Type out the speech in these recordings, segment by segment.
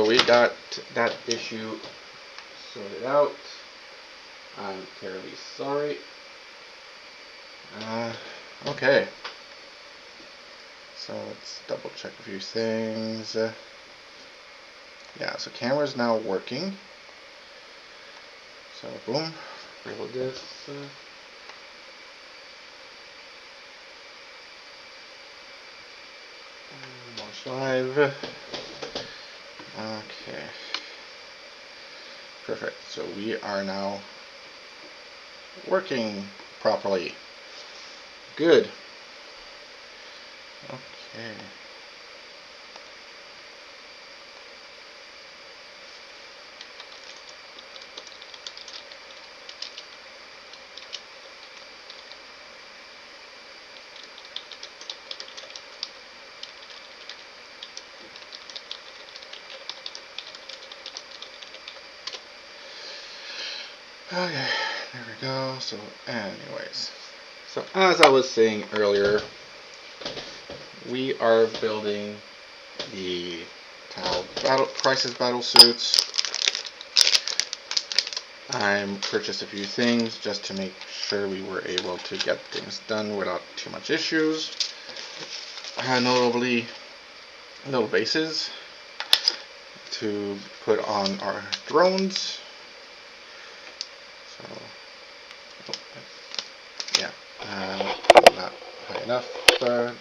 we got that issue sorted out. I'm terribly sorry. Okay. So let's double check a few things. Yeah, so camera's now working. So boom, reload this. Watch live. Okay. Perfect. So we are now working properly. Good. Okay. Okay, there we go. So anyways, so as I was saying earlier, we are building the T'au Crisis Battlesuits. I purchased a few things just to make sure we were able to get things done without too much issues. Notably, little bases to put on our drones. So, yeah, not high enough. There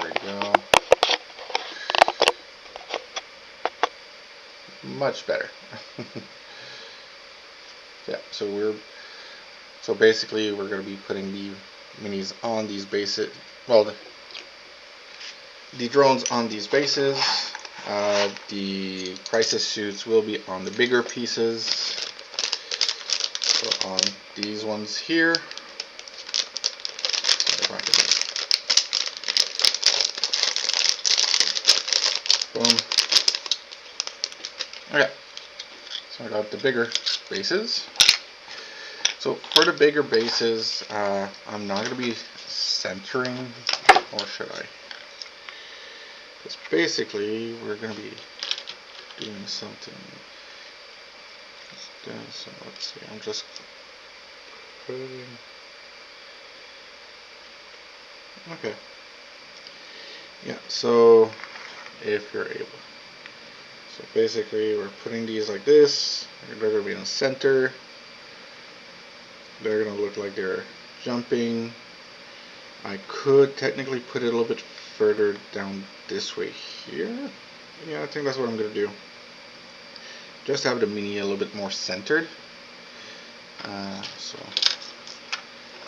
we go. Much better. Yeah, so basically we're going to be putting the minis on these bases. Well, the drones on these bases. The crisis suits will be on the bigger pieces. So on these ones here. Boom. Okay. So I got the bigger bases. So for the bigger bases, I'm not going to be centering, or should I? Because basically we're going to be doing something. So let's see, I'm just putting. Okay. Yeah, so if you're able. So basically we're putting these like this. They're going to be in the center. They're going to look like they're jumping. I could technically put it a little bit further down this way here. Yeah, I think that's what I'm going to do. Just have the mini a little bit more centered. So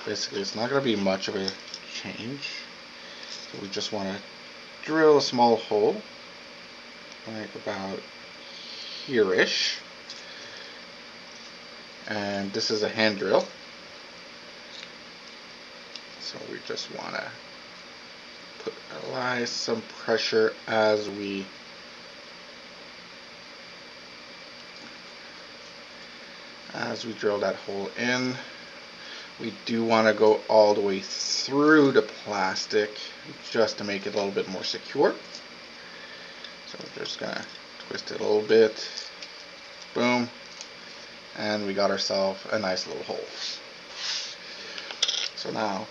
basically it's not going to be much of a change. So we just want to drill a small hole, like about here-ish. And this is a hand drill. So we just want to apply some pressure as we drill that hole in. We do want to go all the way through the plastic just to make it a little bit more secure. So we're just going to twist it a little bit. Boom. And we got ourselves a nice little hole. So now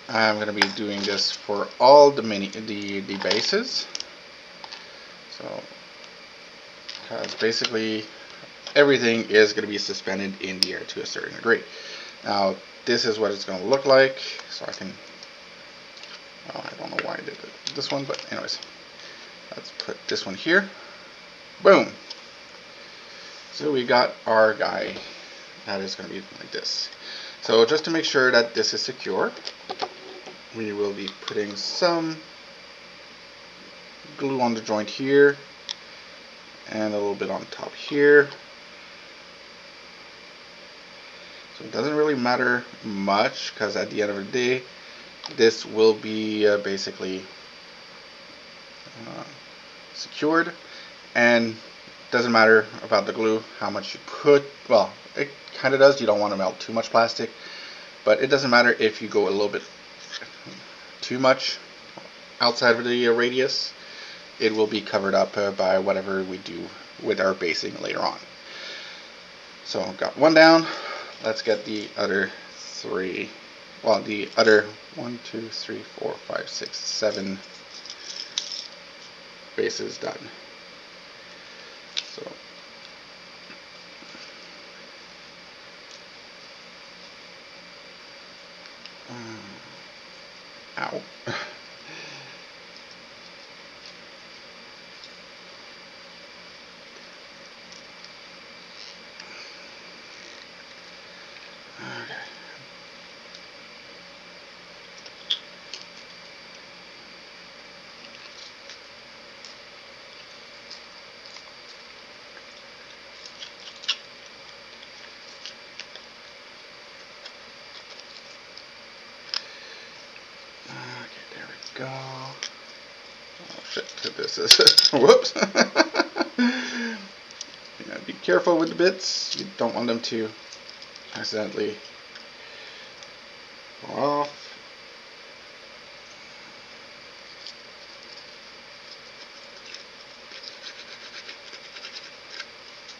I'm going to be doing this for all the bases. So because basically everything is going to be suspended in the air to a certain degree. Now this is what it's going to look like. So I can, I don't know why I did this one, but anyways, let's put this one here. Boom. So we got our guy that is going to be like this. So just to make sure that this is secure, we will be putting some glue on the joint here and a little bit on top here. So it doesn't really matter much because at the end of the day this will be basically secured, and doesn't matter about the glue how much you put. Well, it kind of does. You don't want to melt too much plastic, but it doesn't matter if you go a little bit too much outside of the radius. it will be covered up by whatever we do with our basing later on. So got one down. Let's get the other three. Well, the other 1, 2, 3, 4, 5, 6, 7 bases done. So ow. Go. Oh shit, this is whoops. You gotta be careful with the bits. You don't want them to accidentally fall off.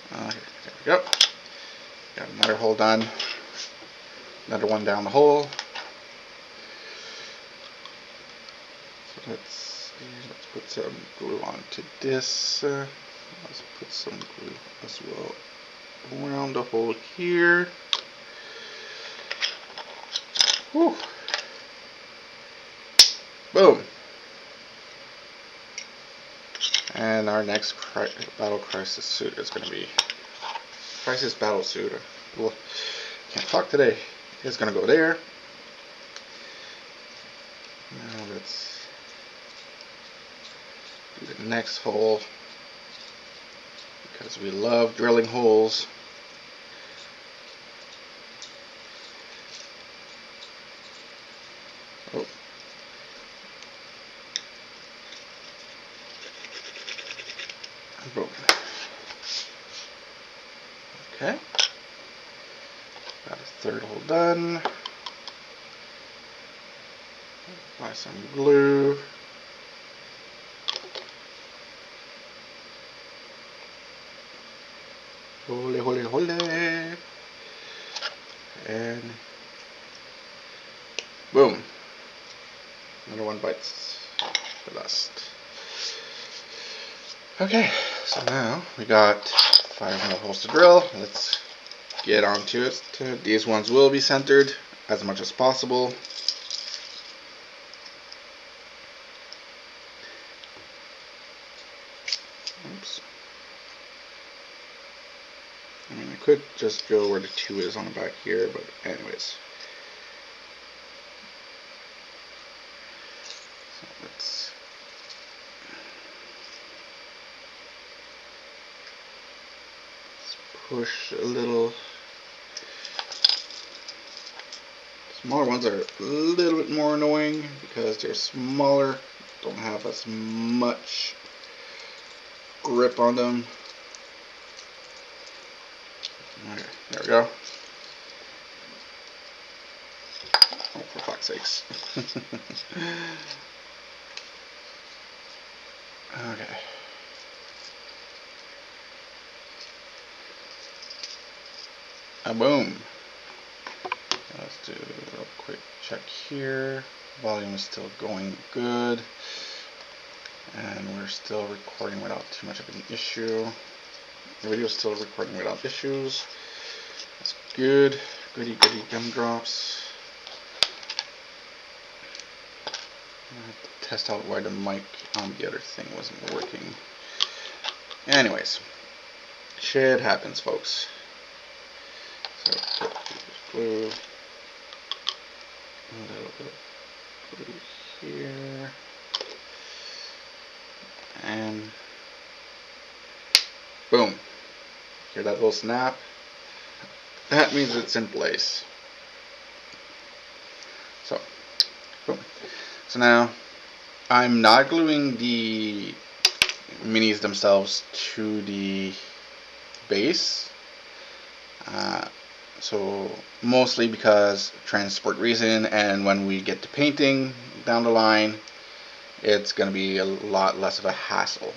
Here, there we go. Got another hole done. Another one down the hole. Let's put some glue onto this. Let's put some glue as well around the hole here. Whew. Boom. And our next battle crisis suit is going to be Crisis Battlesuit. Well, can't talk today. It's going to go there. Now let's do the next hole, because we love drilling holes. Oh. Boom. Okay. Got a third hole done. Apply some glue. Holy, holy, holy. And boom. Another one bites the dust. Okay, so now we got 5 more holes to drill. Let's get onto it. These ones will be centered as much as possible. Oops. I mean, I could just go where the 2 is on the back here, but anyways. So let's push a little. Smaller ones are a little bit more annoying because they're smaller, don't have as much grip on them. Okay, there we go. Oh, for fuck's sakes. Okay. Boom. Let's do a real quick check here. Volume is still going good. And we're still recording without too much of an issue. The video is still recording without issues. That's good. Goody goody gumdrops. I have to test out why the mic on the other thing wasn't working. Anyways, shit happens, folks. So put glue, a little bit of glue here, and boom. Hear that little snap? That means it's in place. So, boom. So now, I'm not gluing the minis themselves to the base. So mostly because transport reason, and when we get to painting down the line, it's going to be a lot less of a hassle.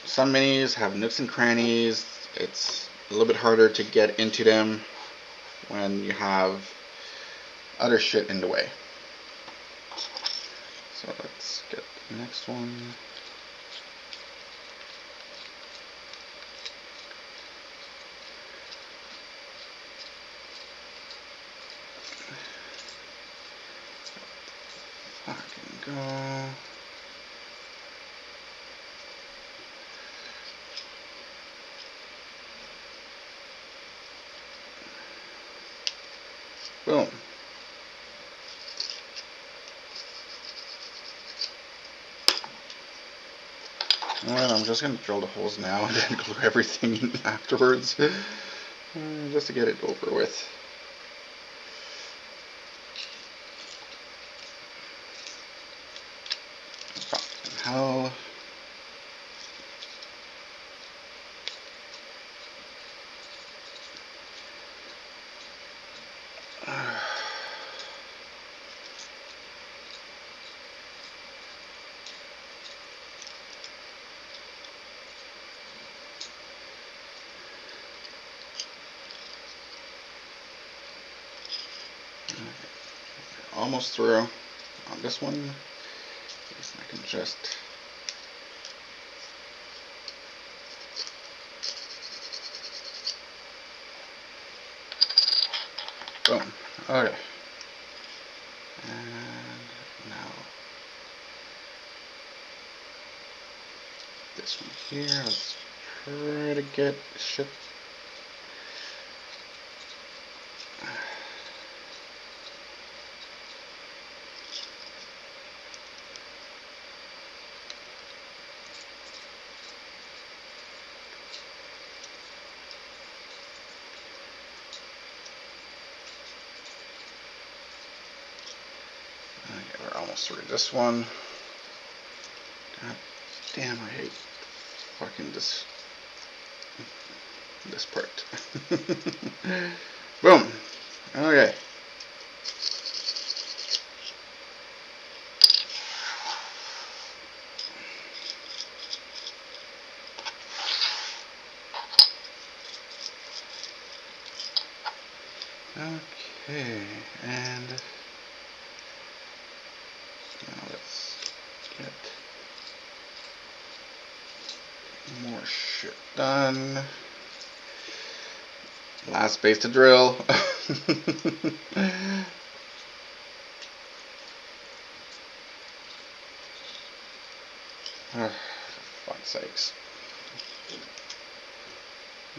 Some minis have nooks and crannies. It's a little bit harder to get into them when you have other shit in the way. So let's get the next one. Fucking go. Boom. Well, I'm just going to drill the holes now and then glue everything in afterwards, just to get it over with. Fucking hell. Almost through on this one. I guess I can just boom. Okay. And now this one here. Let's try to get shit. Okay, we're almost through this one. God damn, I hate fucking this part. Boom. Okay. Okay, and now let's get more shit done. Last space to drill. Oh, for fuck's sakes.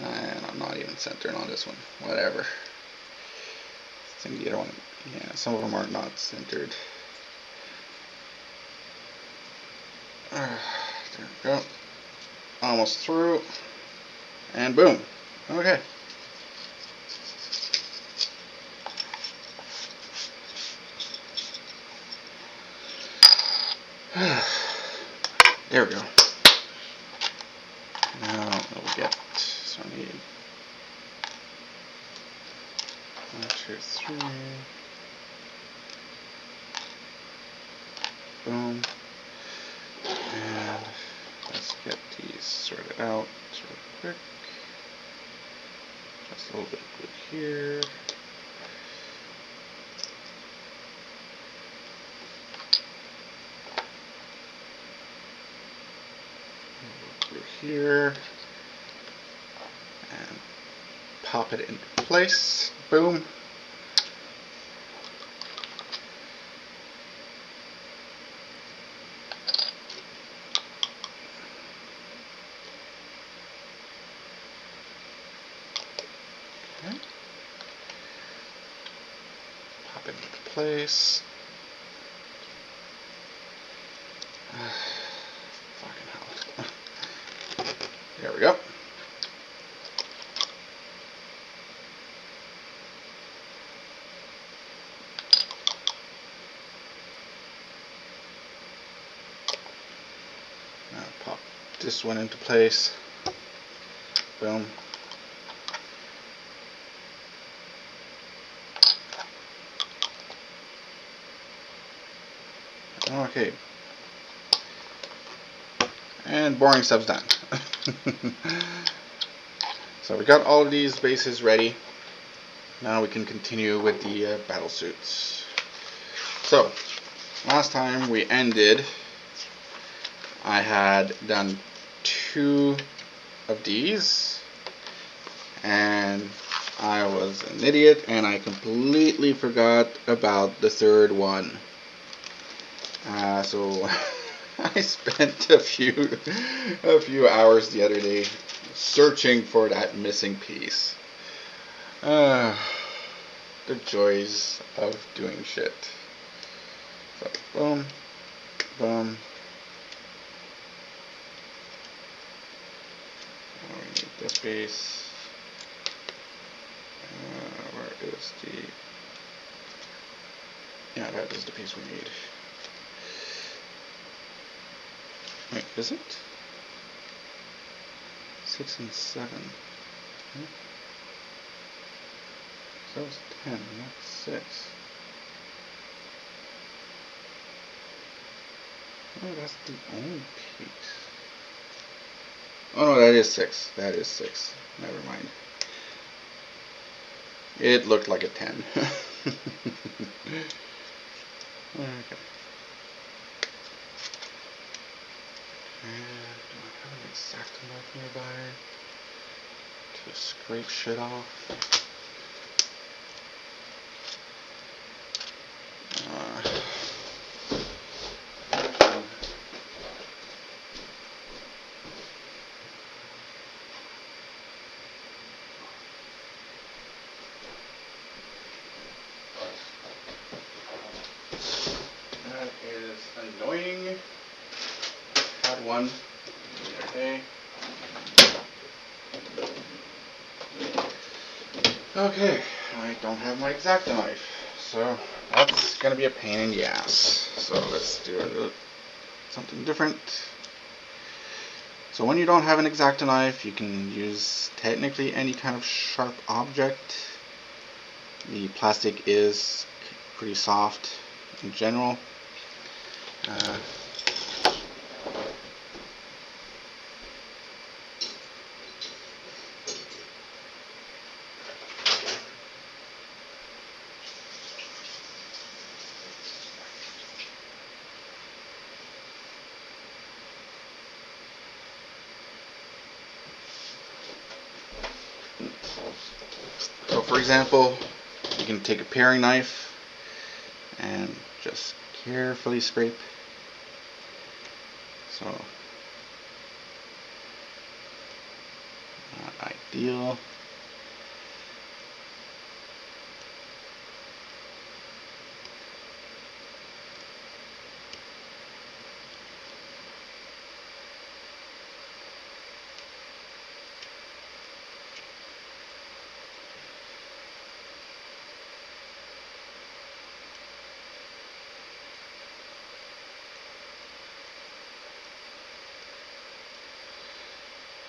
And I'm not even centering on this one. Whatever. I think the other one, yeah, some of them are not centered. There we go. Almost through. And boom. Okay. There we go. Now we'll get, so I need 1, 2, 3. Boom. And let's get these sorted out real quick. Just a little bit of glue here. Glue here. And pop it into place. Boom. Okay. Pop it into place. Fucking hell. There we go. Now pop this one into place. Boom. Okay. And boring stuff's done. So we got all of these bases ready. Now we can continue with the battle suits. So, last time we ended, I had done 2 of these, and I was an idiot and I completely forgot about the 3rd one. So I spent a few hours the other day searching for that missing piece. The joys of doing shit. So boom, boom. We need this piece. Where is the? Yeah, that is the piece we need. Wait, is it? 6 and 7. Hmm? So it's 10, not 6. Oh, that's the only piece. Oh no, that is 6. That is 6. Never mind. It looked like a 10. Okay. And do I have an X-Acto knife nearby to scrape shit off? That is annoying. Had one the other day. Okay, I don't have my X-Acto knife, so that's gonna be a pain in the ass. So let's do something different. So when you don't have an X-Acto knife, you can use technically any kind of sharp object. The plastic is pretty soft in general. So for example, you can take a paring knife and just carefully scrape. So, not ideal.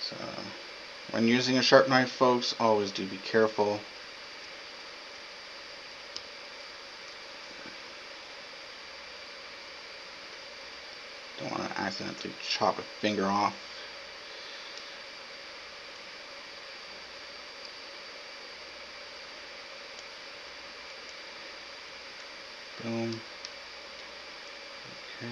So, when using a sharp knife, folks, always do be careful. Don't want to accidentally chop a finger off. Boom. Okay.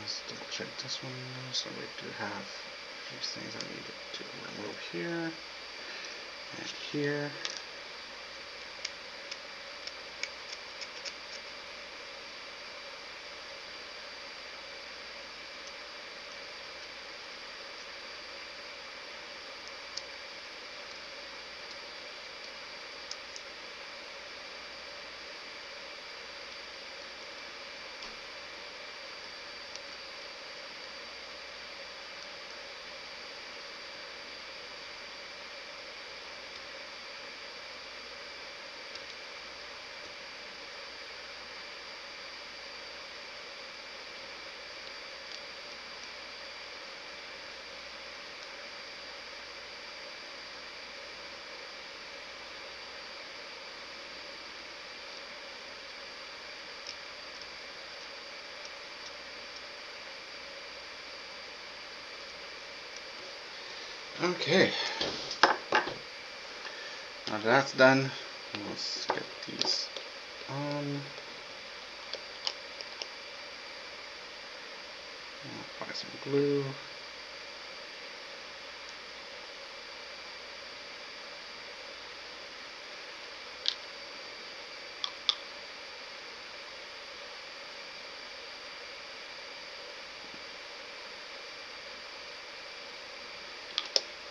Let's double check this one. So we do have a few things I need to remove here and here. Okay. Now that's done, let's get these on. I'll apply some glue.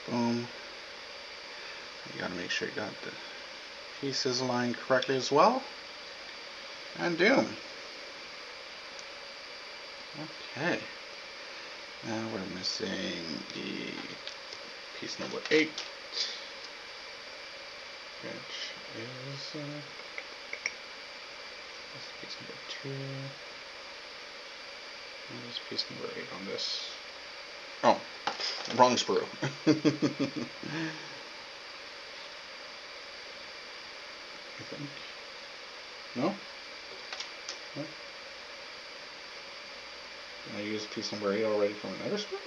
Boom. You gotta make sure you got the pieces aligned correctly as well. And doom. Okay. Now we're missing the piece number 8, which is this piece number 2. And this piece number 8 on this. Oh, wrong sprue. I think. No? No? Did I use piece number 8 already from another sprue?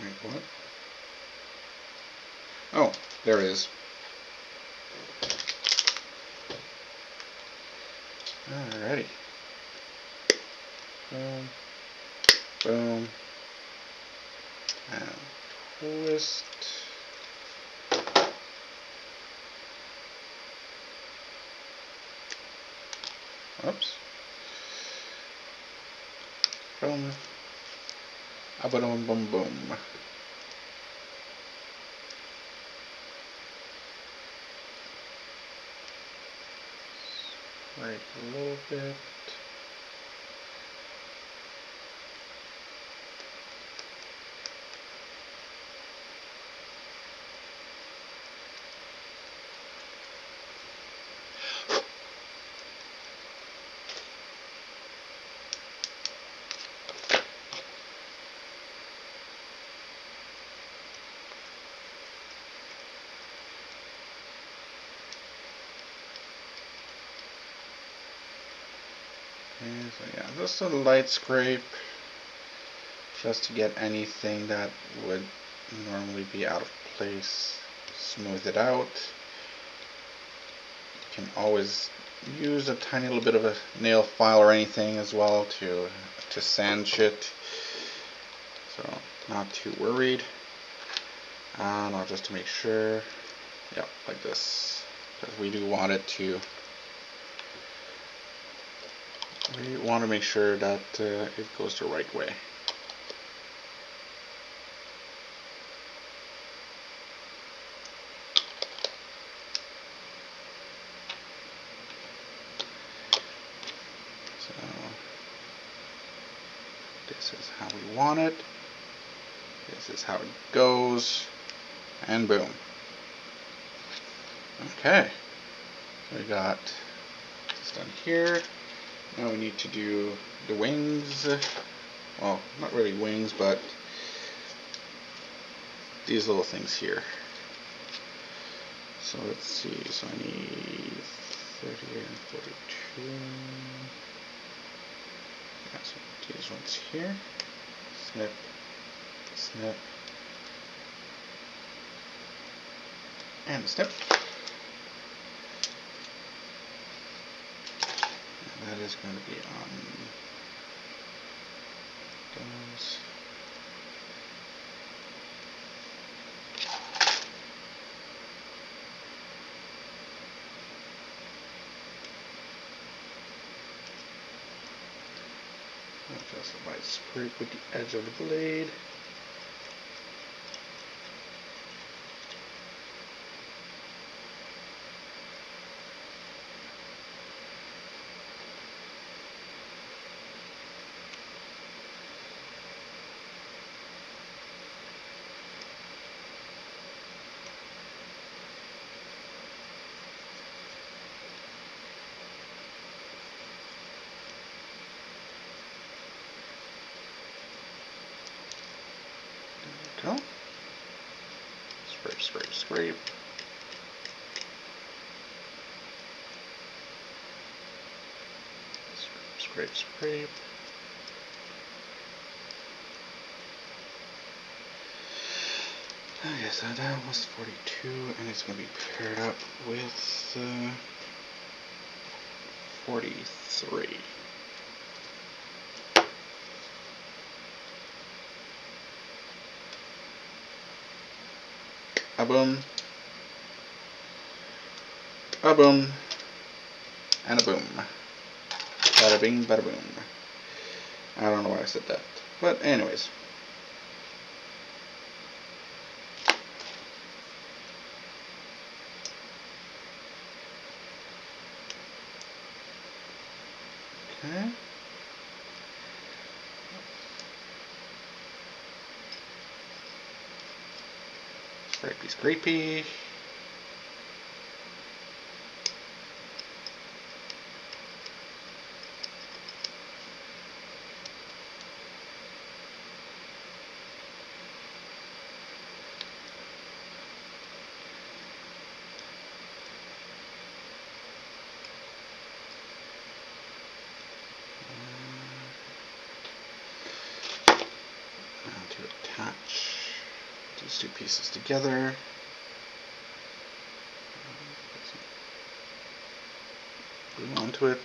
Wait, what? Oh, there it is. Alrighty. Boom. Boom. And twist. Oops. Boom. Boom, boom, boom. Right a little bit. And so yeah, just a light scrape, just to get anything that would normally be out of place. Smooth it out. You can always use a tiny little bit of a nail file or anything as well to sand shit. So not too worried. And now just to make sure, yeah, like this, because we do want it to. We want to make sure that it goes the right way. So this is how we want it. This is how it goes. And boom. Okay. So we got this done here. Now we need to do the wings. Well, not really wings, but these little things here. So let's see. So I need 30 and 42. Yeah, so these ones here. Snip, snip, and snip. And that is going to be on those. Just a light scrape with the edge of the blade. scrape. Scrape, scrape. Okay, so that was 42, and it's going to be paired up with 43. A boom, a boom, and a boom. Bada bing, bada boom. I don't know why I said that, but anyways. Okay. Scrapey, scrapey. To attach these two pieces together. Glue onto it.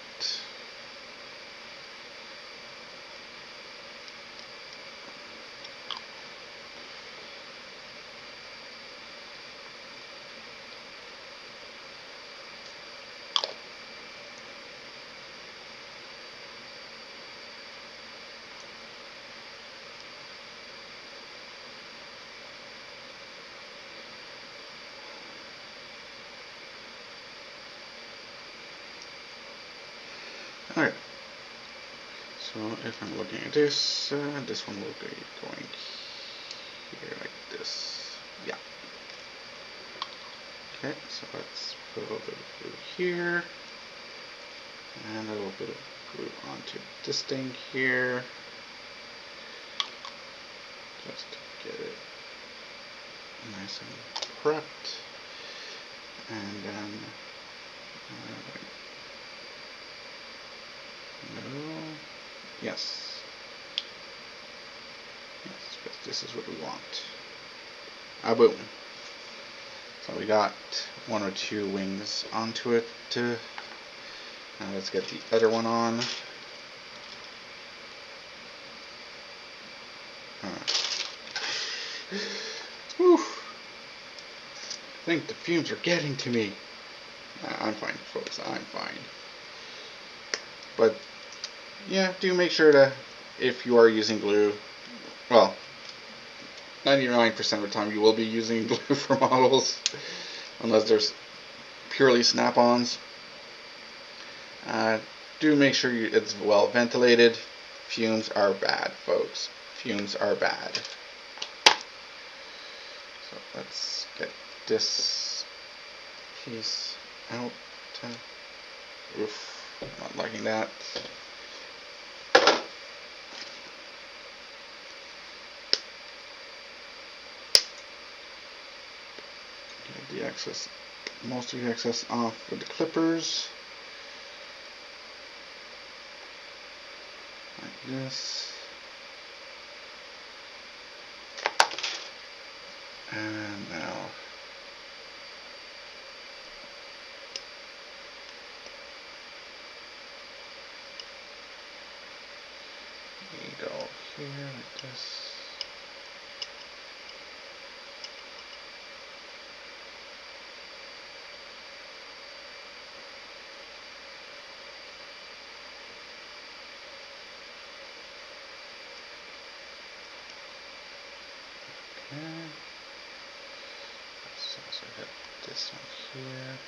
Alright, so if I'm looking at this, this one will be going here like this. Yeah. Okay, so let's put a little bit of glue here, and a little bit of glue onto this thing here, just to get it nice and prepped, and then no, yes, because this is what we want. Ah, boom. So we got one or two wings onto it. Now let's get the other one on. Whew. I think the fumes are getting to me. I'm fine, folks. I'm fine. But yeah, do make sure to, if you are using glue, well, 99% of the time you will be using glue for models, unless there's purely snap-ons. Do make sure it's well ventilated. Fumes are bad, folks. Fumes are bad. So let's get this piece out. Oof, not liking that. Get the excess, most of the excess off with the clippers. Like this. And now we go here like this. Okay. Let's also get this one here.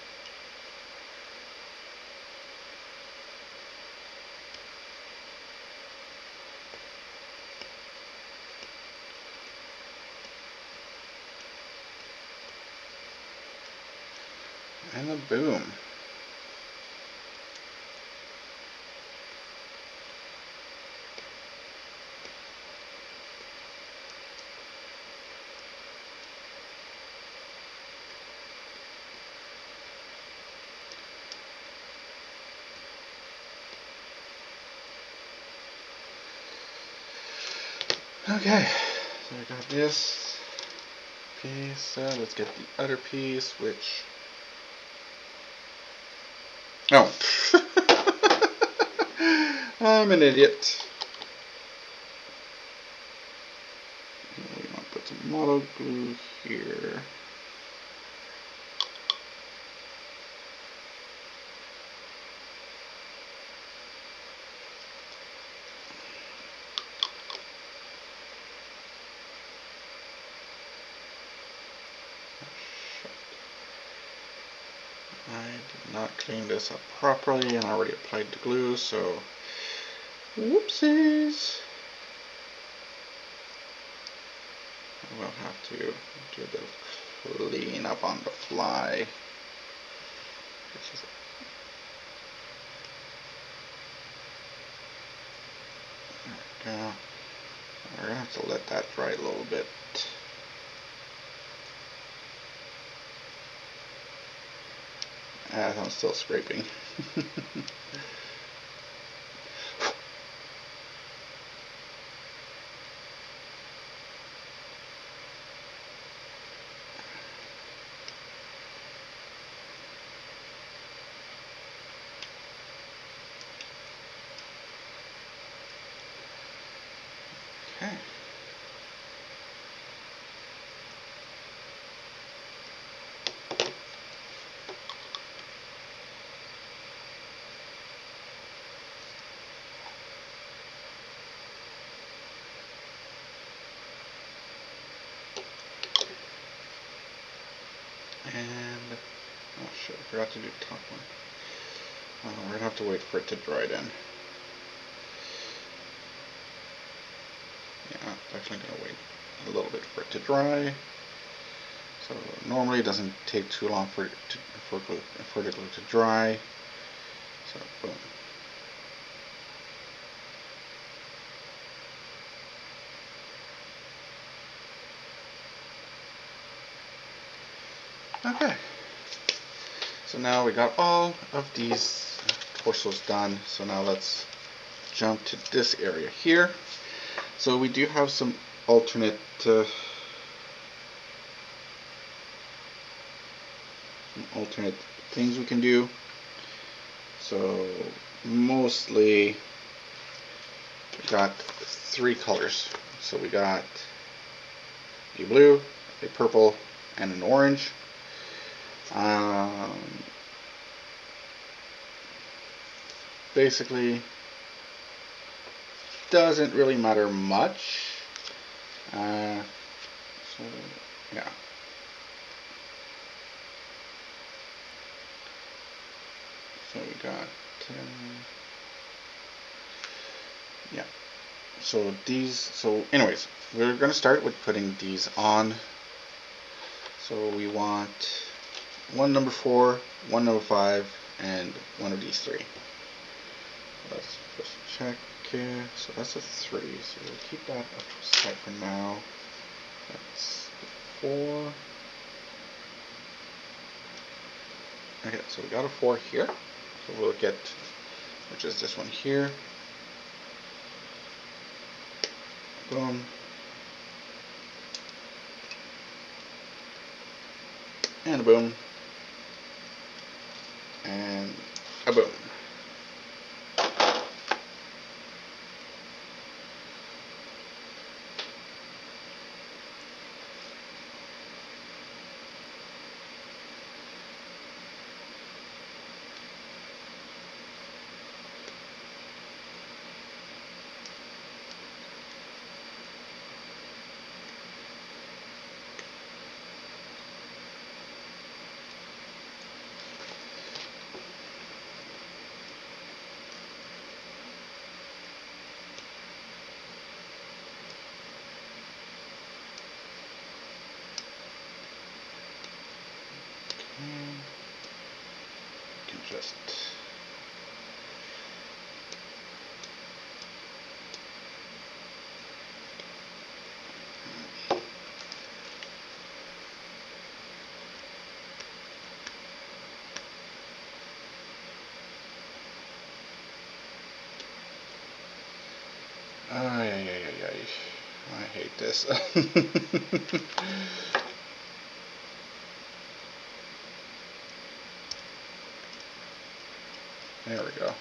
And a boom. Okay, so I got this piece. Let's get the other piece, which... Oh. I'm an idiot. We want to put some model glue here. I did not clean this up properly and I already applied the glue, so whoopsies. We'll have to do a bit of clean up on the fly. There we go. We're gonna have to let that dry a little bit. I'm still scraping. Okay. And oh shit, I forgot to do the top one. We're gonna have to wait for it to dry then. Yeah, definitely gonna wait a little bit for it to dry. So normally it doesn't take too long for the glue to dry. So boom. Okay. So now we got all of these torsos done. So now let's jump to this area here. So we do have some alternate things we can do. So mostly we got 3 colors. So we got a blue, a purple, and an orange. Basically doesn't really matter much. So yeah. So we got yeah. So these. So anyways, we're gonna start with putting these on. So we want one number 4, one number 5, and one of these 3. Let's just check. So that's a 3. So we'll keep that up to side for now. That's 4. Okay, so we got a 4 here. So we'll get, which is this one here. Boom. And a boom. And a boom. Can just ay. I hate this. There we go.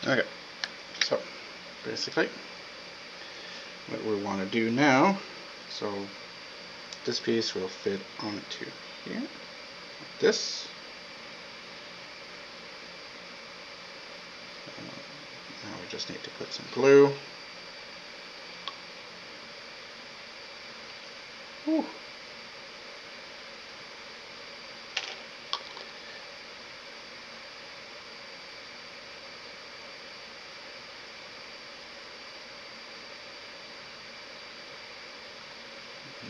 Okay, so basically what we want to do now, so this piece will fit onto here, like this. Now we just need to put some glue. Whew.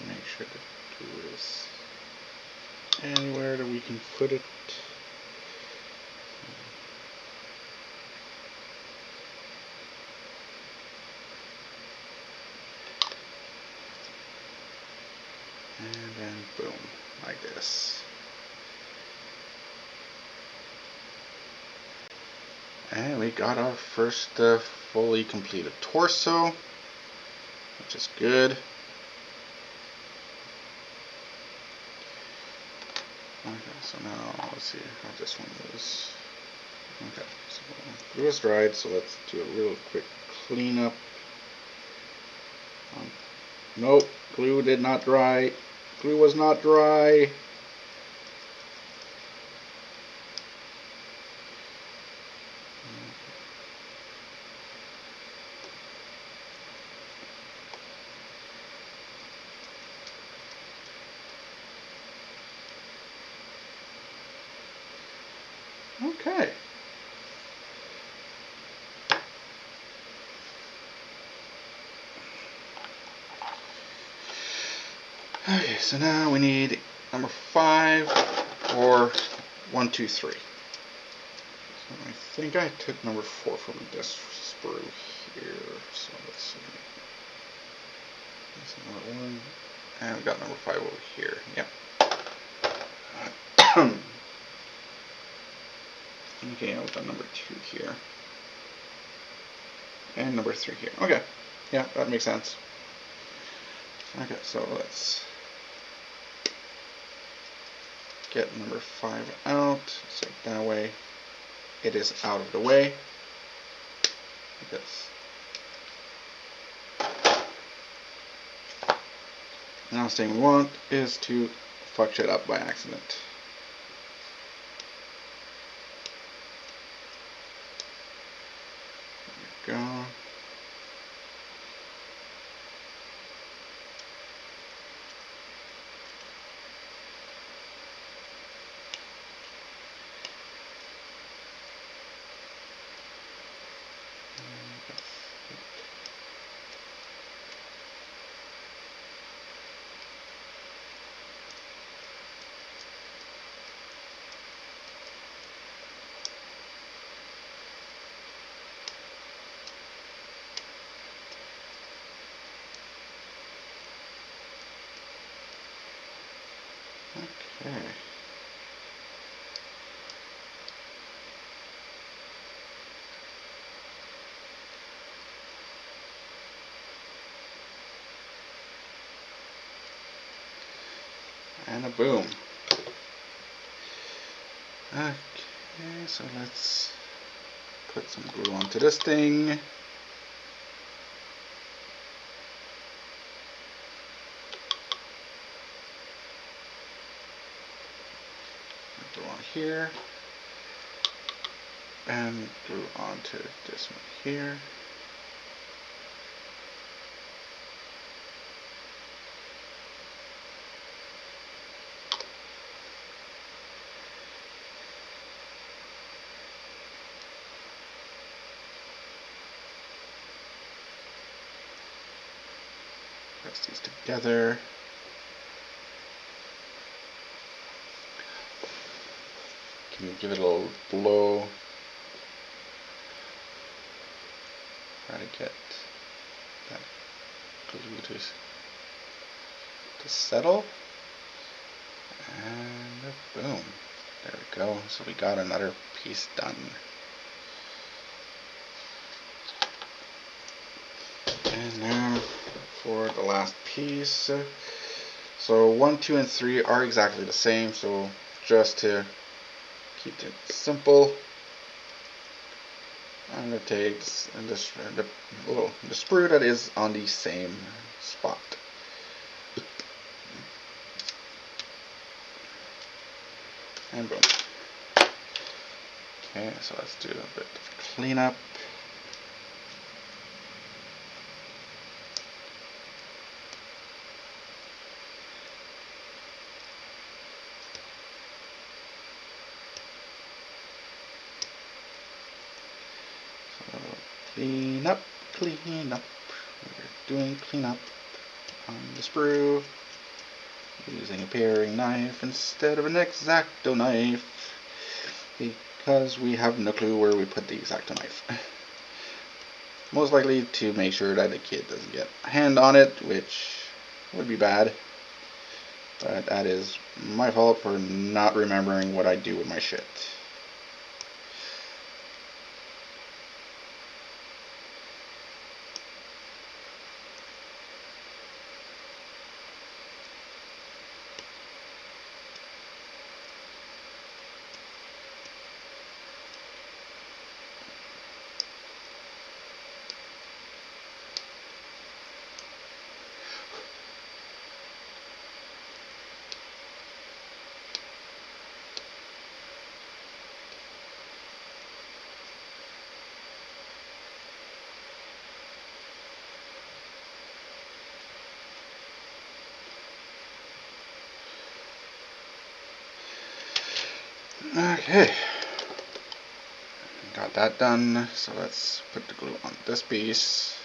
Make sure the glue is anywhere that we can put it. And then boom, like this. And we got our first fully completed torso, which is good. Okay, so now let's see how this one is. Okay, so glue is dried, so let's do a real quick cleanup. Nope, glue did not dry. Glue was not dry. Okay. Okay, so now we need number 5 or 1, 2, 3. So I think I took number 4 from this sprue here. So let's see. That's number 1. And we got number 5 over here. Yep. Okay, I've got number 2 here. And number 3 here. Okay. Yeah, that makes sense. Okay, so let's get number 5 out, so that way it is out of the way. Because the last thing we want is to fuck shit up by accident. There we go. Okay. And a boom. Okay, so let's put some glue onto this thing. Glue on here. and glue onto this one here. Press these together. Can you give it a little blow? Try to get that glue to settle. And boom. There we go. So we got another piece done. And now for the last piece. So 1, 2, and 3 are exactly the same. So just to keep it simple, I'm going to take the sprue that is on the same spot. And boom. Okay, so let's do a bit of cleanup. So clean up, clean up. We're doing cleanup on the sprue using a paring knife instead of an X-Acto knife, because we have no clue where we put the X-Acto knife. Most likely to make sure that the kid doesn't get a hand on it, which would be bad. But that is my fault for not remembering what I do with my shit. Okay, got that done, so let's put the glue on this piece.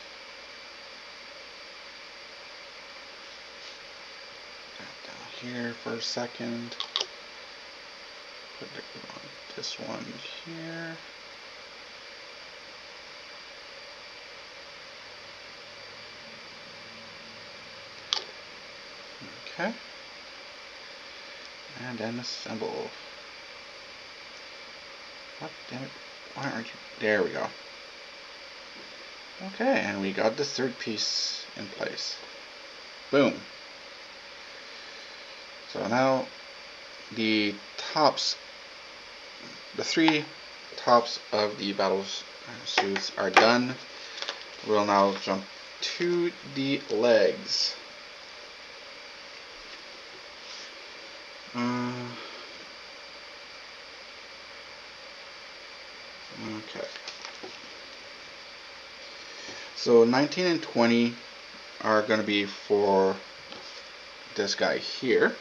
Down here for a second. Put the glue on this one here. Okay. And then assemble. God damn it. Why aren't you? There we go. Okay, and we got the third piece in place. Boom. So now the tops, the 3 tops of the battle suits are done. We'll now jump to the legs. Okay. So 19 and 20 are going to be for this guy here.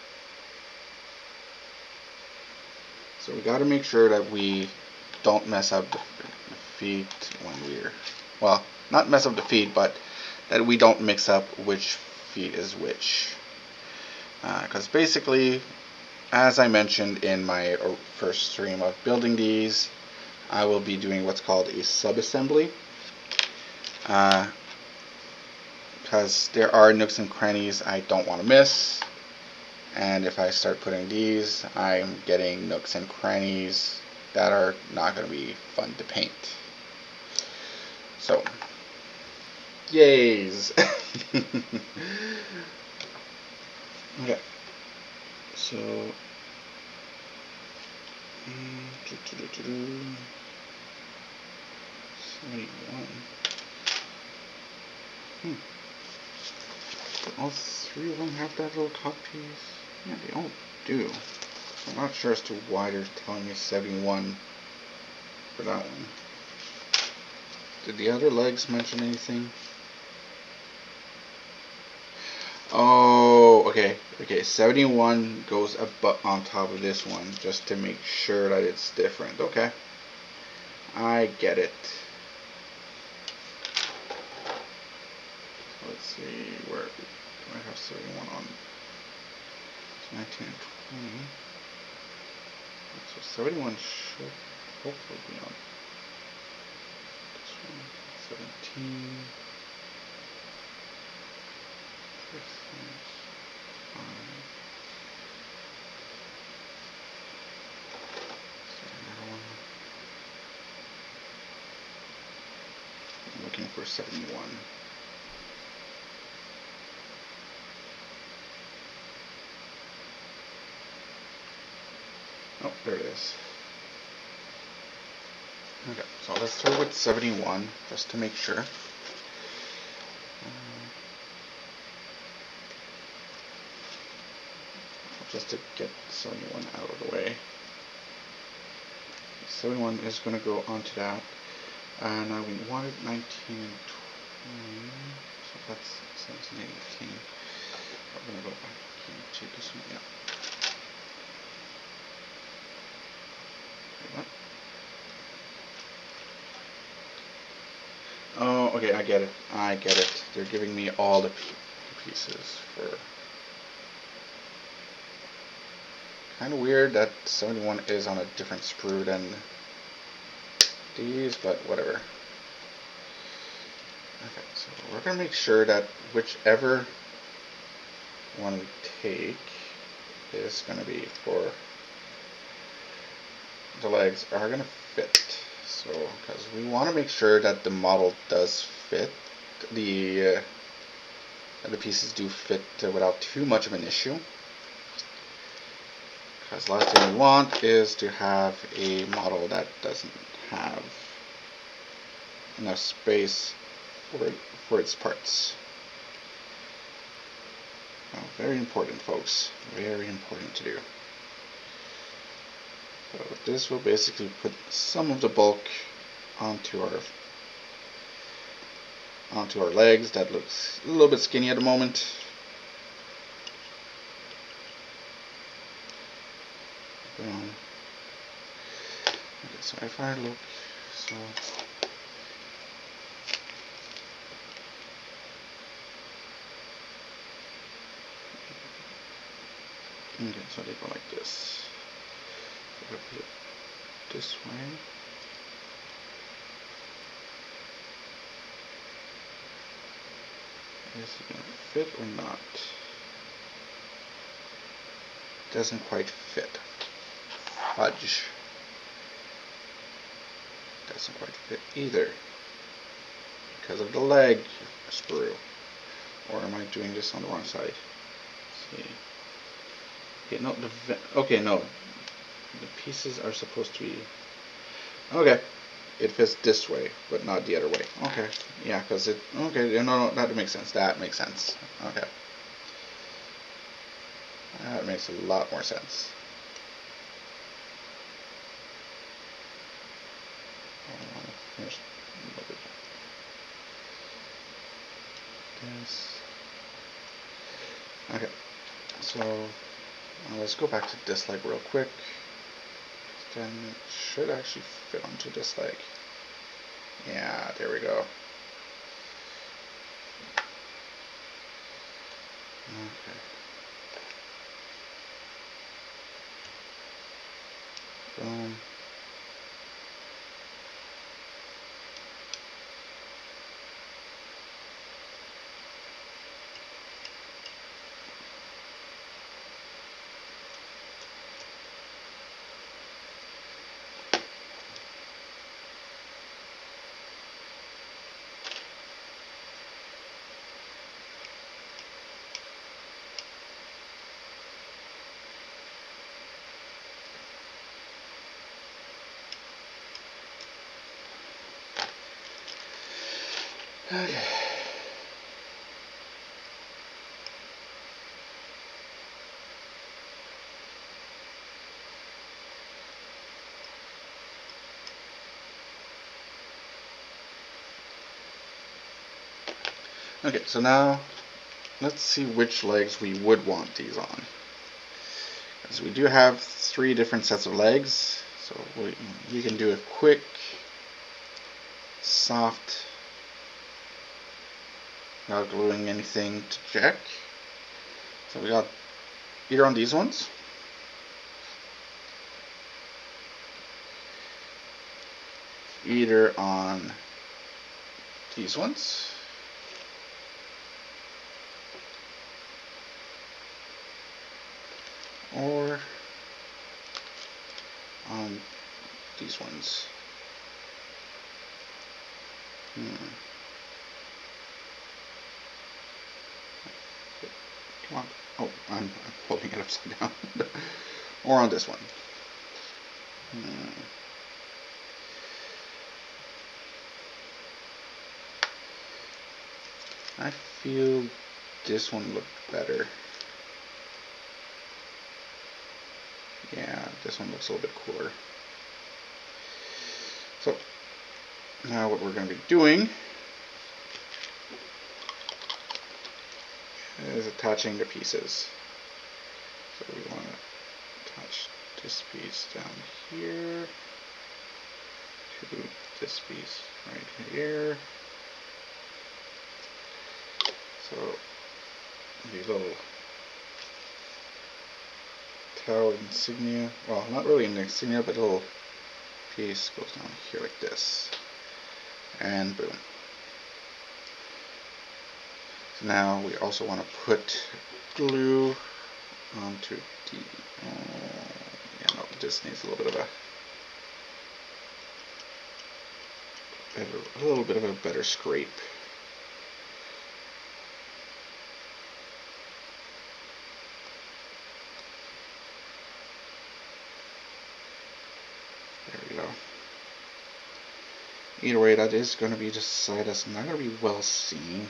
So we got to make sure that we don't mess up the feet when we're, well, not mess up the feet, but that we don't mix up which feet is which. Because basically, as I mentioned in my first stream of building these, I will be doing what's called a sub-assembly. Because there are nooks and crannies I don't want to miss, and if I start putting these, I'm getting nooks and crannies that are not going to be fun to paint. So, yays! Okay, so 71. All 3 of them have that little top piece? Yeah, they all do. I'm not sure as to why they're telling me 71. for that one. Did the other legs mention anything? Oh, okay. Okay, 71 goes on top of this one just to make sure that it's different. Okay. I get it. Let's see, where do I have 71 on? It's 19 and 20. So 71 should hopefully be on this one. 17. This is 5. I'm looking for 71. Oh, there it is. Okay, so let's start with 71 just to make sure. Just to get 71 out of the way. 71 is going to go onto that. And now we wanted 19 and 20. So that's 17 and 18. We're going to go back to this one. Yeah. Oh, okay, I get it. I get it. They're giving me all the pieces for... Kind of weird that 71 is on a different sprue than these, but whatever. Okay, so we're going to make sure that whichever one we take is going to be for... The legs are going to fit. So, because we want to make sure that the model does fit, the pieces do fit without too much of an issue. Because the last thing we want is to have a model that doesn't have enough space for its parts. Now, very important, folks. Very important to do. So this will basically put some of the bulk onto our legs. That looks a little bit skinny at the moment. Okay, so if I look, so okay, so they go like this. If I put it this way, is it gonna fit or not? Doesn't quite fit. Fudge. Doesn't quite fit either because of the leg sprue. Or am I doing this on the wrong side? Let's see. Okay, no, okay, no. The pieces are supposed to be... Okay, it fits this way, but not the other way. Okay, yeah, because it... Okay, no, that makes sense. That makes sense. Okay. That makes a lot more sense. Here's this. Okay, so let's go back to this leg real quick. Then it should actually fit onto this leg. Yeah, there we go. Okay. Boom. Okay. Okay, so now let's see which legs we would want these on. Because we do have 3 different sets of legs, so we can do a quick, soft, without gluing anything to check. So we got either on these ones, either on these ones, or on these ones. Come on. Oh, I'm holding it upside down. Or on this one. I feel this one looked better. Yeah, this one looks a little bit cooler. So, now what we're going to be doing is attaching the pieces. So we want to attach this piece down here to this piece right here. So the little T'au insignia, well, not really an insignia, but a little piece goes down here like this, and boom. So now we also want to put glue onto the, yeah, no, this needs a little bit of a better scrape. There we go. Either way, that is going to be the side that's not going to be well seen.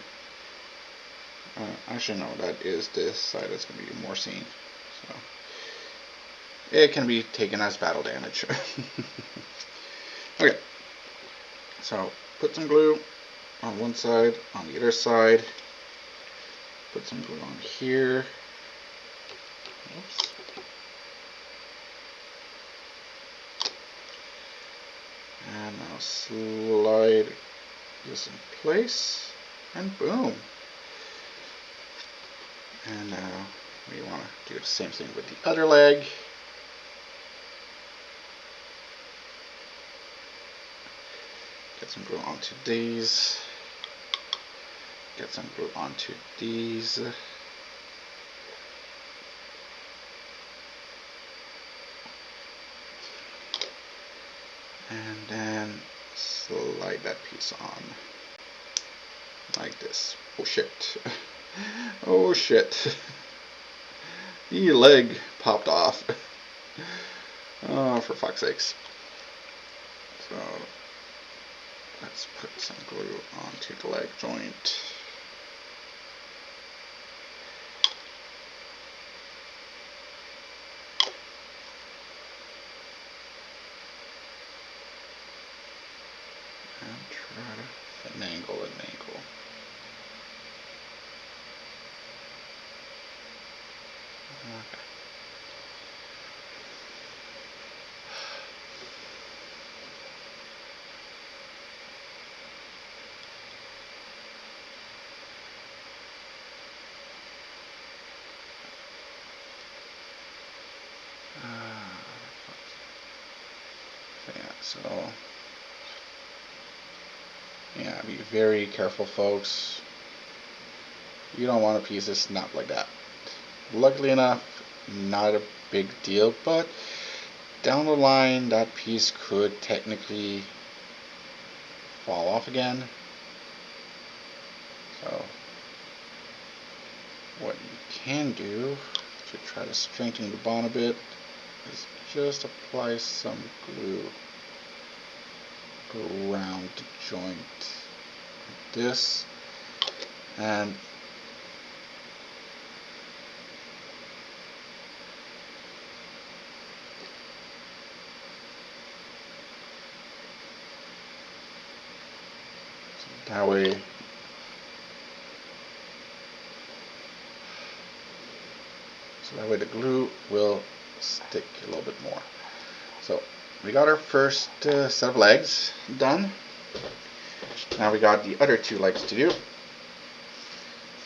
Actually, no, that is this side that's going to be more seen. So it can be taken as battle damage. Okay, so put some glue on one side, on the other side. Put some glue on here. Oops. And now slide this in place, and boom. And now we want to do the same thing with the other leg. Get some glue onto these. Get some glue onto these. And then slide that piece on like this. Oh shit. Oh shit. The leg popped off. Oh, for fuck's sakes. So let's put some glue onto the leg joint. And try to finagle and angle. Okay. So yeah, be very careful, folks. You don't want a piece of snap like that. Luckily enough, not a big deal, but down the line that piece could technically fall off again. So what you can do to try to strengthen the bond a bit is just apply some glue around the joint like this, and that way So that way the glue will stick a little bit more. So we got our first set of legs done. Now we got the other two legs to do.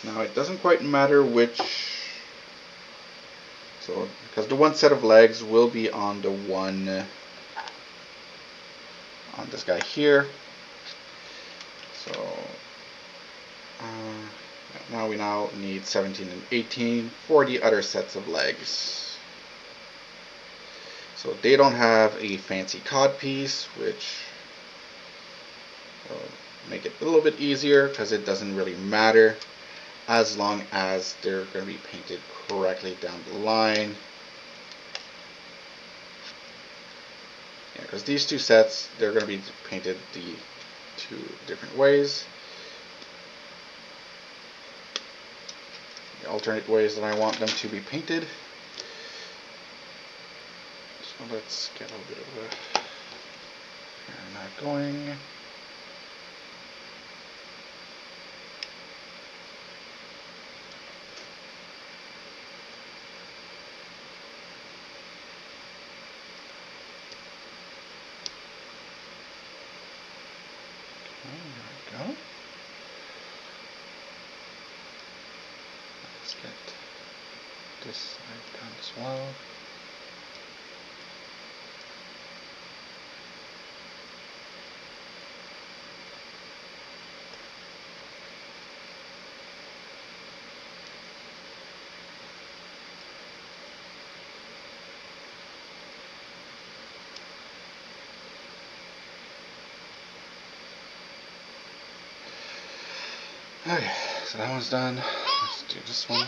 Now it doesn't quite matter which, so because the one set of legs will be on the one on this guy here. So now we need 17 and 18 for the other sets of legs. So they don't have a fancy cod piece, which will make it a little bit easier because it doesn't really matter as long as they're going to be painted correctly down the line. Yeah, because these two sets, they're going to be painted the two different ways. The alternate ways that I want them to be painted. So let's get a little bit of that going. There we go. Let's get this side done as well. Okay, so that one's done. Let's do this one.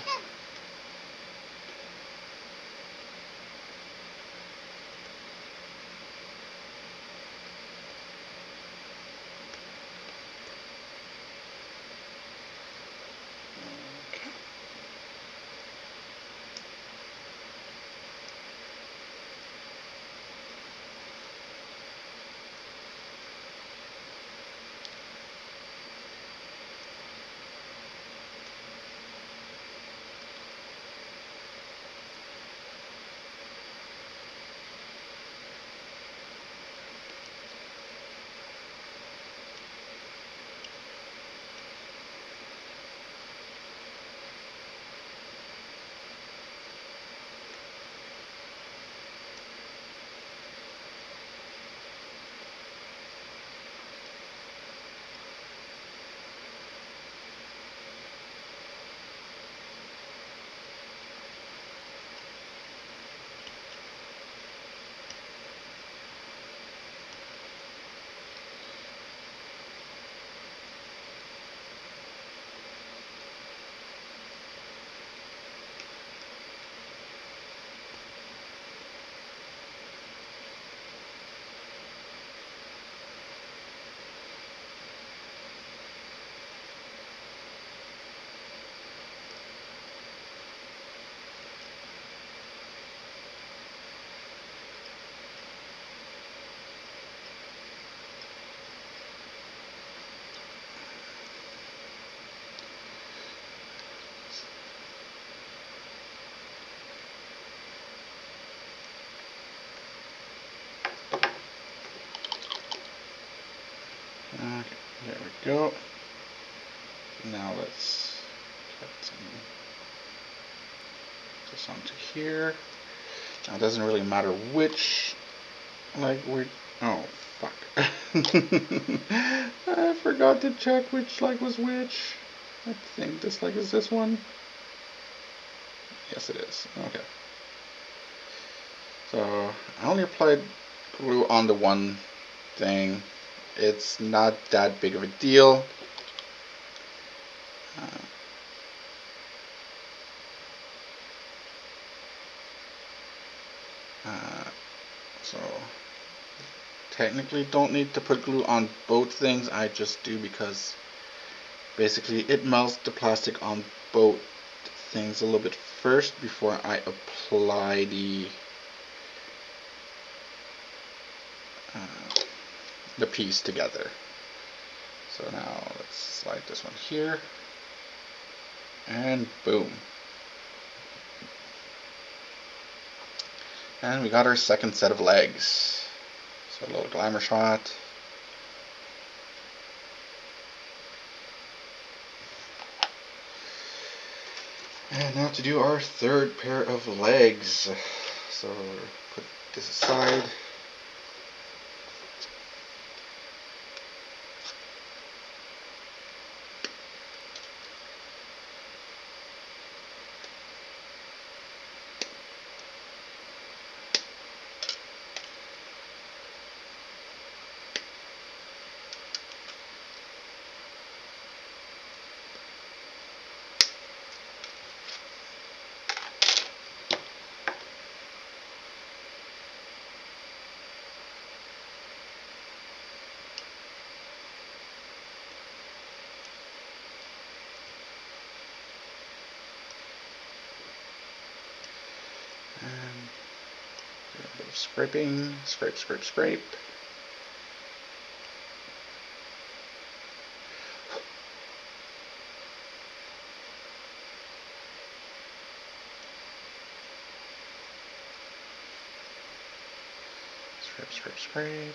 Okay, there we go. Now let's get this onto here. Now it doesn't really matter which leg we're. Oh, fuck. I forgot to check which leg was which. I think this leg is this one. Yes, it is. Okay. So I only applied glue on the one thing. It's not that big of a deal. So technically don't need to put glue on both things. I just do because basically it melts the plastic on both things a little bit first before I apply the piece together. So now let's slide this one here and boom. And we got our second set of legs. So a little glamour shot. And now to do our third pair of legs. So put this aside. And do a bit of scraping, scrape, scrape, scrape. Scrape, scrape, scrape.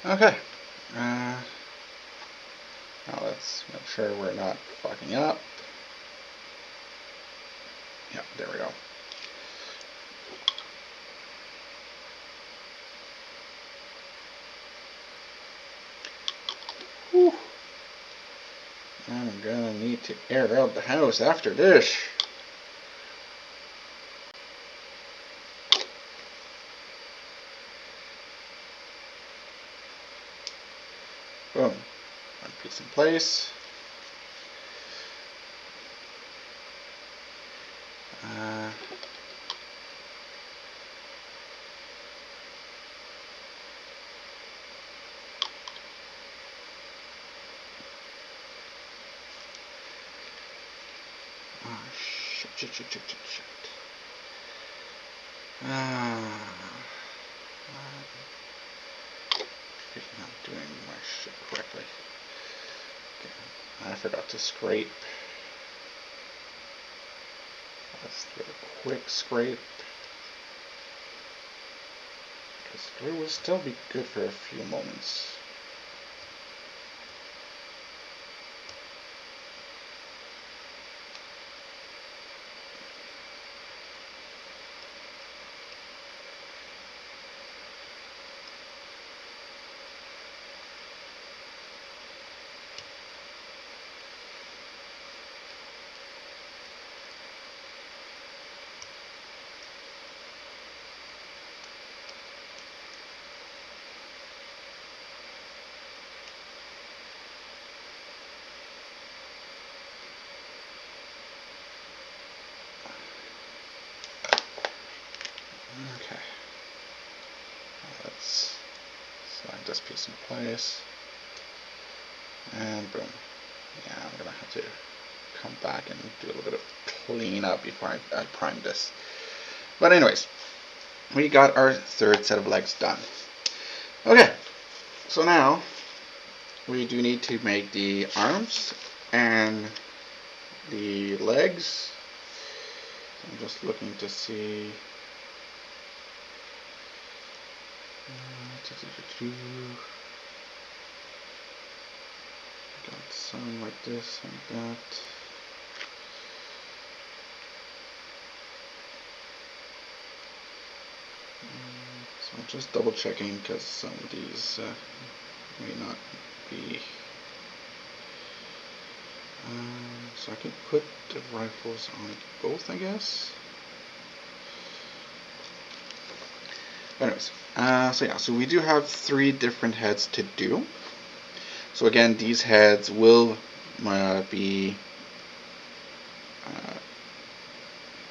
Okay. Now let's make sure we're not fucking up. Yep, there we go. Whew. I'm gonna need to air out the house after this. Boom. One piece in place. Oh, shit. I'm not doing my shit correctly. Okay. I forgot to scrape. Let's do a quick scrape. Because glue will still be good for a few moments. Okay. Let's slide this piece in place. And boom. Yeah, I'm gonna have to come back and do a little bit of clean up before I prime this. But anyways, we got our third set of legs done. Okay, so now we do need to make the arms and the legs. I'm just looking to see. Got some like this, like that. So I'm just double checking because some of these may not be. So I can put the rifles on both, I guess. Anyways, so we do have 3 different heads to do. So again, these heads will be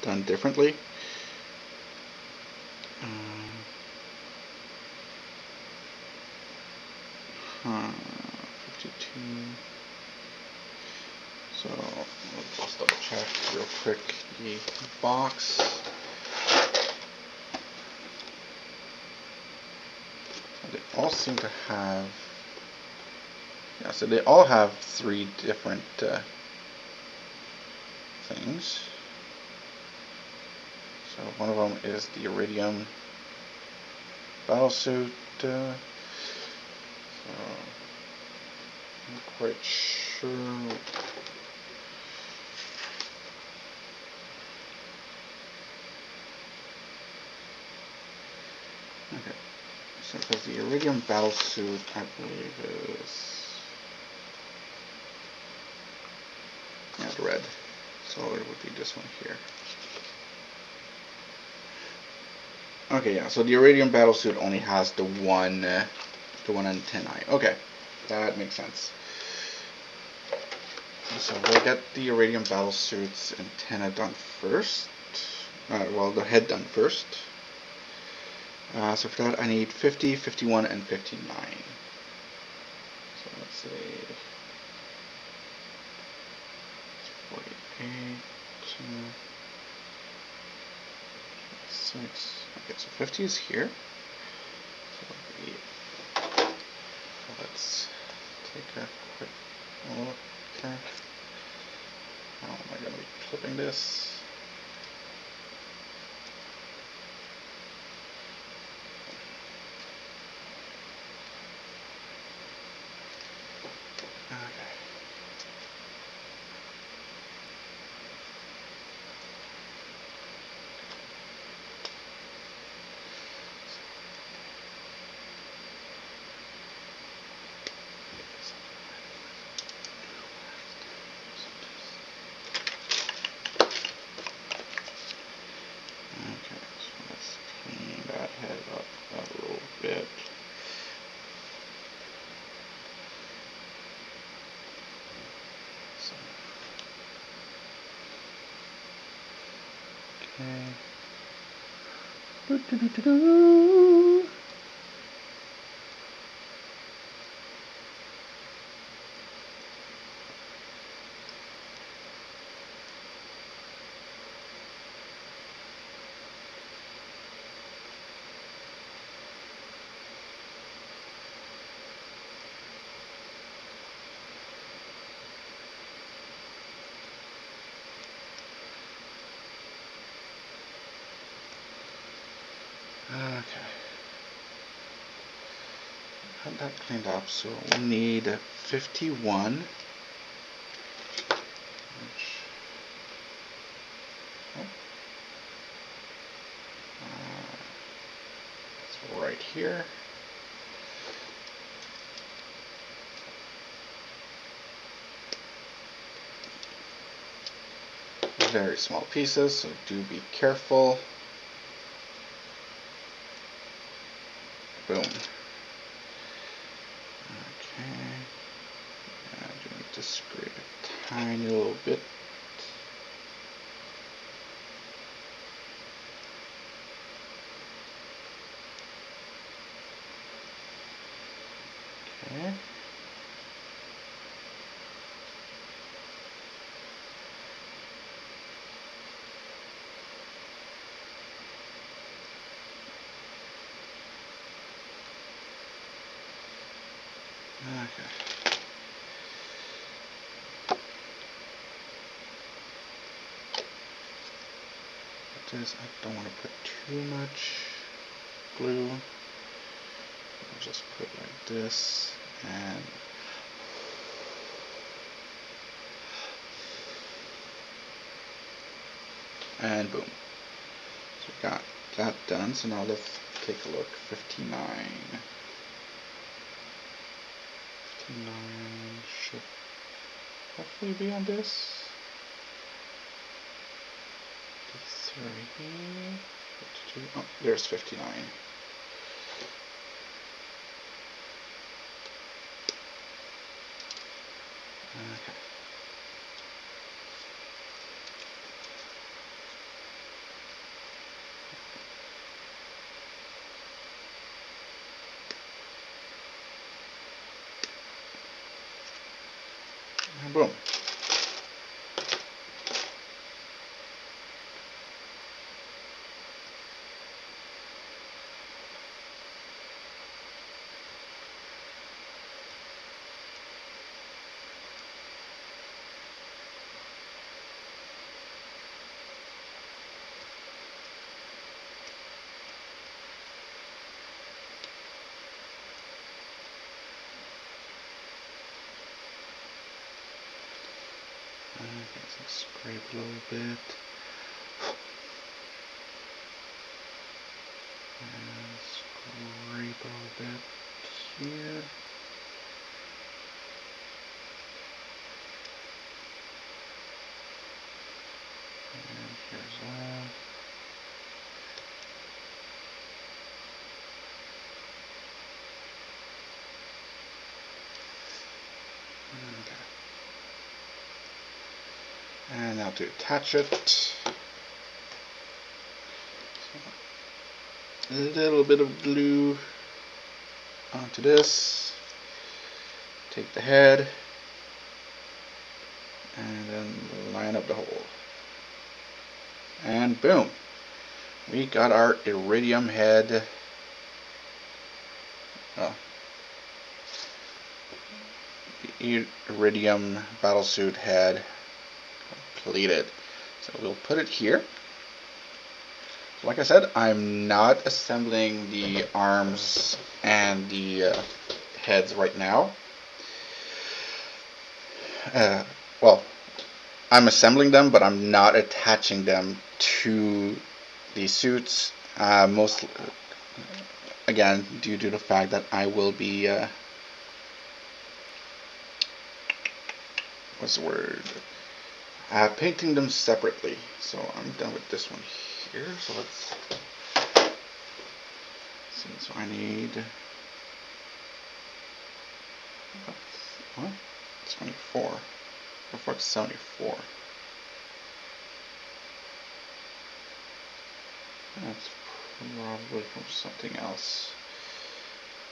done differently. 52. So let's just double check real quick the box. They all seem to have, so they all have 3 different things. So one of them is the Iridium Battlesuit. So I'm not quite sure. Okay, so because the Iridium Battlesuit, I believe, is red. So it would be this one here. Okay, yeah. So the Iridium Battlesuit only has the one antennae. Okay, that makes sense. So we'll get the Iridium Battlesuit's antenna done first. Well, the head done first. So for that I need 50, 51, and 59. So let's say 48, 6. Okay, so 50 is here. So let's take a quick look. How am I going to be clipping this? Okay. Got that cleaned up, so we need 51. Which, it's right here. Very small pieces, so do be careful. Boom. Okay. I do need to scrape a tiny little bit. Okay. Okay. This, I don't want to put too much glue. I'll just put like this and boom. So we got that done. So now let's take a look. 59. 59 should hopefully be on this. 53, 52. Oh, there's 59. Boom. Okay, so scrape a little bit. And scrape a little bit here. And here's that. Okay. And now to attach it, a little bit of glue onto this, take the head, and then line up the hole. And boom, we got our iridium head. Oh, the iridium battlesuit head completed. So we'll put it here. Like I said, I'm not assembling the arms and the heads right now. Well, I'm assembling them, but I'm not attaching them to the suits. Most, again, due to the fact that I will be what's the word? Painting them separately. So I'm done with this one here. So let's see. So I need what? 24. The fuck's 74? That's probably from something else.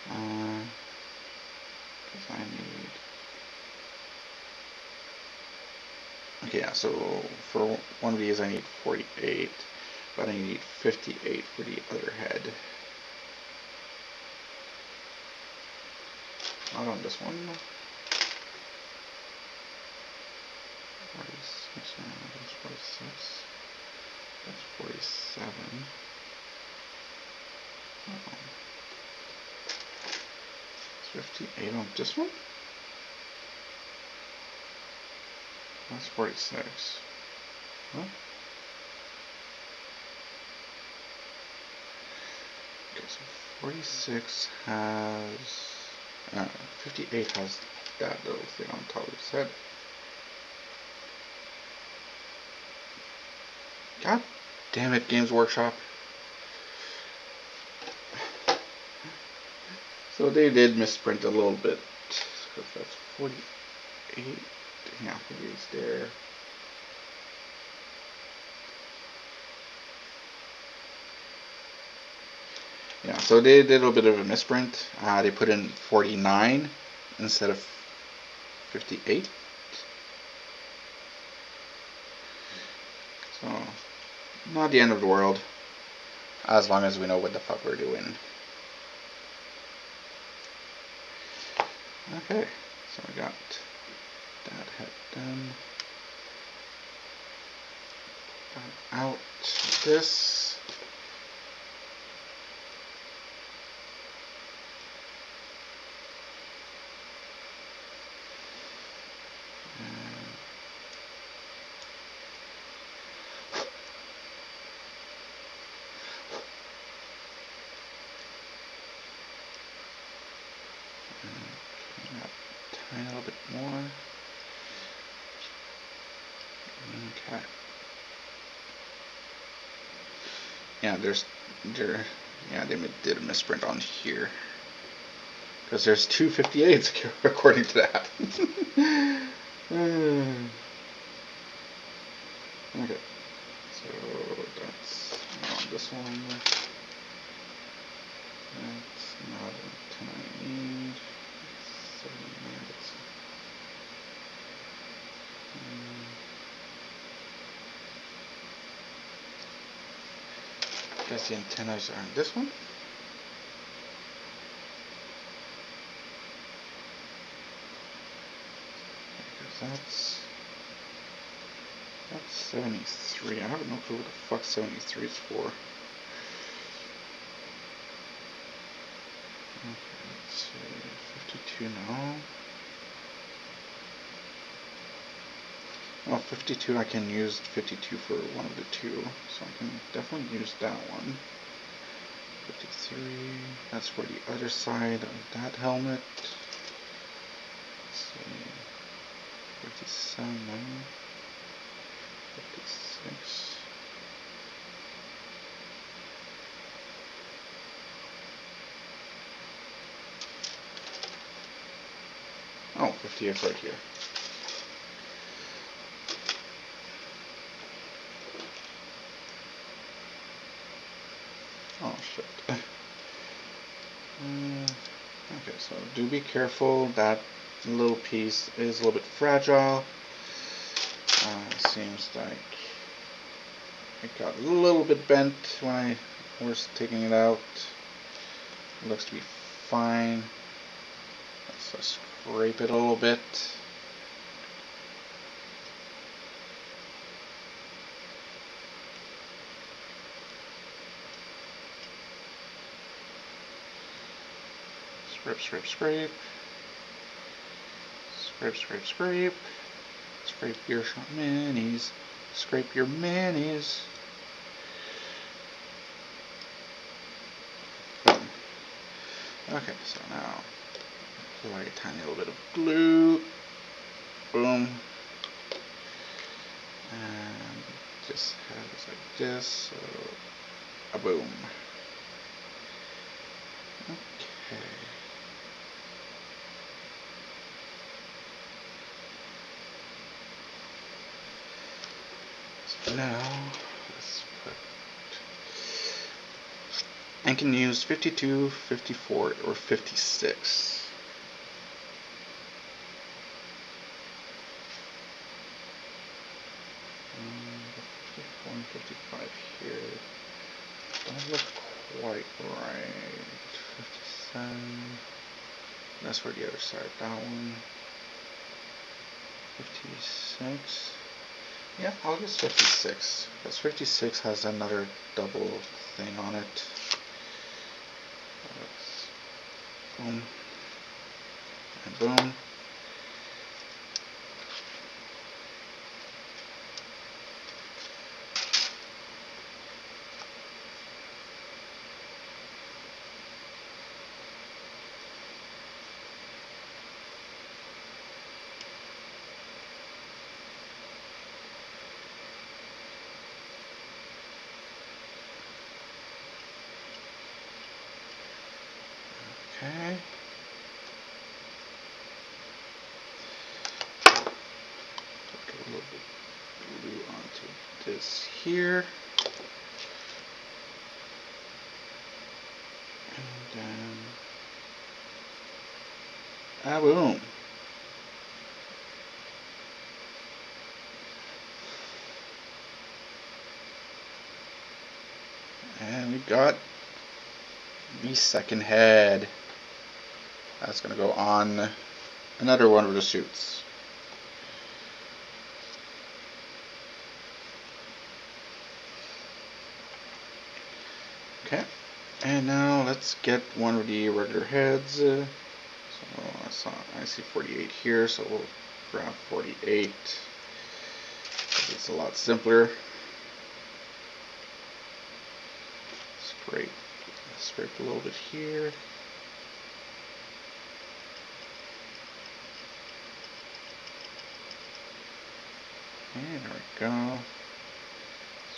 Because I need. Okay, yeah, so for one of these I need 48, but I need 58 for the other head. Not on this one. 46, that's 46. That's 47. Oh. It's 58 on this one? That's 46. Huh? Okay, so 46 has 58 has that little thing on top of its head. God damn it, Games Workshop. So they did misprint a little bit. So that's 48. Yeah, 48's there. Yeah, so they did a little bit of a misprint. They put in 49 instead of 58. So, not the end of the world, as long as we know what the fuck we're doing. Okay, so I got that head done. Out this. Tiny little bit more. Okay. Yeah, they did a misprint on here. Because there's two 58s according to that. Okay. So that's not this one. That's not a 10 I need. 7 minutes. guess the antennas are on this one. Because that's 73. I have no clue what the fuck 73 is for. Okay, let's see. 52 now. Oh, 52, I can use 52 for one of the two, so I can definitely use that one. 53, that's for the other side of that helmet. Let's see. 57, 56. Oh, 58 right here. Oh shit. Okay, so do be careful. That little piece is a little bit fragile. Seems like it got a little bit bent when I was taking it out. It looks to be fine. Let's just scrape it a little bit. Scrape, scrape, scrape. Scrape, scrape, scrape. Scrape your minis. Scrape your minis. Boom. Okay, so now apply a tiny little bit of glue. Boom. And just have this like this. So a boom. Okay. So now let's put, I can use 52, 54, or 56. And 54 and 55 here don't look quite right. 57. That's for the other side. That one. 56. Yeah, I'll use 56. Because 56 has another double thing on it. Boom. And boom. Okay. Put a little bit of glue onto this here. And then, boom. And we got the second head. That's going to go on another one of the suits. Okay, and now let's get one of the regular heads. So I see 48 here, so we'll grab 48. It's a lot simpler. Scrape a little bit here. And there we go.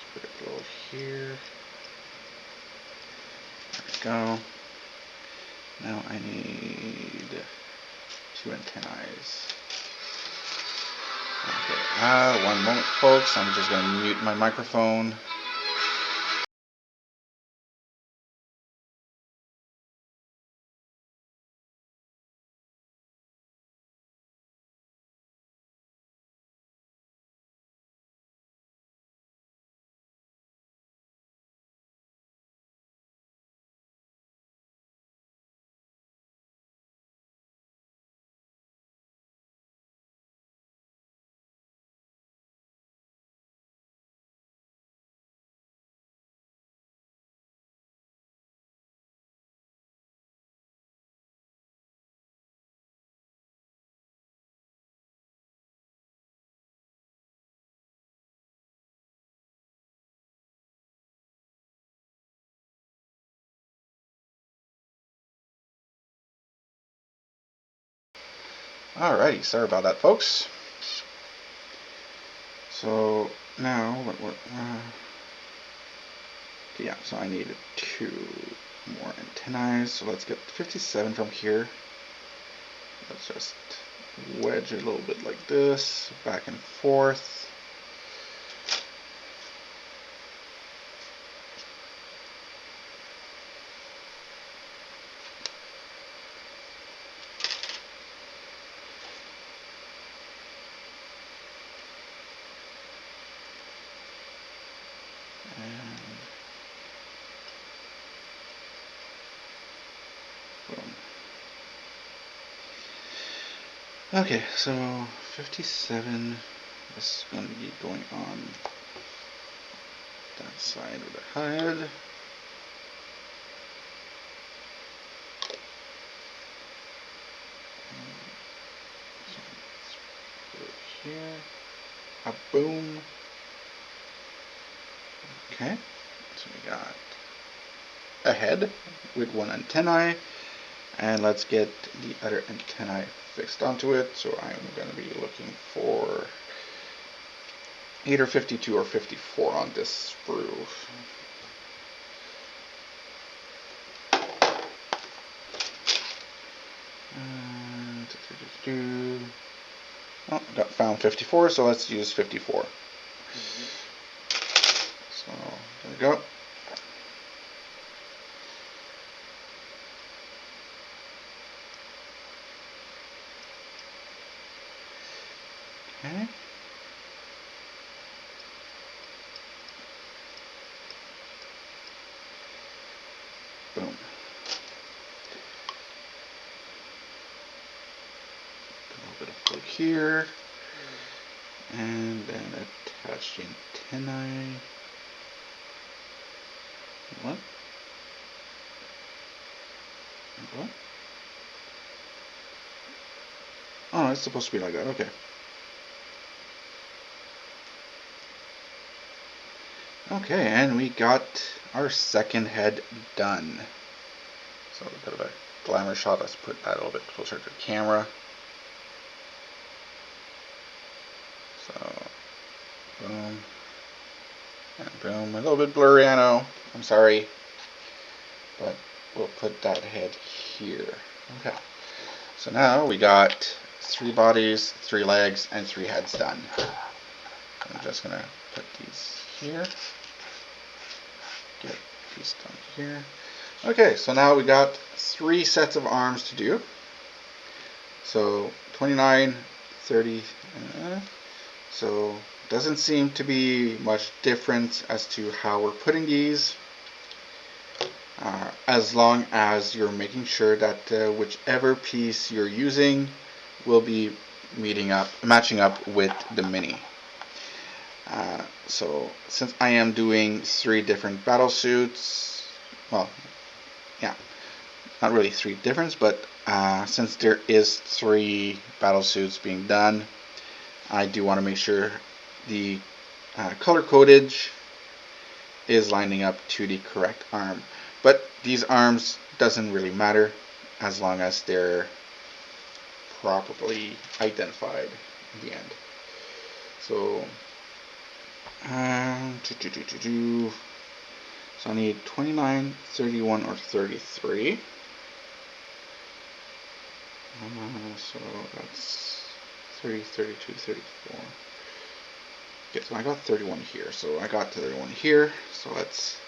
Scrape a little here. There we go. Now I need 2 antennas. Okay, one moment folks, I'm just going to mute my microphone. Alrighty, sorry about that, folks. So now, yeah, so I needed 2 more antennae. So let's get 57 from here. Let's just wedge it a little bit like this, back and forth. Okay, so 57 is going to be going on that side of the head. So let's put it here. A boom. Okay, so we got a head with 1 antennae, and let's get the other antennae fixed onto it. So I'm going to be looking for either 52 or 54 on this sprue. Oh, got found 54, so let's use 54. So there we go. Okay. Boom. A little bit of plug here, and then attach the antennae. What? What? Oh, it's supposed to be like that. Okay. Okay, and we got our second head done. So a bit of a glamour shot. Let's put that a little bit closer to the camera. So, boom, and boom. A little bit blurry, I know. I'm sorry. But we'll put that head here. Okay. So now we got 3 bodies, 3 legs, and 3 heads done. I'm just going to put these here. Get these done here. Okay, so now we got 3 sets of arms to do. So 29, 30, so doesn't seem to be much difference as to how we're putting these, as long as you're making sure that whichever piece you're using will be matching up with the mini. So since I am doing 3 different battle suits, well, yeah, not really 3 different, but since there is 3 battle suits being done, I do want to make sure the color codage is lining up to the correct arm. But these arms doesn't really matter as long as they're properly identified in the end. So, so I need 29, 31, or 33. So that's 30, 32, 34. Okay, so I got 31 here. So I got 31 here. So let's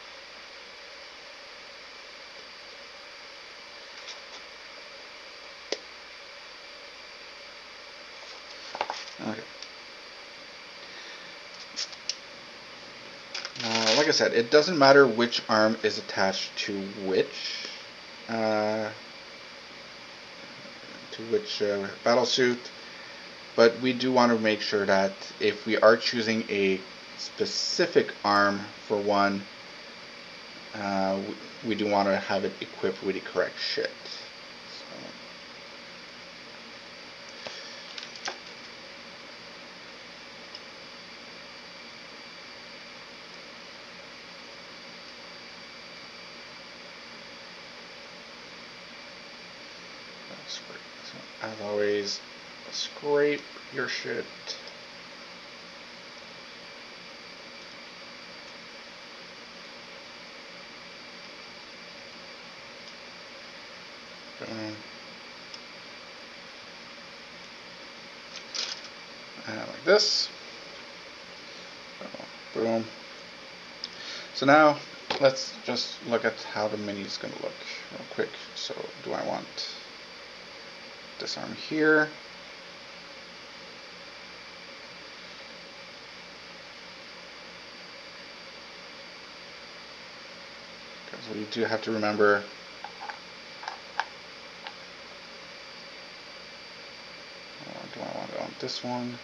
okay. Like I said, it doesn't matter which arm is attached to which battle suit, but we do want to make sure that if we are choosing a specific arm for one, we do want to have it equipped with the correct shit. So as always, scrape your shit. And like this. Boom. So now let's just look at how the mini is going to look real quick. So do I want this arm here? Because we do have to remember do I want it on this one?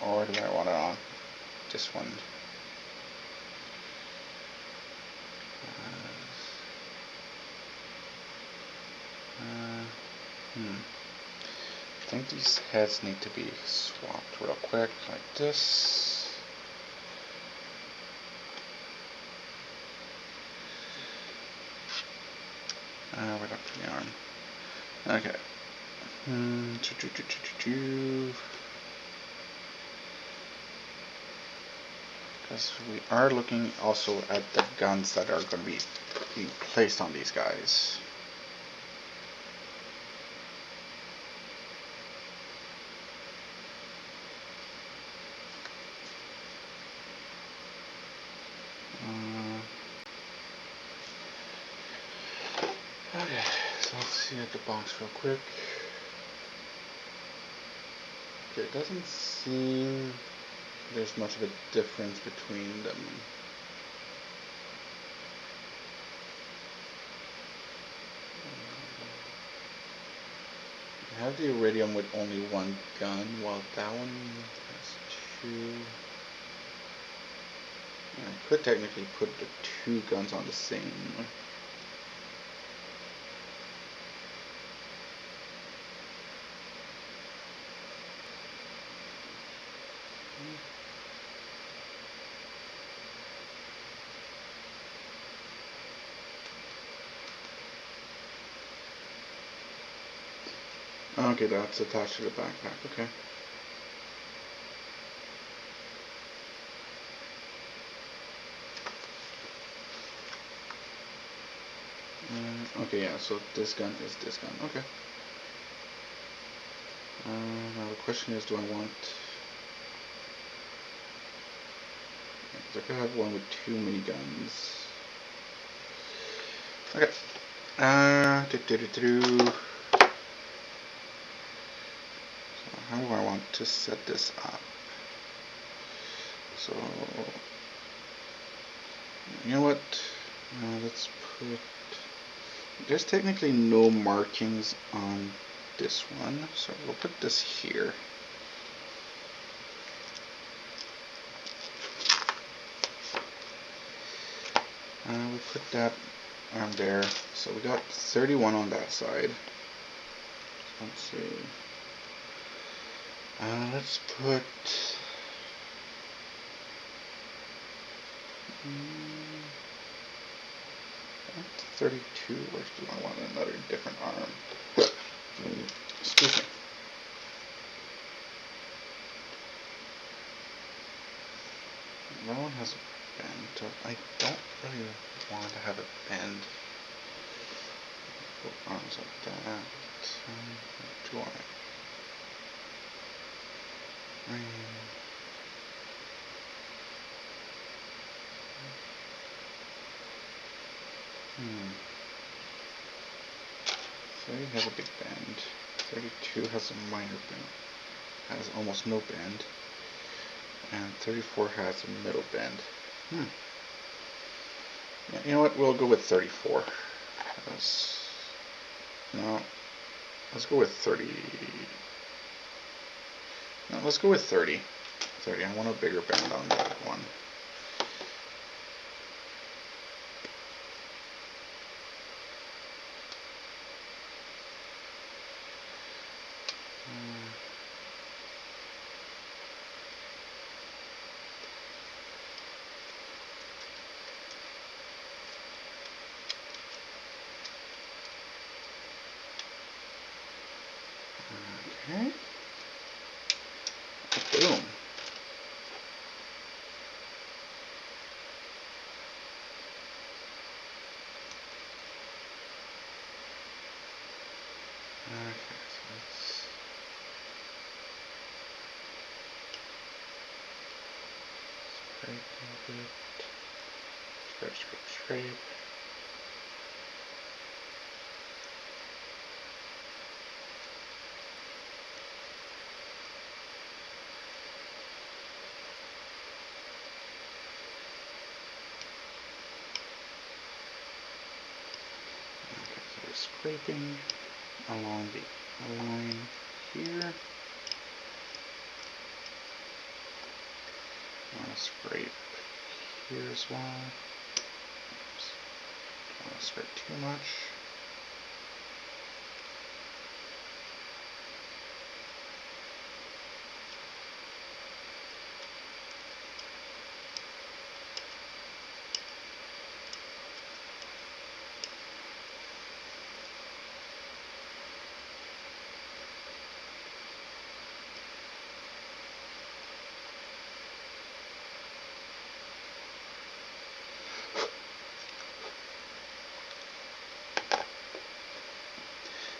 Or do I want it on this one? I think these heads need to be swapped real quick, like this. Right up to the arm. Okay. Because we are looking also at the guns that are going to be being placed on these guys. Okay, so let's see at the box real quick. Okay, it doesn't seem there's much of a difference between them. I have the Iridium with only one gun, while that one has two. I could technically put the two guns on the same. Okay, that's attached to the backpack, okay. Okay, yeah, so this gun is this gun, okay. Now the question is, do I want... I could have one with too many guns. Okay. So how do I want to set this up? So, you know what? Let's put... There's technically no markings on this one, so we'll put this here. We put that arm there, so we got 31 on that side. Let's see. Let's put 32, or do I want another different arm? Excuse me. That one has a bend, so I don't really want to have it bend. Put arms like that. Do I? So it has a big bend. 32 has a minor bend. Has almost no bend. And 34 has a middle bend. Yeah, you know what? We'll go with 34. No, let's go with 30. No, let's go with 30. 30. I want a bigger bend on that one. Okay. Boom. Okay, so let's scrape a little bit. Scrape, scrape, scrape. Okay, so we're scraping along the line here. I want to scrape here as well. Oops. Don't want to scrape too much.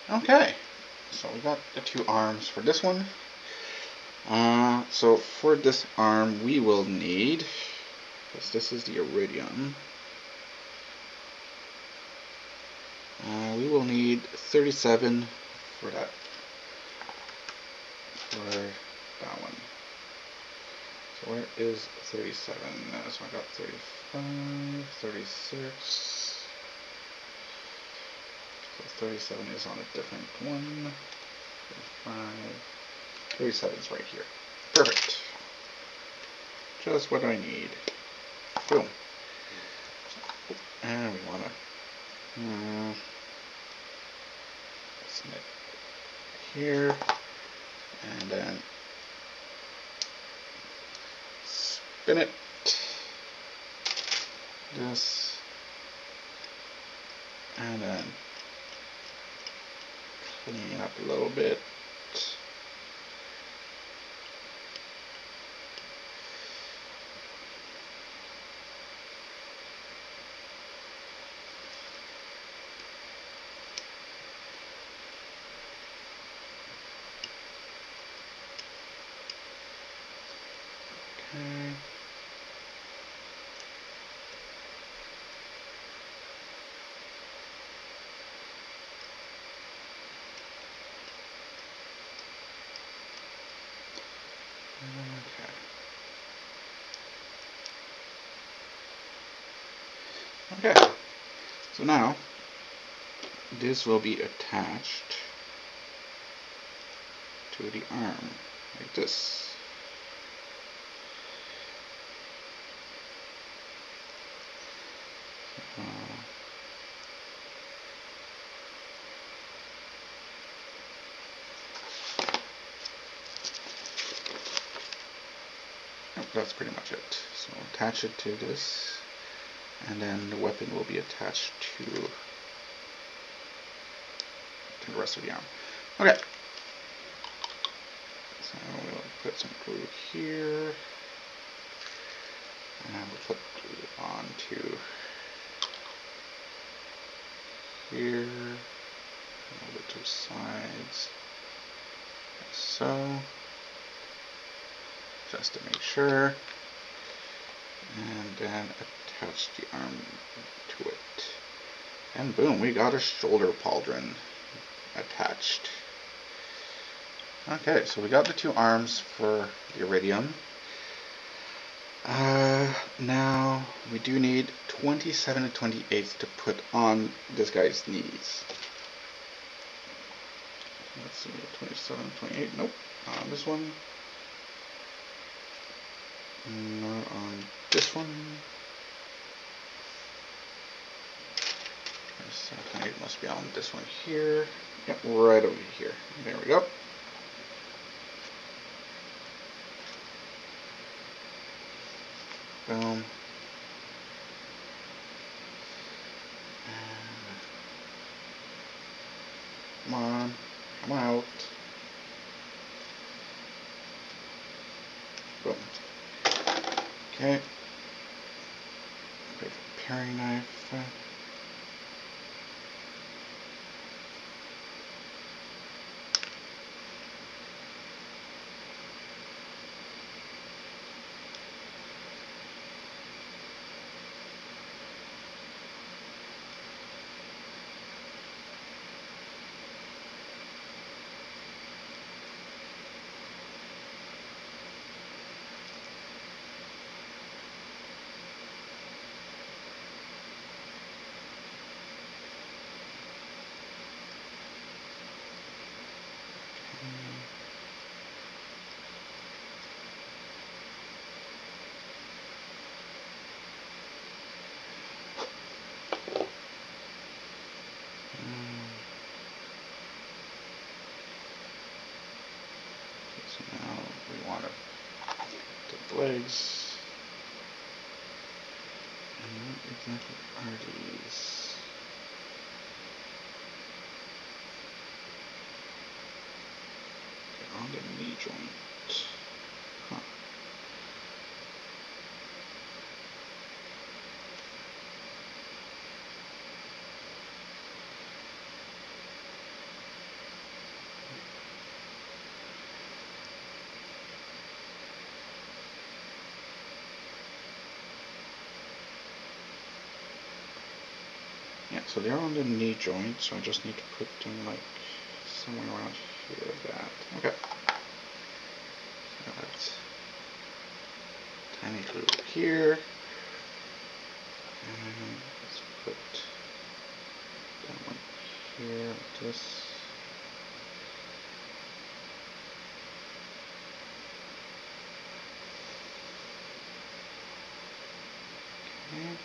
Okay, so we got the two arms for this one. So for this arm we will need, because this is the iridium, we will need 37 for that, one. So where is 37? So I got 35, 36. So 37 is on a different one. 35. 37 is right here. Perfect. Just what I need. Boom. And we want to snip here, and then spin it. This, and then clean up a little bit. Okay. Okay. Okay. So now this will be attached to the arm like this. That's pretty much it. So attach it to this, and then the weapon will be attached to the rest of the arm. Okay. So we'll put some glue here, and we'll put glue onto here, all the two sides, like so, just to make sure, and then attach the arm to it. And boom, we got a shoulder pauldron attached. Okay, so we got the two arms for the iridium. Now we do need 27 and 28 to put on this guy's knees. Let's see, 27, 28, nope, not on this one. Not on this one. 28 must be on this one here. Yep, right over here. There we go. Boom. Come on, come out. Okay. Great paring knife. So now we want to the legs. And what exactly are these? They're on the knee joint. Huh. Yeah, so they're on the knee joint, so I just need to put them like somewhere around here, that. Okay. So that's tiny glue here. And let's put that one here, like this. Okay.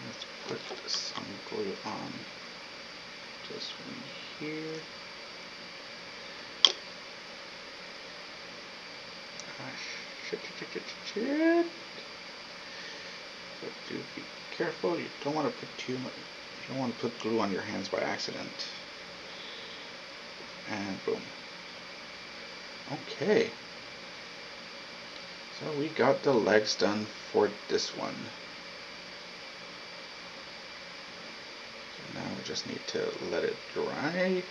Let's put some glue on this one here. Shit. But do be careful. You don't want to put too much. You don't want to put glue on your hands by accident. And boom. Okay. So we got the legs done for this one. So now we just need to let it dry.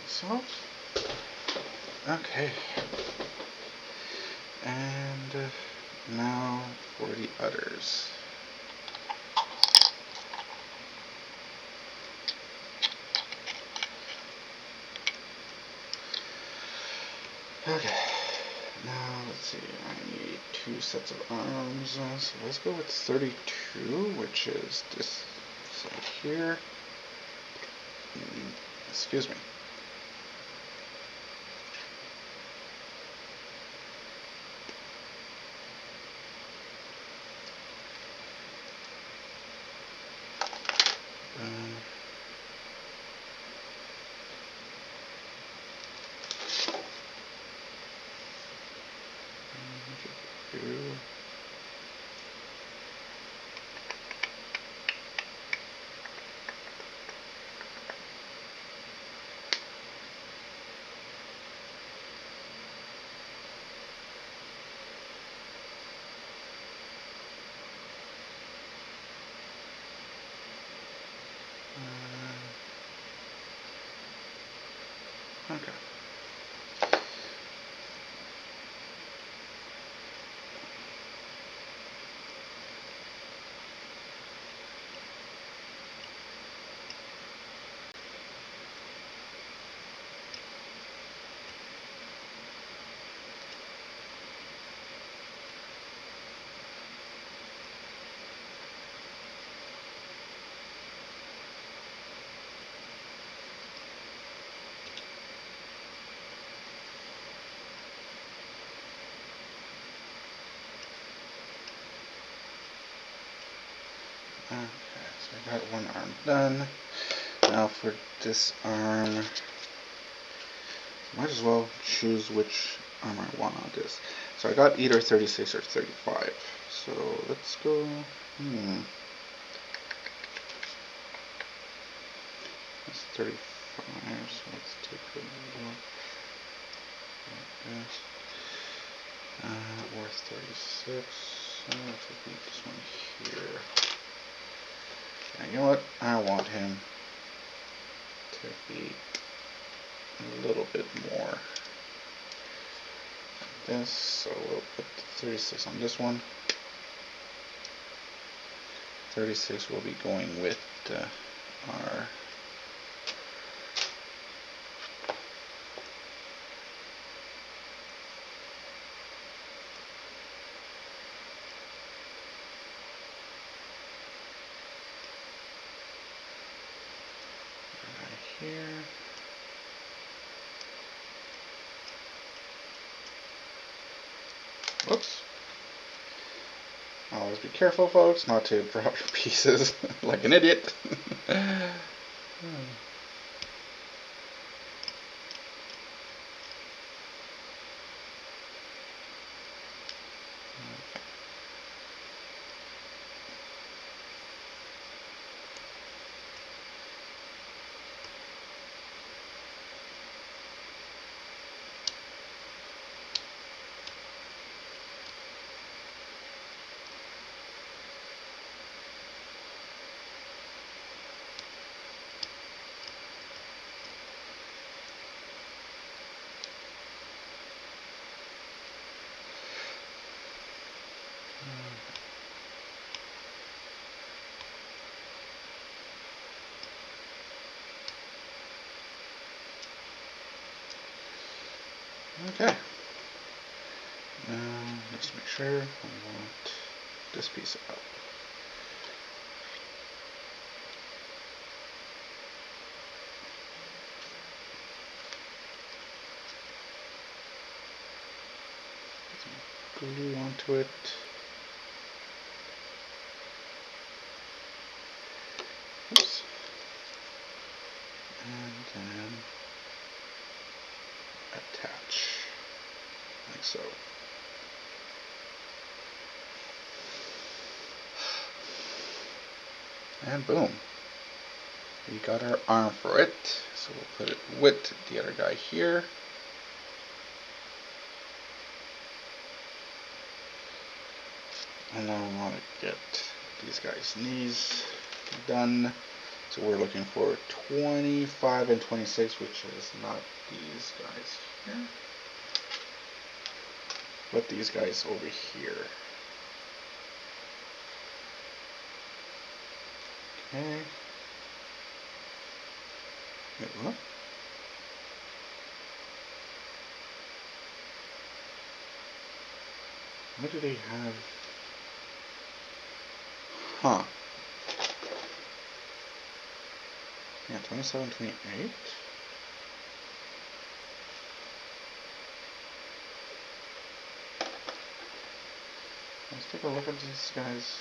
So, okay. And now for the others. Okay, now let's see, I need 2 sets of arms, so let's go with 32, which is this side here. Excuse me. Okay. Okay, so I got one arm done. Now for this arm, might as well choose which arm I want on this. So I got either 36 or 35. So let's go. That's 35. 5, so let's take the middle like this. Or 36. Let's beat this one here. And you know what? I want him to be a little bit more like this. So we'll put the 36 on this one. 36 will be going with our here. Whoops. Always be careful, folks, not to drop your pieces like an idiot. Okay. Now let's make sure I want this piece out. Glue onto it. Oops. And then attach, like so. And boom. We got our arm for it. So we'll put it with the other guy here. And now we want to get these guys' knees done. So we're looking for 25 and 26, which is not these guys here, but these guys over here. Okay. Wait, what? What do they have? Huh. Yeah, 27, 28. Let's take a look at these guys.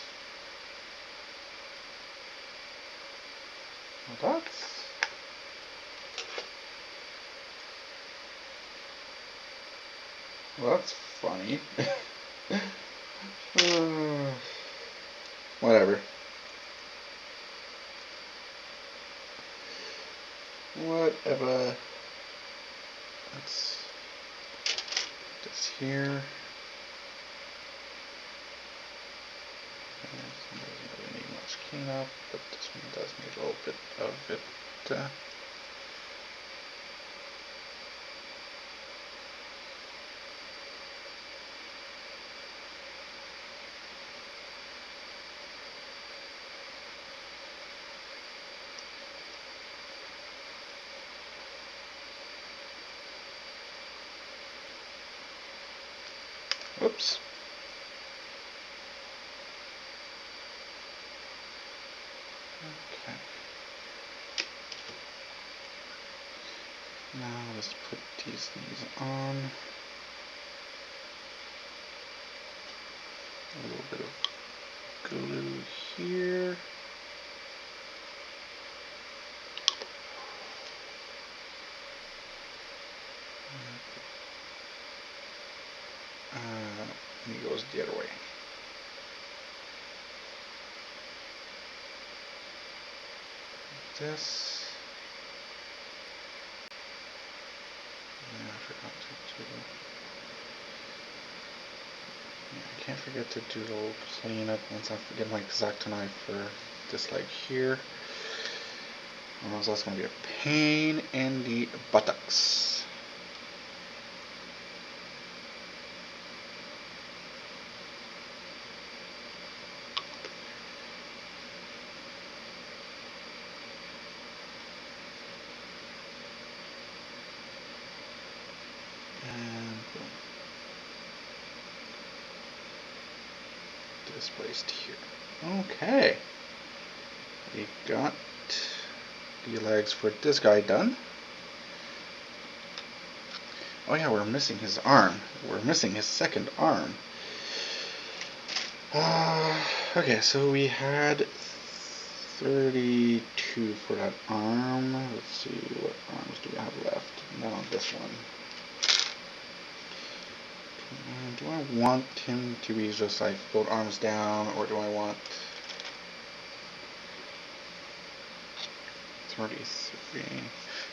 Well, that's funny. Whatever. Whatever. Let's put this here. This one doesn't really need much cleanup, but this one does need a little bit of it. Oops. Okay. Now let's put these things on. A little bit of glue here. And he goes the other way. Like this. Yeah, I forgot to do. Yeah, I can't forget to do a little cleanup once I get my X-Acto knife for this leg here. Or else that's going to be a pain in the buttocks. And boom. Displaced here. Okay. We got the legs for this guy done. Oh yeah, we're missing his arm. We're missing his second arm. Okay, so we had 32 for that arm. Let's see, what arms do we have left? No, this one. Do I want him to be just like both arms down, or do I want 33?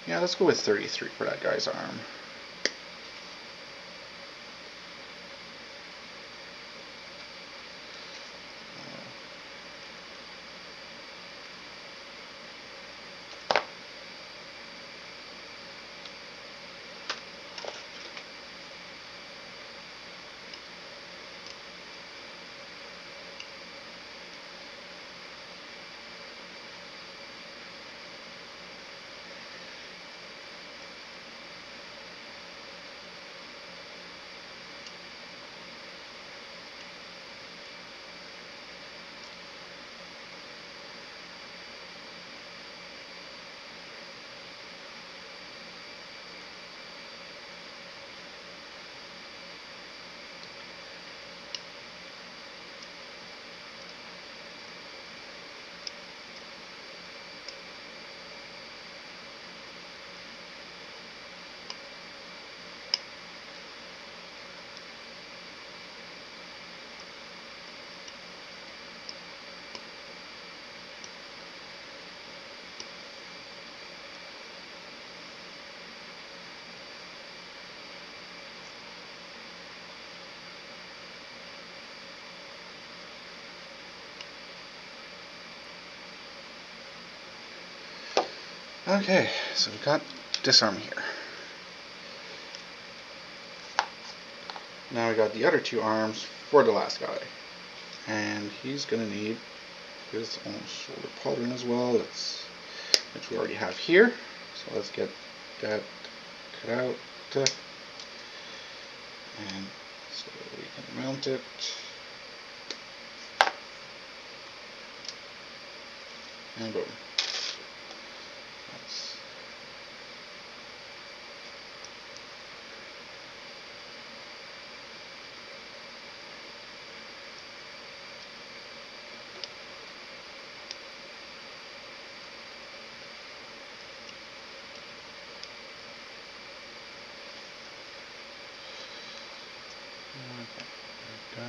Yeah, let's go with 33 for that guy's arm. Okay, so we got this arm here. Now we got the other two arms for the last guy. And he's gonna need his own shoulder pauldron as well, which we already have here. So let's get that cut out. And so we can mount it. And boom. Okay, there we go.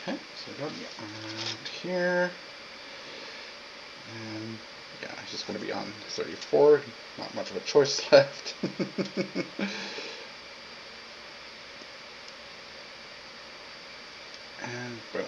Okay, so we got the arm here. And yeah, it's just going to be on 34. Not much of a choice left. And boom.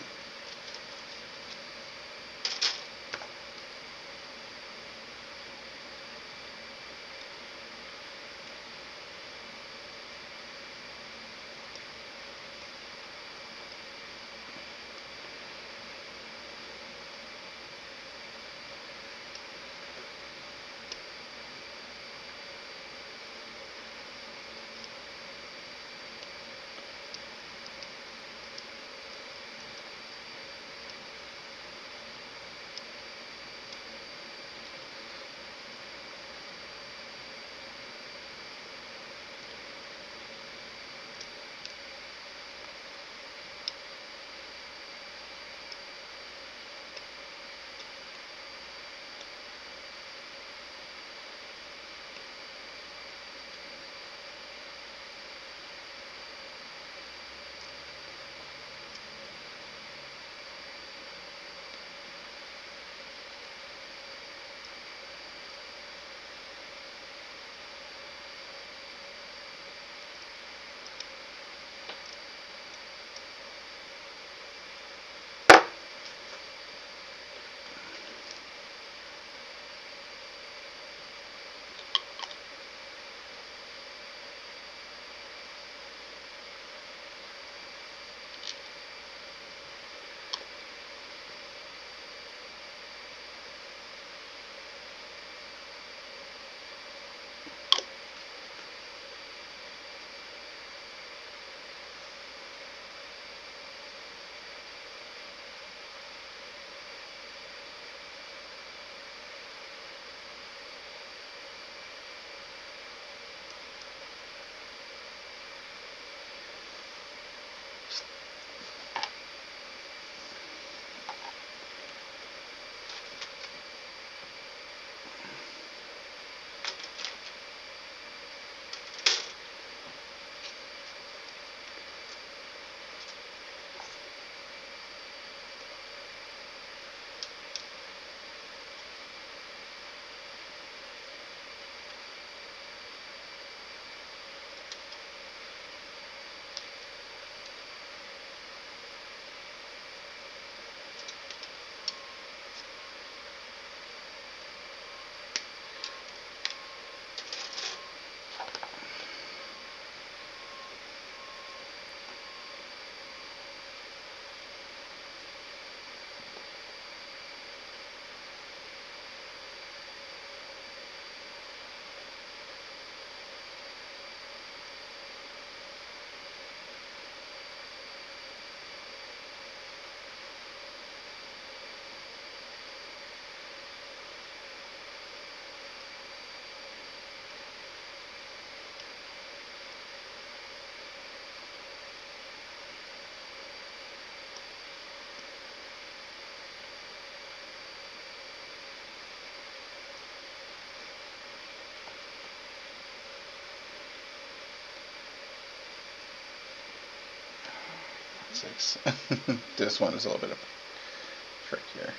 6. This one is a little bit of a trick here.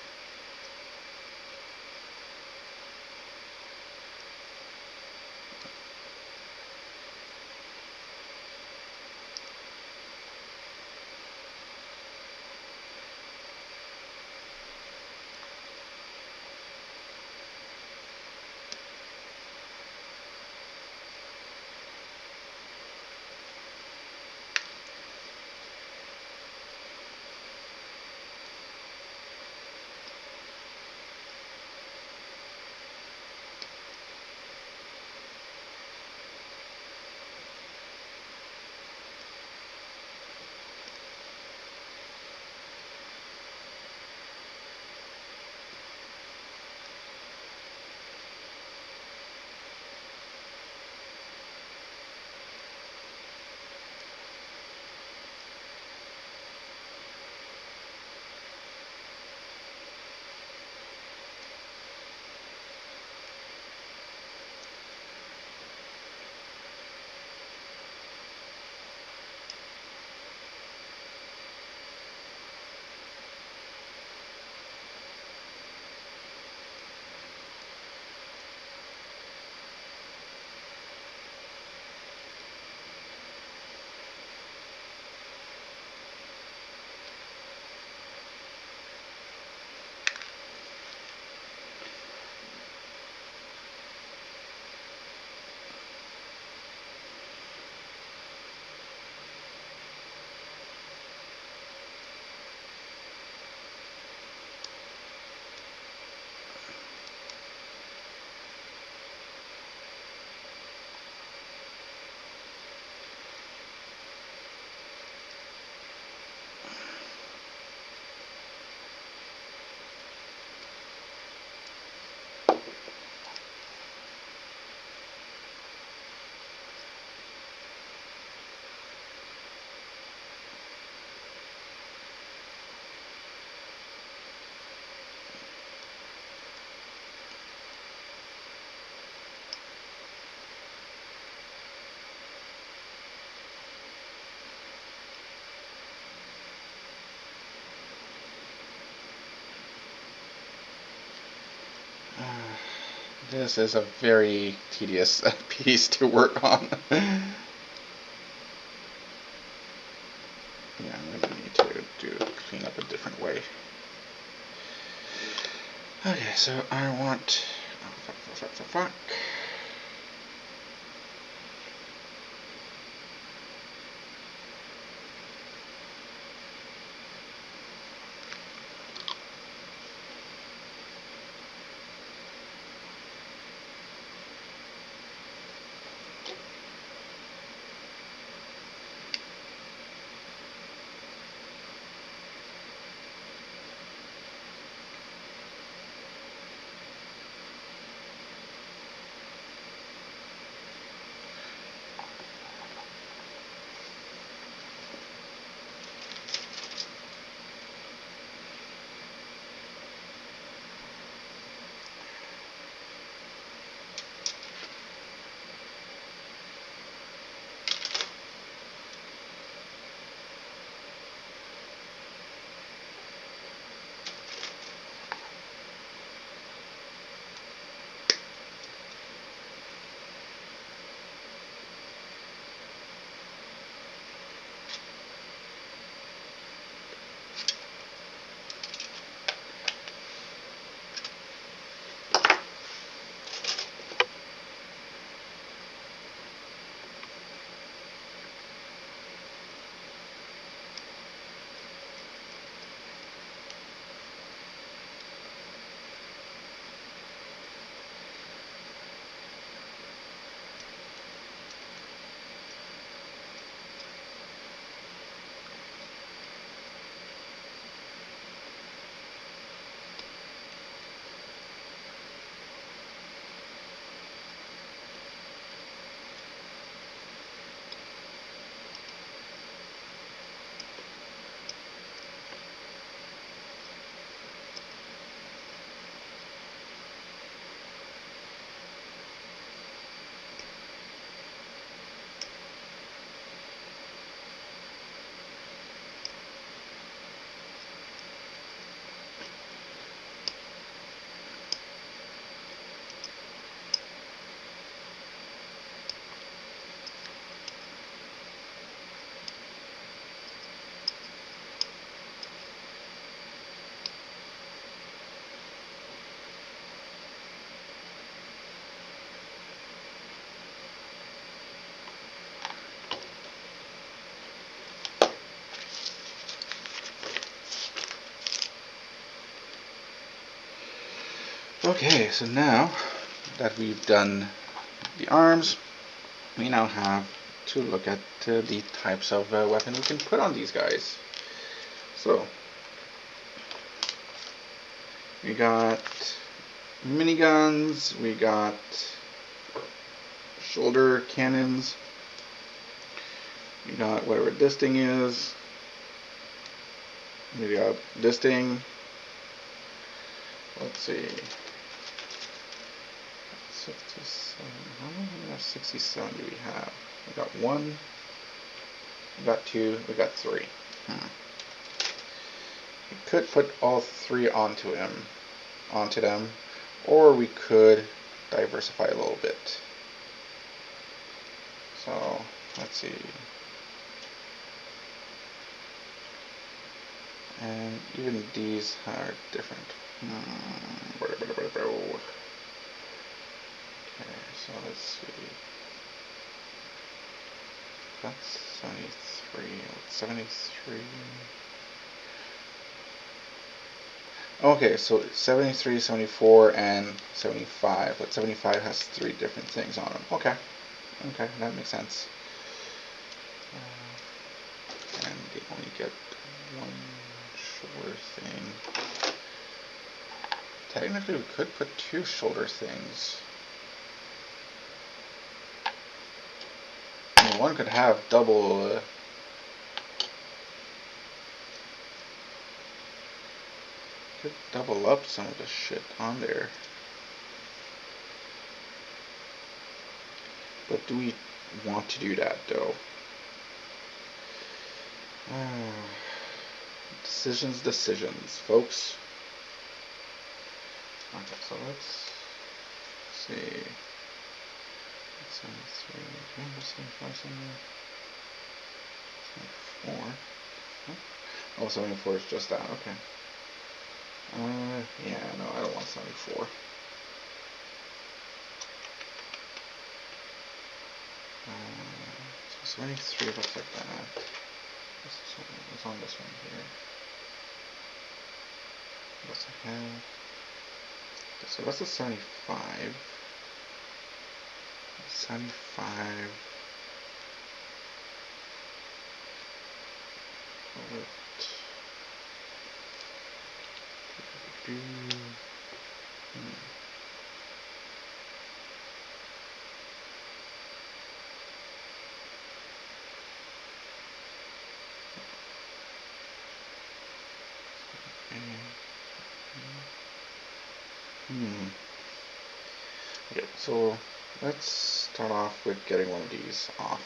This is a very tedious piece to work on. Yeah, I'm going to need to clean up a different way. Okay, so I want... Oh, fuck. Okay, so now that we've done the arms, we now have to look at the types of weapon we can put on these guys. So we got miniguns, we got shoulder cannons, we got whatever this thing is, we got this thing. Let's see. 67. How many 67 do we have? We got 1, we got 2, we got 3. We could put all 3 onto them, or we could diversify a little bit. So let's see. And even these are different. Okay, so let's see. That's 73. 73. Okay, so 73, 74, and 75. But 75 has 3 different things on them. Okay, that makes sense. And they only get 1 shoulder thing. Technically, we could put 2 shoulder things. I mean, one could have double. Could double up some of the shit on there. But do we want to do that though? Decisions, folks. Okay, so let's see. 73, 74, 74. Oh, 74 is just that, okay. Yeah, no, I don't want 74. So 73 looks like that. What's on this one here? What's I have? So that's a 75. 75. Okay, so let's start off with getting one of these off.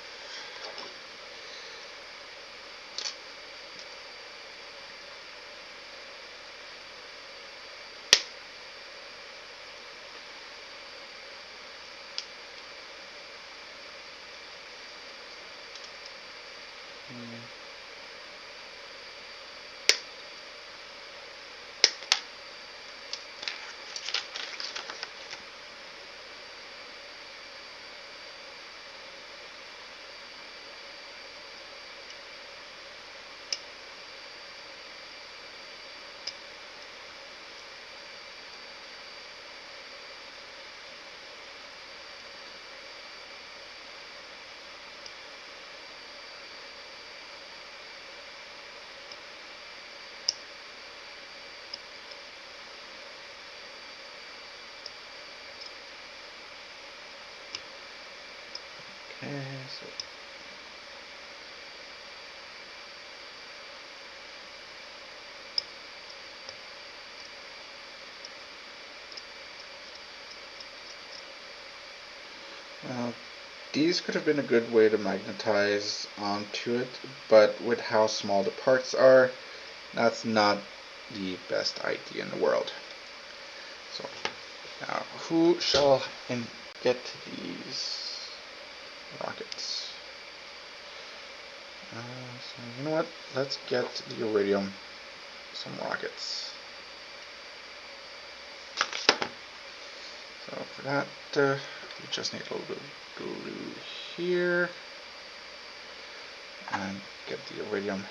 Okay, so these could have been a good way to magnetize onto it, but with how small the parts are, that's not the best idea in the world. So now, who shall get these rockets? So you know what? Let's get the iridium some rockets. So for that, we just need a little bit of glue here, and get the iridium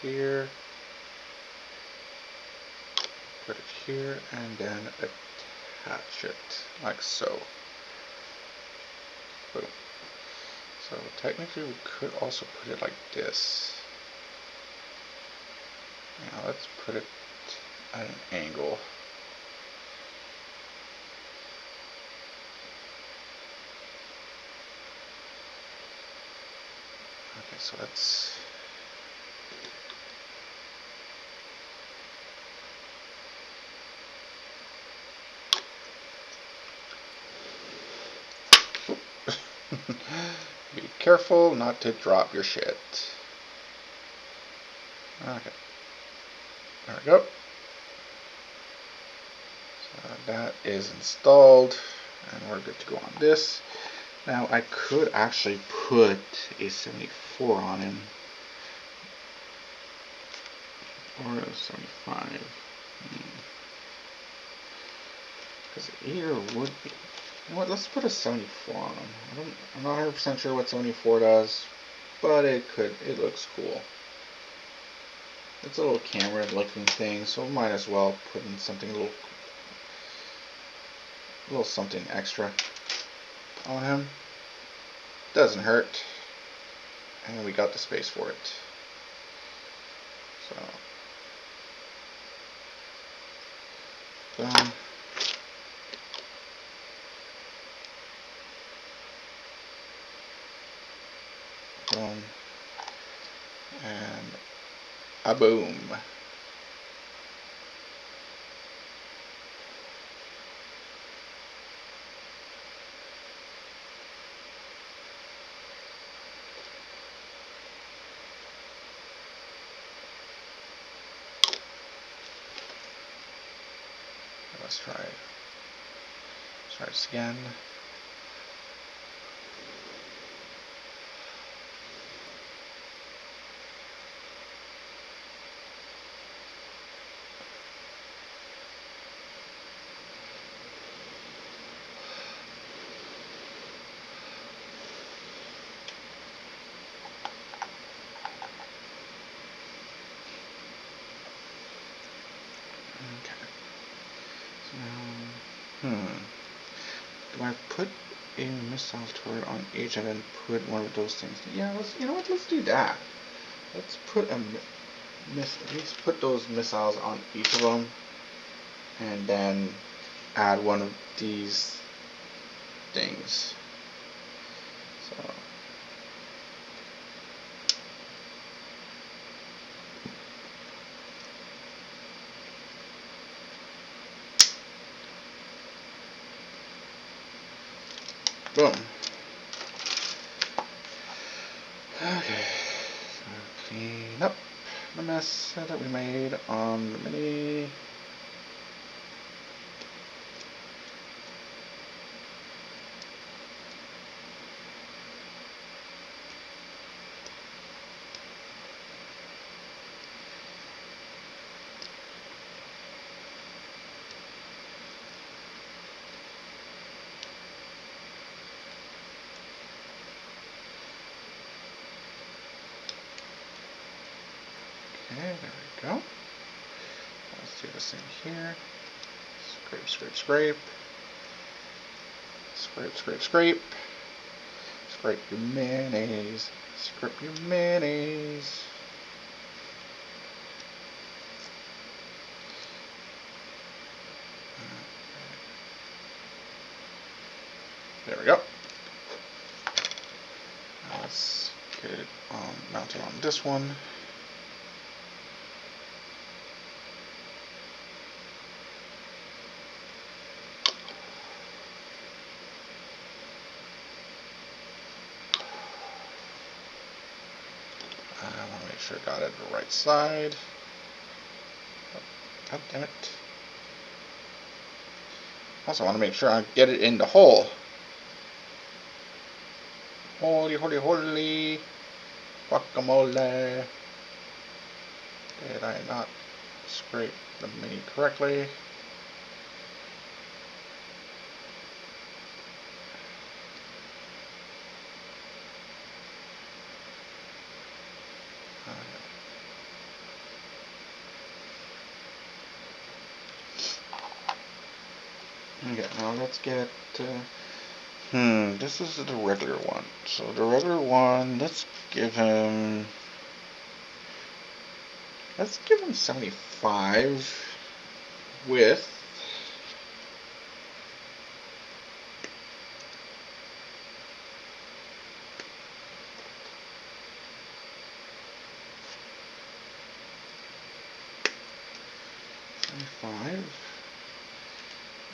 here. put it here and then attach it like so. Boom. So technically we could also put it like this. Now let's put it at an angle. Okay, so let's be careful not to drop your shit. Okay, there we go. So that is installed and we're good to go on this. Now I could actually put a 74 on him or a 75 because either would be. You know what, let's put a 74 on him. I'm not 100% sure what 74 does, but it looks cool. It's a little camera looking thing, so we might as well put in something a little something extra on him. Doesn't hurt, and we got the space for it. So, boom. Boom. And a boom. Let's try this again. Do I put a missile turret on each and then put one of those things? Yeah, you know what? Let's do that. Let's put let's put those missiles on each of them, and then add one of these things. So. Boom. Okay, so clean up the mess that we made on the mini. Okay, there we go. Let's do the same here. Scrape, scrape, scrape. Scrape, scrape, scrape. Scrape your mayonnaise. Scrape your mayonnaise. There we go. Now let's get it mounted on this one. I want to make sure I got it the right side. Oh, God damn it. Also want to make sure I get it in the hole. Holy, holy, holy. Guacamole. Did I not scrape the mini correctly? Okay, now let's get. This is the regular one. So the regular one, let's give him 75 with.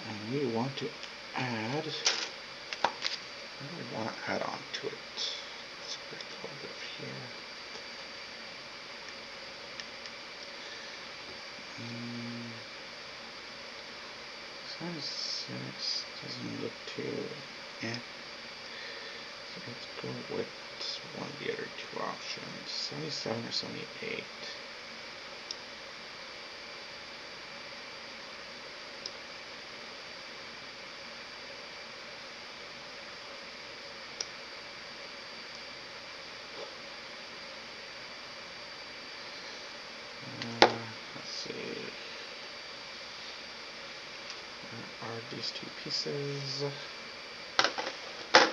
And we want to add. What do we want to add on to it? Let's put a little bit here. 76 doesn't look too. So let's go with one of the other two options. 77 or 78. These two pieces. Well,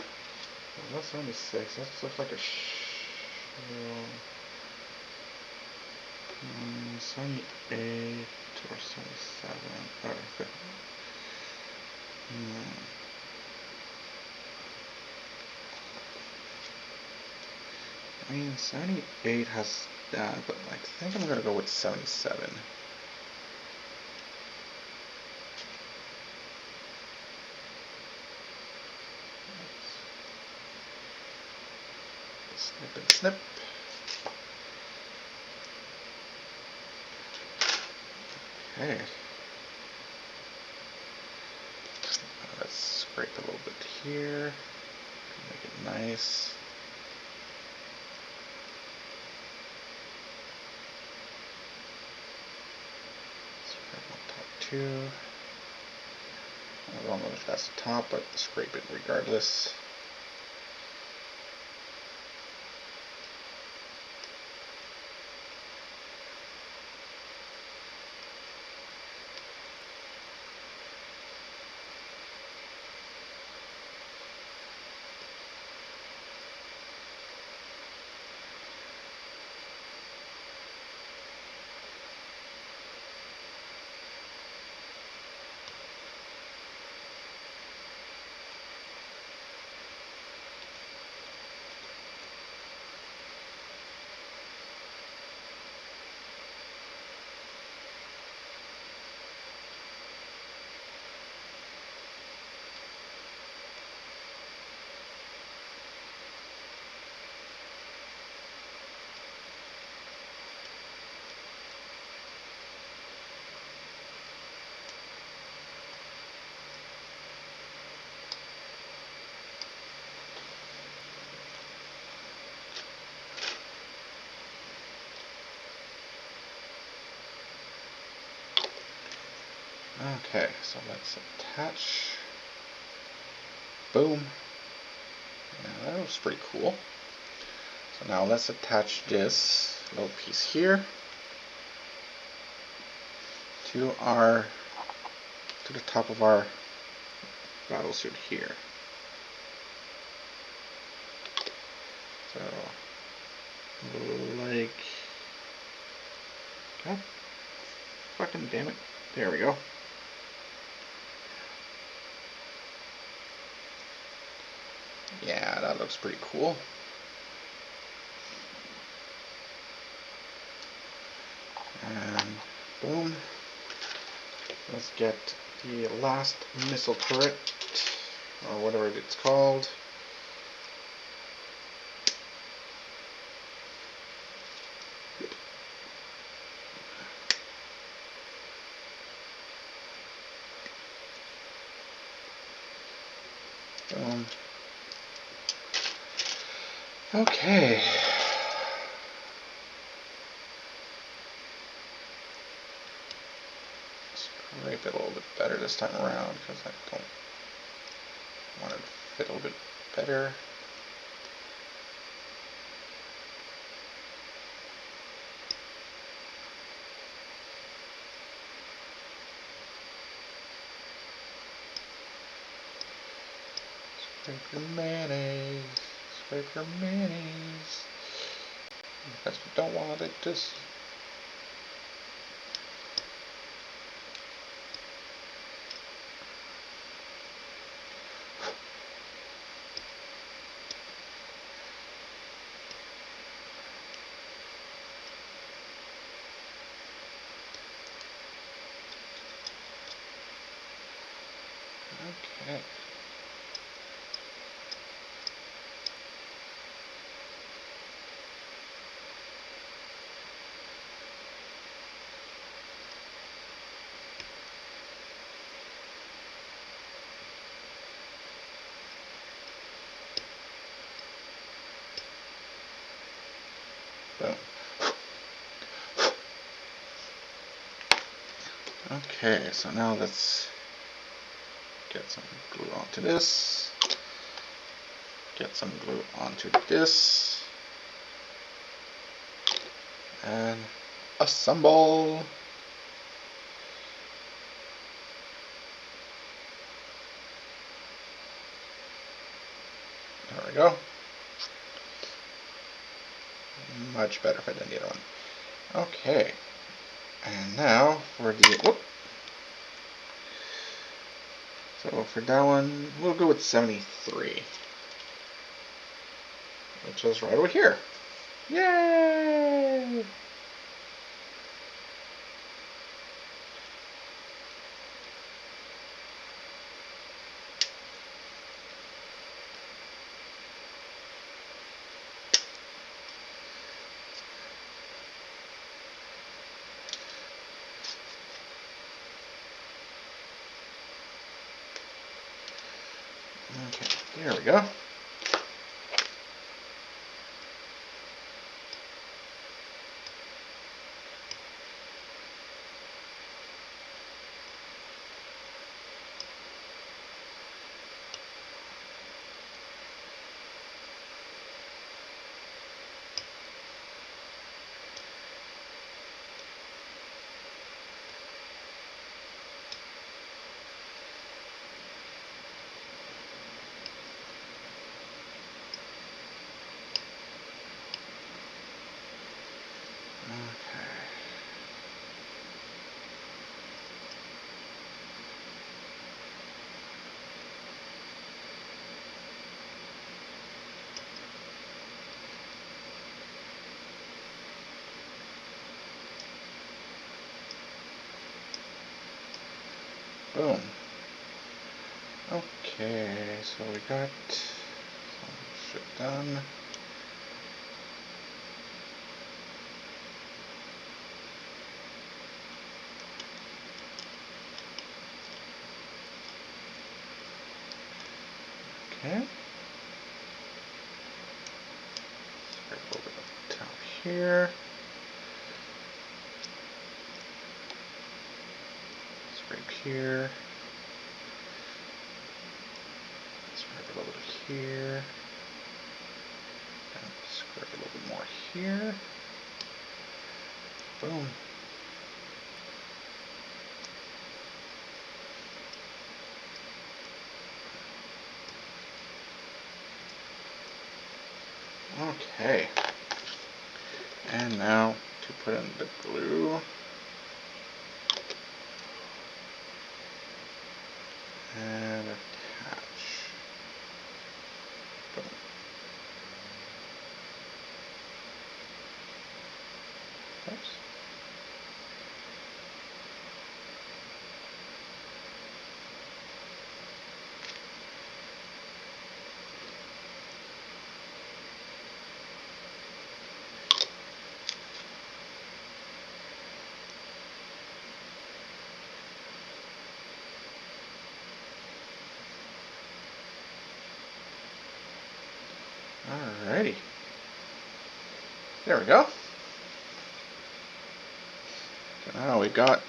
that's 76. That looks like a 78 or 77. I mean, 78 has that, but I think I'm gonna go with 77. Snip and snip. Okay. Let's scrape a little bit here. Make it nice. Scrape on top too. I don't know if that's the top, but scrape it regardless. Okay, so let's attach. Boom. Yeah, that was pretty cool. So now let's attach this little piece here to the top of our battlesuit here. So, like, God fucking damn it. There we go. Yeah, that looks pretty cool. And boom. Let's get the last missile turret, or whatever it's called. Boom. Okay. Scrape it a little bit better this time around because I don't want it to fit a little bit better. Scrape your mayonnaise. Scrape your mayonnaise. Because we don't want it to. Okay. Boom. Okay, so now let's get some glue onto this. Get some glue onto this. And assemble. There we go. Much better fit than the other one. Okay. And now for the whoop. So for that one, we'll go with 73. Which is right over here. Yay! Okay, there we go. Boom. Okay, so we got some shit done. Okay. Scrape a little bit of top here. Scrape here. Scrape a little bit here. And scrape a little bit more here. Boom. Okay. And now to put in the glue. And attach. Boom. Oops. Alrighty. There we go. So now we got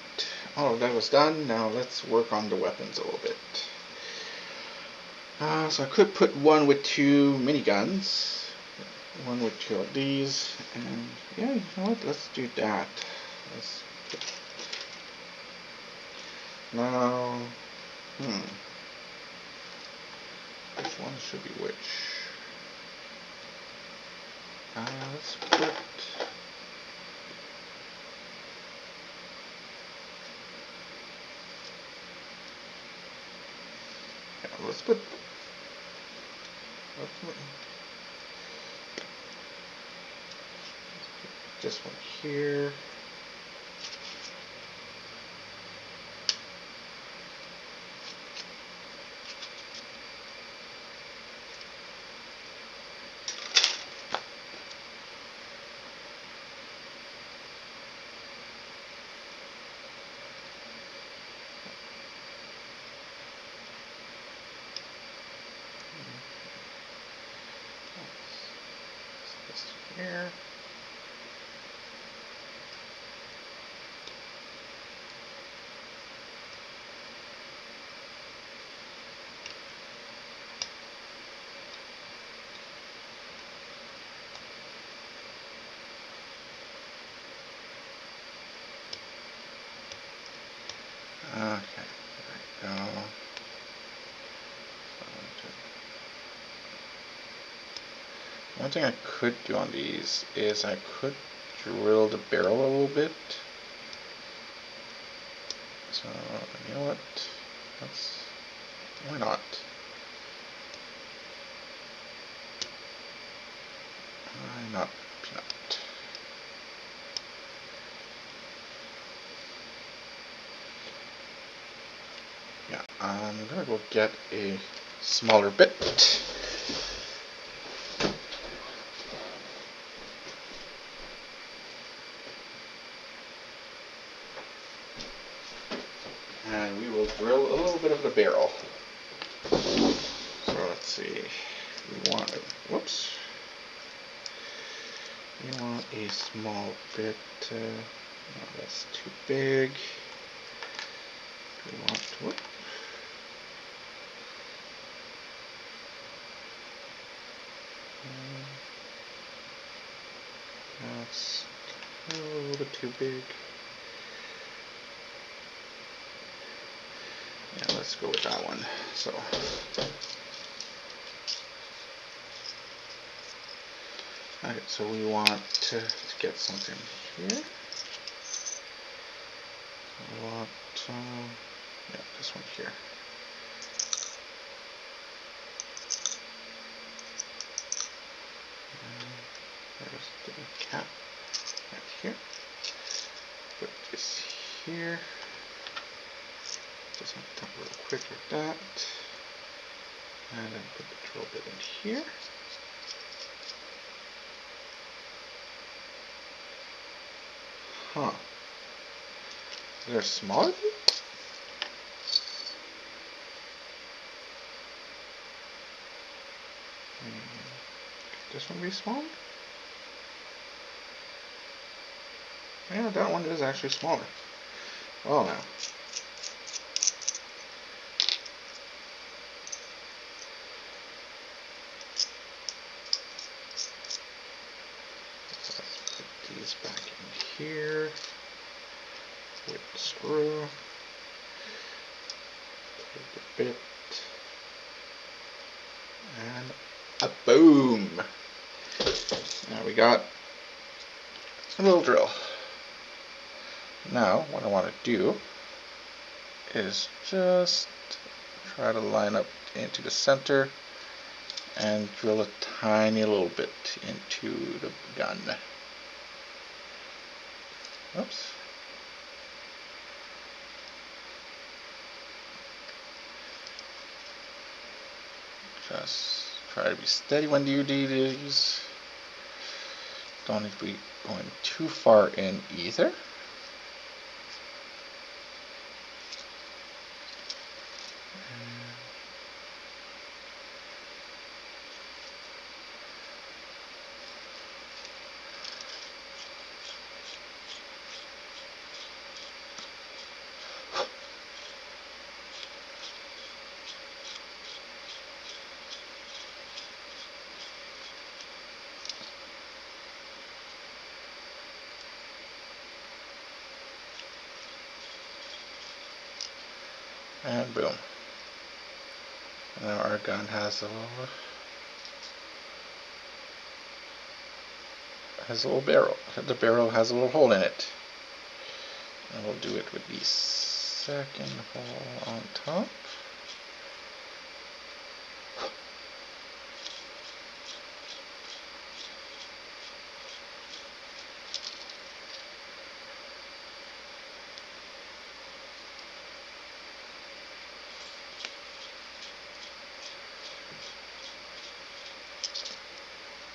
all of that was done. Now let's work on the weapons a little bit. So I could put one with 2 miniguns, one with 2 of these, and yeah, you know what? Let's do that. Now, Which one should be which? Let's put... Yeah, let's put this one here. This here. Okay, there we go. One thing I could do on these is I could drill the barrel a little bit. So, you know what? Why not? Why not peanut? Yeah, I'm gonna go get a smaller bit. And we will drill a little bit of the barrel. So let's see. We want whoops. We want a small bit. No, that's too big. We want whoop. That's a little bit too big. Yeah, let's go with that one. So alright, so we want to get something here. We want yeah, this one here. There's the cap right here. Put this here. Just have to tap real quick like that. And then put the drill bit in here. Huh. Is there a smaller bit? Could this one be smaller? Yeah, that one is actually smaller. Oh, now. Let's put these back in here with the screw. Take the bit. And a boom! Now we got a little drill. Now, what I want to do is just try to line up into the center and drill a tiny little bit into the gun. Oops. Just try to be steady when you do these. Don't need to be going too far in either. And boom. Now our gun has a little barrel. The barrel has a little hole in it. And we'll do it with the second hole on top.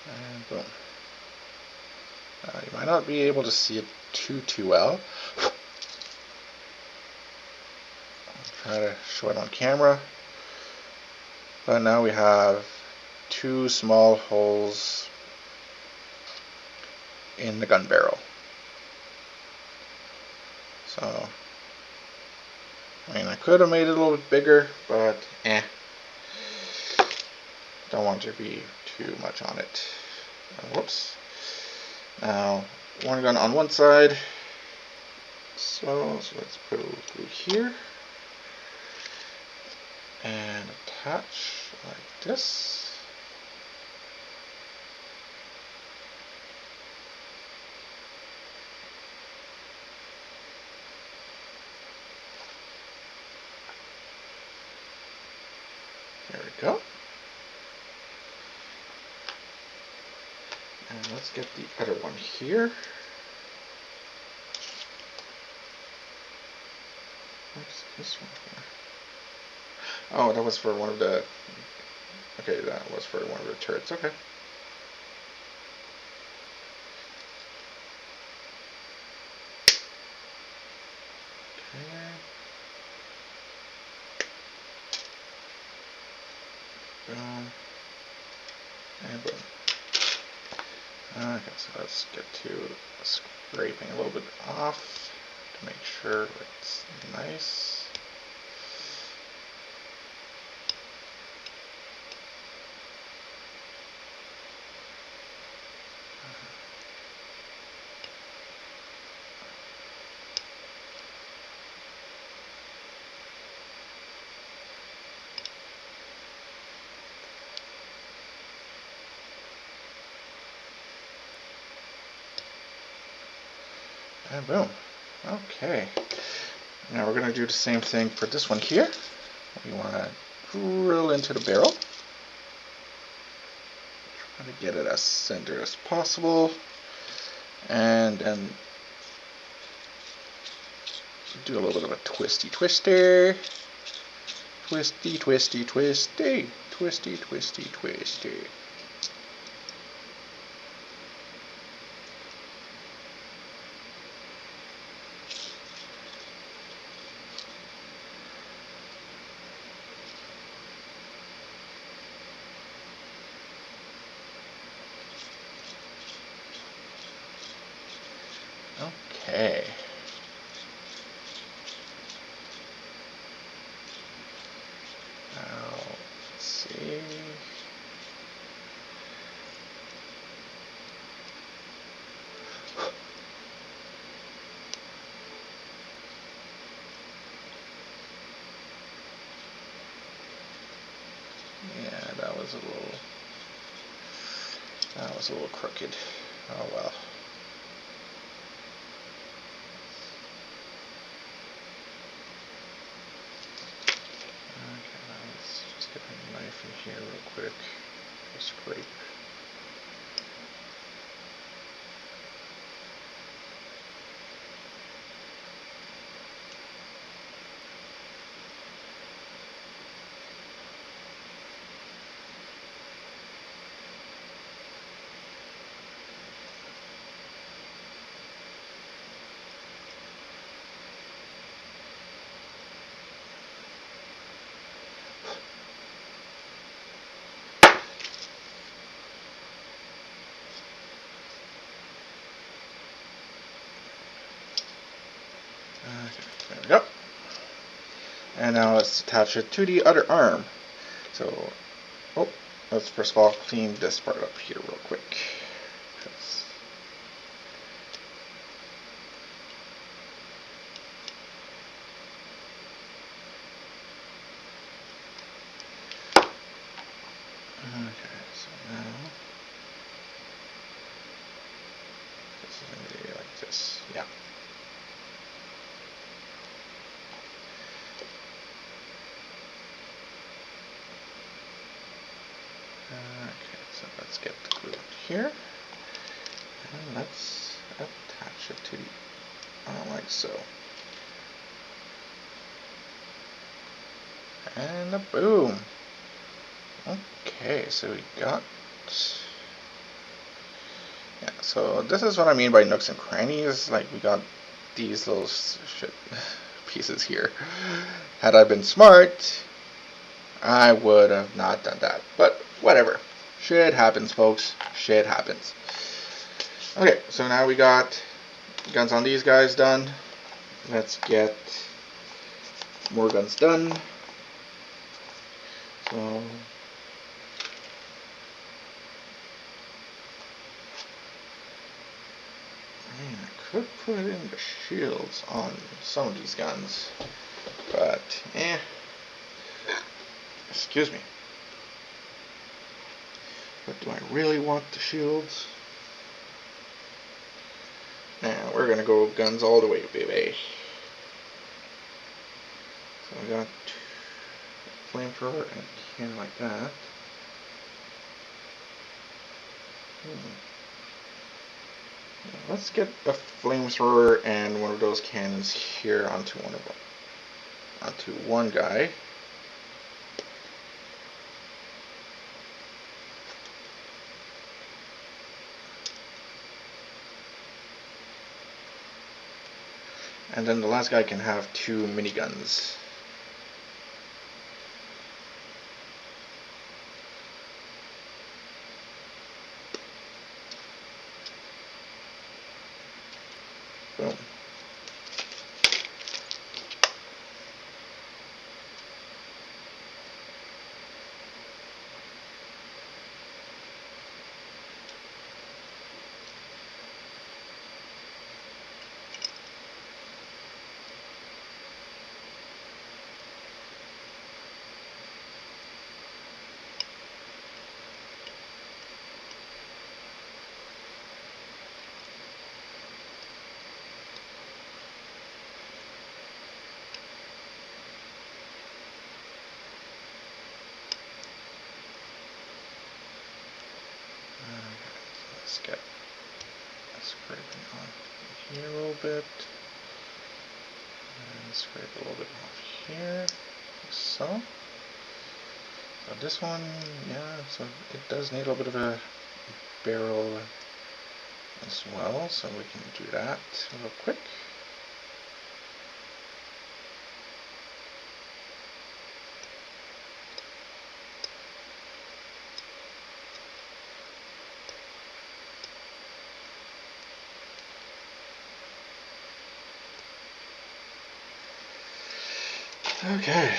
And boom. You might not be able to see it too well. I'll try to show it on camera. But now we have two small holes in the gun barrel. So, I mean, I could have made it a little bit bigger, but don't want to be too much on it. Whoops. Now, one gun on one side. So let's put it through here and attach like this. There we go. And let's get the other one here. What's this one here? Oh, that was for one of the... Okay, that was for one of the turrets. Okay. Boom. And boom. Okay, so let's get to scraping a little bit off to make sure it's nice. And boom. Okay. Now we're going to do the same thing for this one here. We want to drill into the barrel. Try to get it as centered as possible. And then do a little bit of a twisty twister. Twisty, twisty, twisty. Twisty, twisty, twisty. Okay. Now, let's see. Yeah, that was a little crooked. Oh well. Okay, now let's just get a knife in here real quick. Scrape. Okay, there we go. And now let's attach it to the other arm. So, let's first of all clean this part up here real quick. This is going to be like this. Yeah. Okay, so let's get the glue here, and let's attach it to the arm like so. And a boom. Okay, so we got... Yeah, so this is what I mean by nooks and crannies. Like, we got these little shit pieces here. Had I been smart, I would have not done that. But whatever. Shit happens, folks. Shit happens. Okay, so now we got guns on these guys done. Let's get more guns done. So I could put in the shields on some of these guns, but excuse me. But do I really want the shields? Now we're gonna go guns all the way, baby. So I got flamethrower and a can like that. Let's get a flamethrower and one of those cannons here onto one guy. And then the last guy can have 2 miniguns. Boom. Let's get scraping on here a little bit, and scrape a little bit off here, like so. So this one, yeah, so it does need a little bit of a barrel as well, so we can do that real quick. Okay.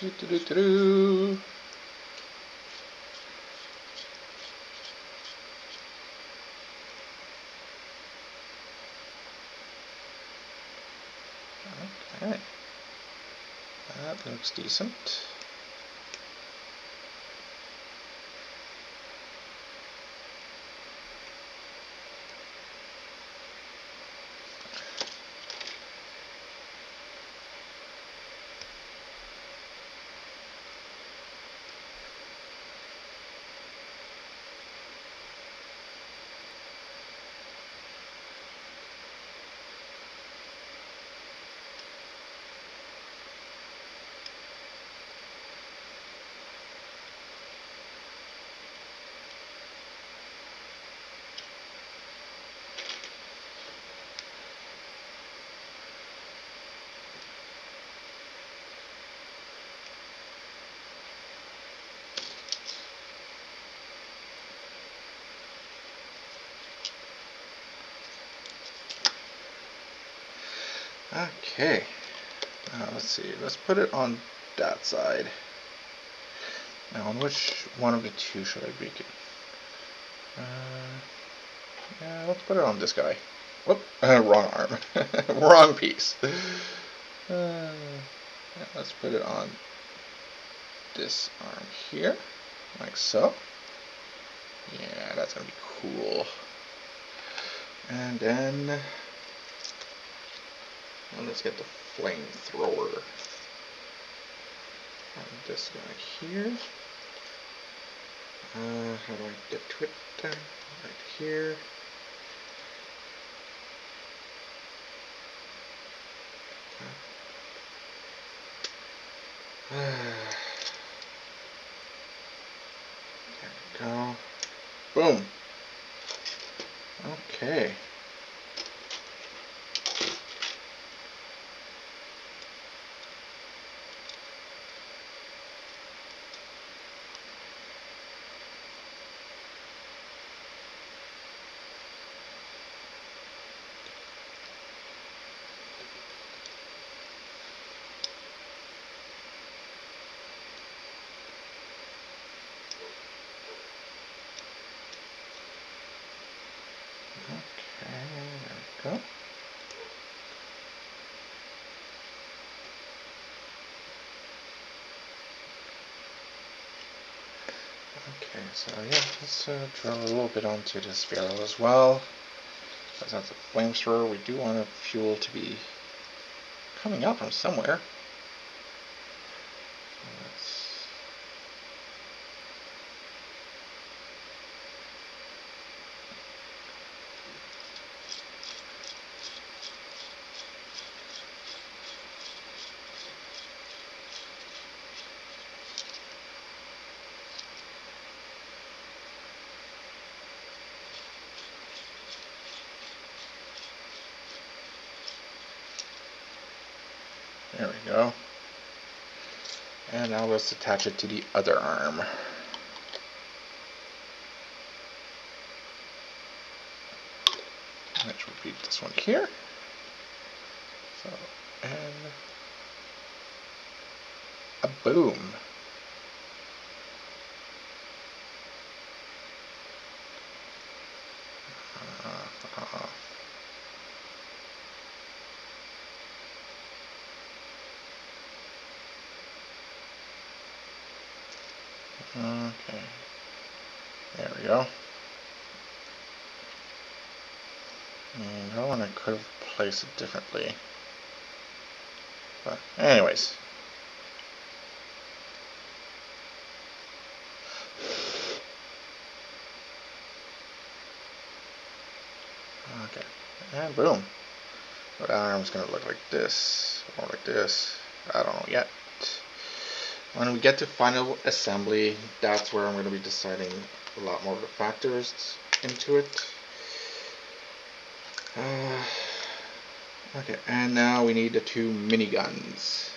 Do-do-do-do-do. Okay, that looks decent. Okay, let's see, let's put it on that side. Now, on which one of the two should I make it? Yeah, let's put it on this guy. Whoop, wrong arm. Wrong piece. Yeah, let's put it on this arm here, like so. Yeah, that's gonna be cool. And then, well, let's get the flamethrower. And this guy here. How do I get to it? Right here. There we go. Boom. Okay. Okay, there we go. Okay, so yeah, let's drill a little bit onto this barrel as well. Because that's a flamethrower, we do want the fuel to be coming out from somewhere. There we go. And now let's attach it to the other arm. Which would be this one here. So, and a boom. Okay. There we go. That one I could have placed it differently. But anyways. Okay. And boom. But that arm's gonna look like this. Or like this. I don't know yet. When we get to final assembly, that's where I'm going to be deciding a lot more of the factors into it. Okay, and now we need the two miniguns.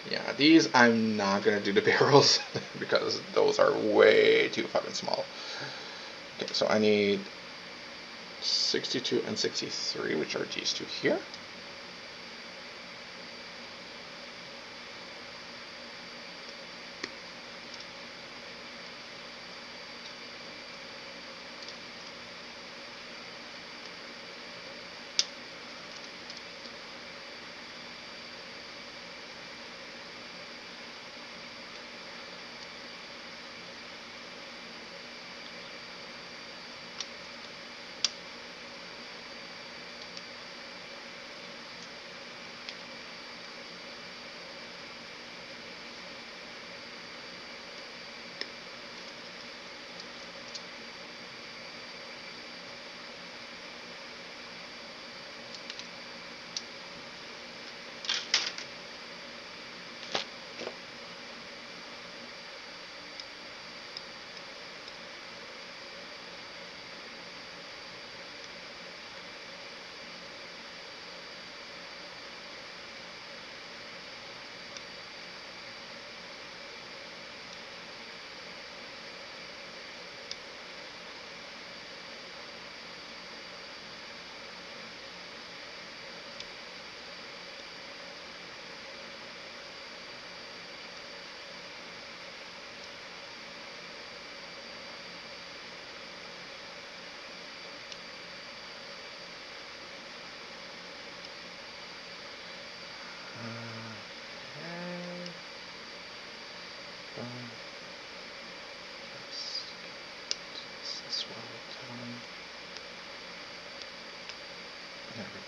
Yeah, these I'm not going to do the barrels because those are way too fucking small. Okay, so I need 62 and 63, which are these two here.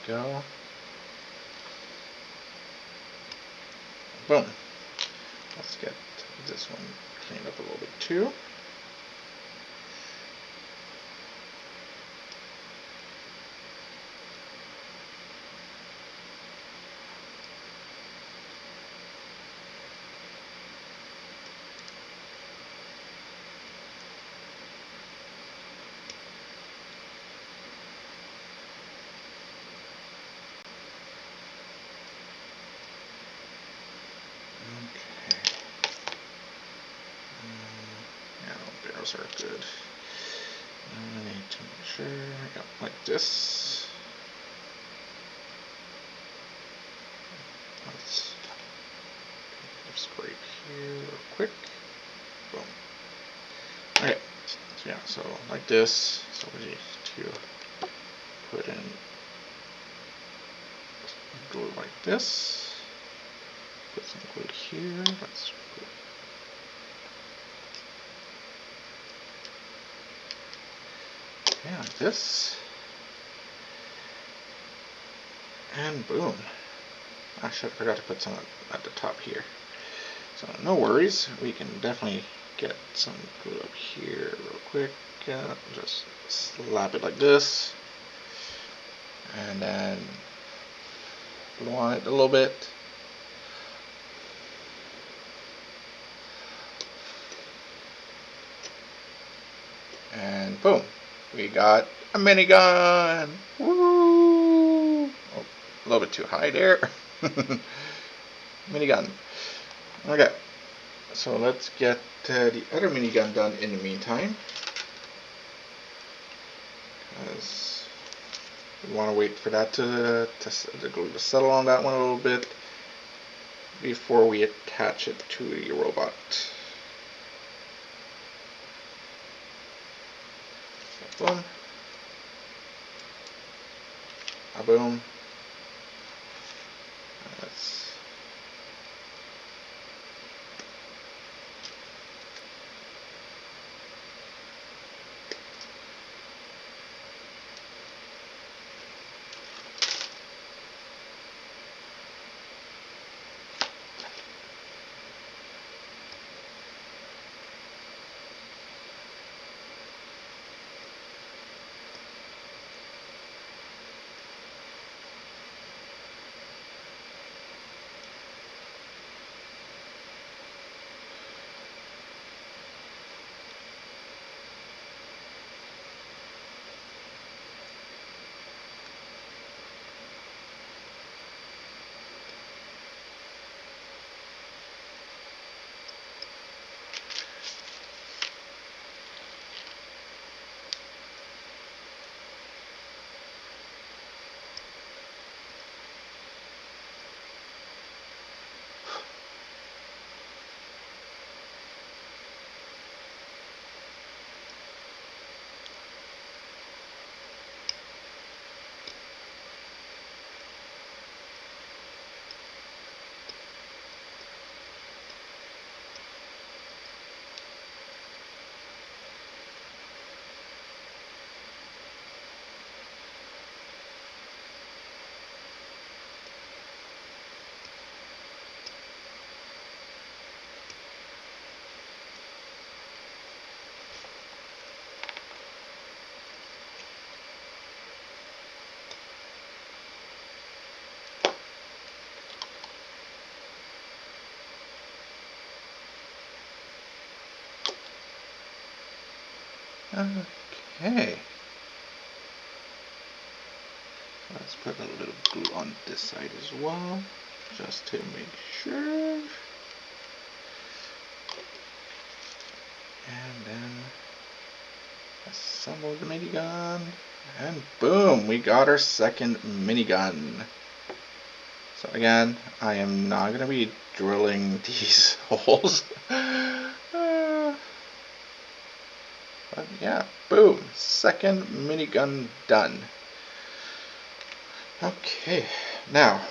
go. Boom. Let's get this one cleaned up a little bit too. Barrels are good. I need to make sure, yep, like this. Let's scrape here real quick. Boom. Okay, so yeah, so like this. So we need to put in glue like this. Put some glue here. Let's put like this, and boom. I should have forgot to put some at the top here. So no worries, we can definitely get some glue up here real quick. Just slap it like this, and then glue on it a little bit. And boom, we got a minigun. Woo! Oh, a little bit too high there. Minigun. Okay, so let's get the other minigun done in the meantime. Because we want to wait for that to glue to settle on that one a little bit before we attach it to the robot. Boom. A boom. Let's okay. Let's put a little glue on this side as well, just to make sure. And then assemble the minigun, and boom, we got our second minigun. So again, I am not going to be drilling these holes. But yeah, boom, second minigun done. Okay, now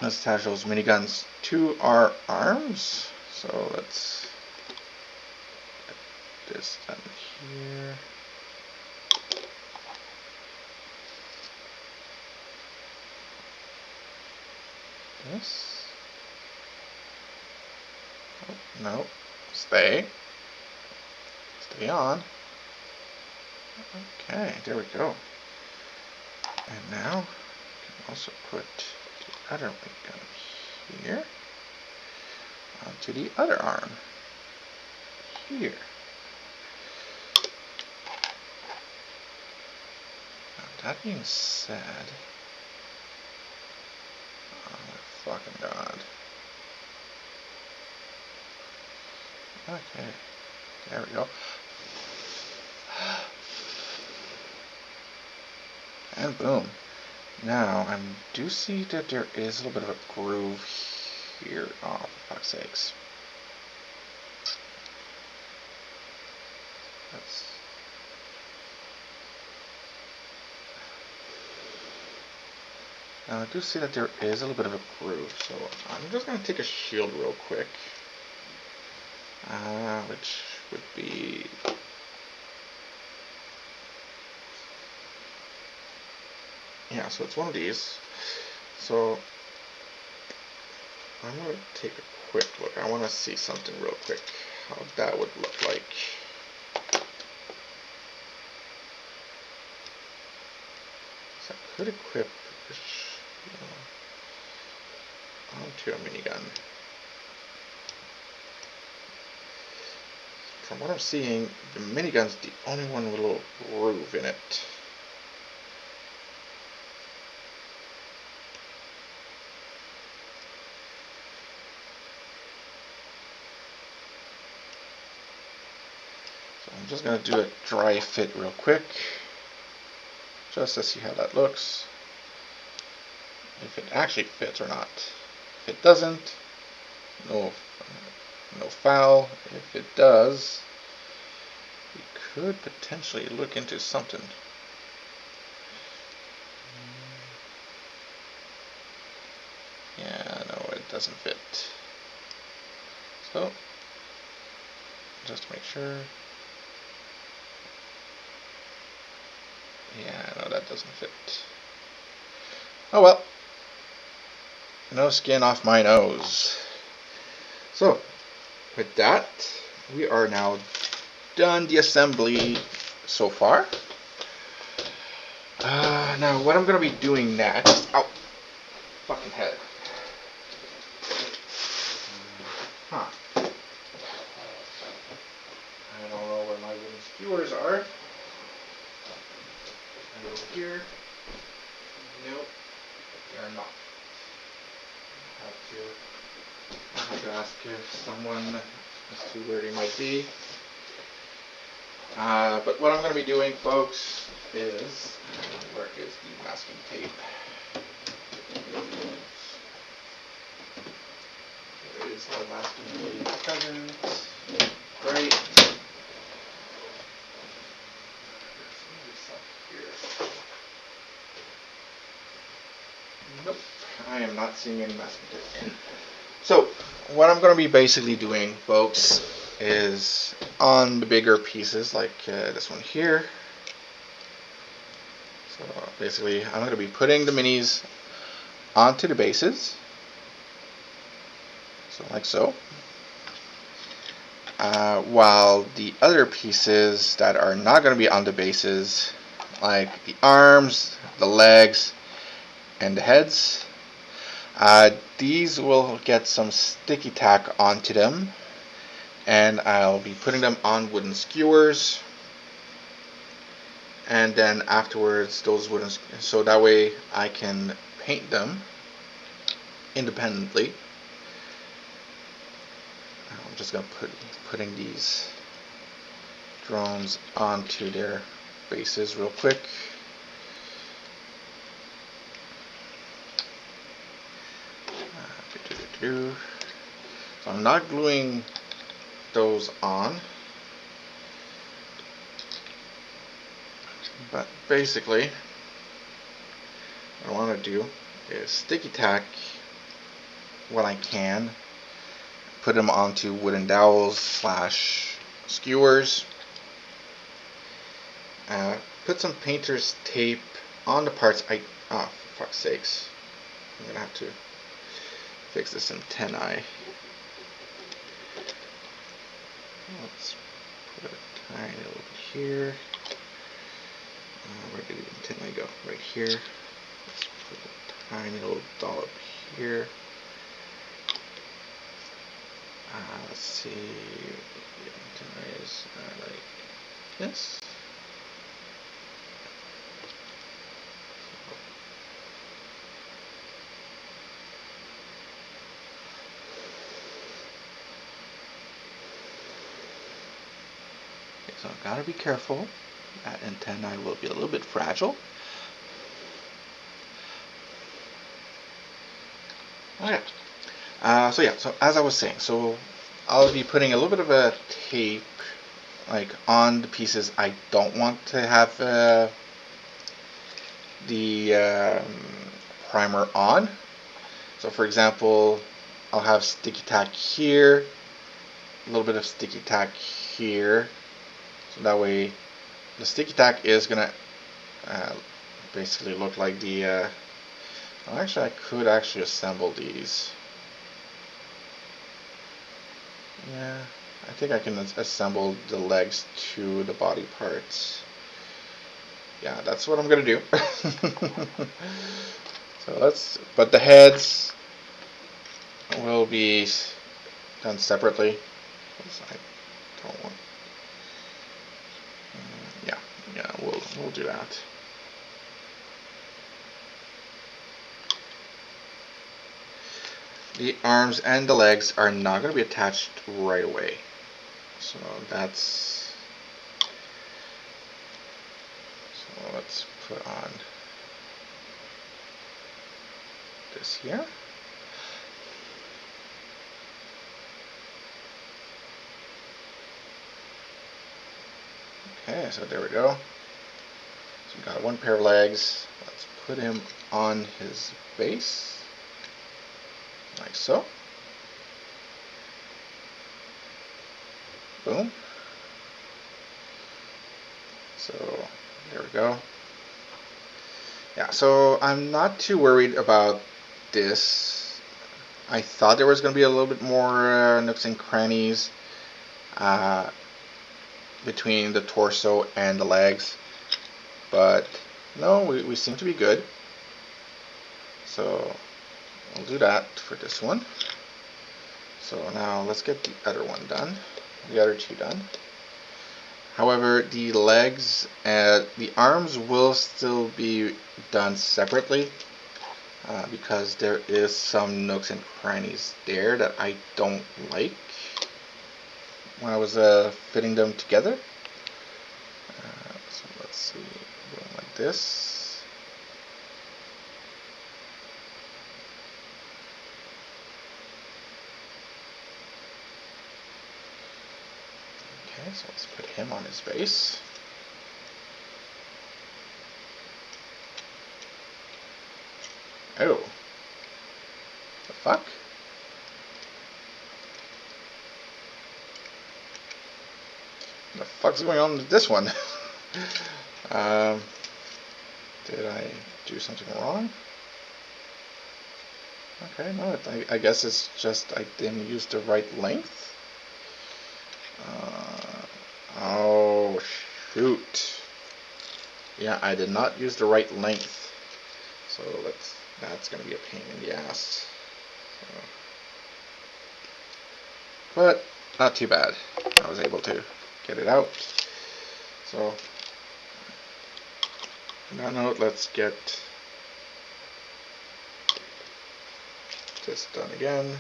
let's attach those miniguns to our arms. So let's get this done here. this. Oh, no. Stay. Stay on. Okay, there we go. And now, we can also put the other gun here onto the other arm. Here. Now, that being said, oh my fucking god. Okay, there we go. And boom. Now, I do see that there is a little bit of a groove here. Oh, for fuck's sakes. Now, I do see that there is a little bit of a groove, so I'm just going to take a shield real quick. Which would be... yeah, so it's one of these. So I'm going to take a quick look. I want to see something real quick, how that would look like. So I could equip this onto a minigun. From what I'm seeing, the minigun's the only one with a little groove in it. So I'm just going to do a dry fit real quick, just to see how that looks. If it actually fits or not. If it doesn't, no foul. If it does, we could potentially look into something. Yeah, no, it doesn't fit. So, just to make sure. Yeah, no, that doesn't fit. Oh well. No skin off my nose. So, with that, we are now done the assembly so far. Now, what I'm going to be doing next... ow! Fucking head. Huh. I don't know where my wooden skewers are. And over here. Nope. They are not. I have to ask if someone as to where they might be. But what I'm going to be doing, folks, is... where is the masking tape? There is no masking tape present. Great. There's some here. Nope. I am not seeing any masking tape. So, what I'm going to be basically doing, folks, is on the bigger pieces, like this one here. So, basically, I'm going to be putting the minis onto the bases. So, like so. While the other pieces that are not going to be on the bases, like the arms, the legs, and the heads, these will get some sticky tack onto them, and I'll be putting them on wooden skewers, and then afterwards those wooden, so that way I can paint them independently. I'm just going to putting these drones onto their bases real quick. So I'm not gluing those on, but basically what I want to do is sticky tack what I can, put them onto wooden dowels / skewers, put some painter's tape on the parts oh, for fuck's sakes, I'm gonna have to fix this antennae. Let's put a tiny little bit here. Where did the antennae go? Right here. Let's put a tiny little dollop here. Let's see. The antennae is like this. So I've got to be careful. That antennae will be a little bit fragile. Okay. So as I was saying, so I'll be putting a little bit of a tape like on the pieces I don't want to have the primer on. So for example, I'll have sticky tack here, a little bit of sticky tack here. So that way the sticky tack is gonna basically look like the well, actually I could actually assemble these. Yeah, I think I can assemble the legs to the body parts. Yeah, that's what I'm gonna do. But the heads will be done separately. I don't want. Yeah, we'll do that. The arms and the legs are not going to be attached right away. So let's put on this here. Okay, so there we go. So we've got one pair of legs. Let's put him on his base, like so. Boom. So there we go. Yeah, so I'm not too worried about this. I thought there was going to be a little bit more nooks and crannies between the torso and the legs, but no, we seem to be good. So we'll do that for this one. So now let's get the other one done, the other two done. However, the legs and the arms will still be done separately because there is some nooks and crannies there that I don't like when I was fitting them together. So let's see, going like this. Okay, so let's put him on his base. Oh, the fuck? The fuck's going on with this one? Did I do something wrong? Okay, no, I guess it's just I didn't use the right length. Oh, shoot. Yeah, I did not use the right length. So that's going to be a pain in the ass. So, but not too bad. I was able to get it out. So, on that note, let's get this done again.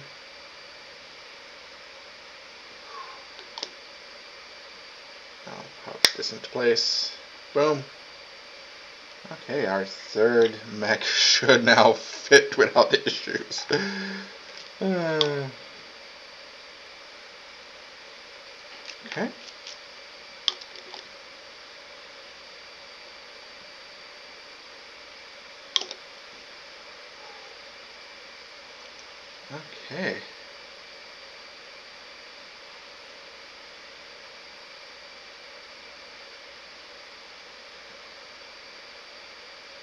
I'll pop this into place. Boom. Okay, our third mech should now fit without issues. Okay. Okay.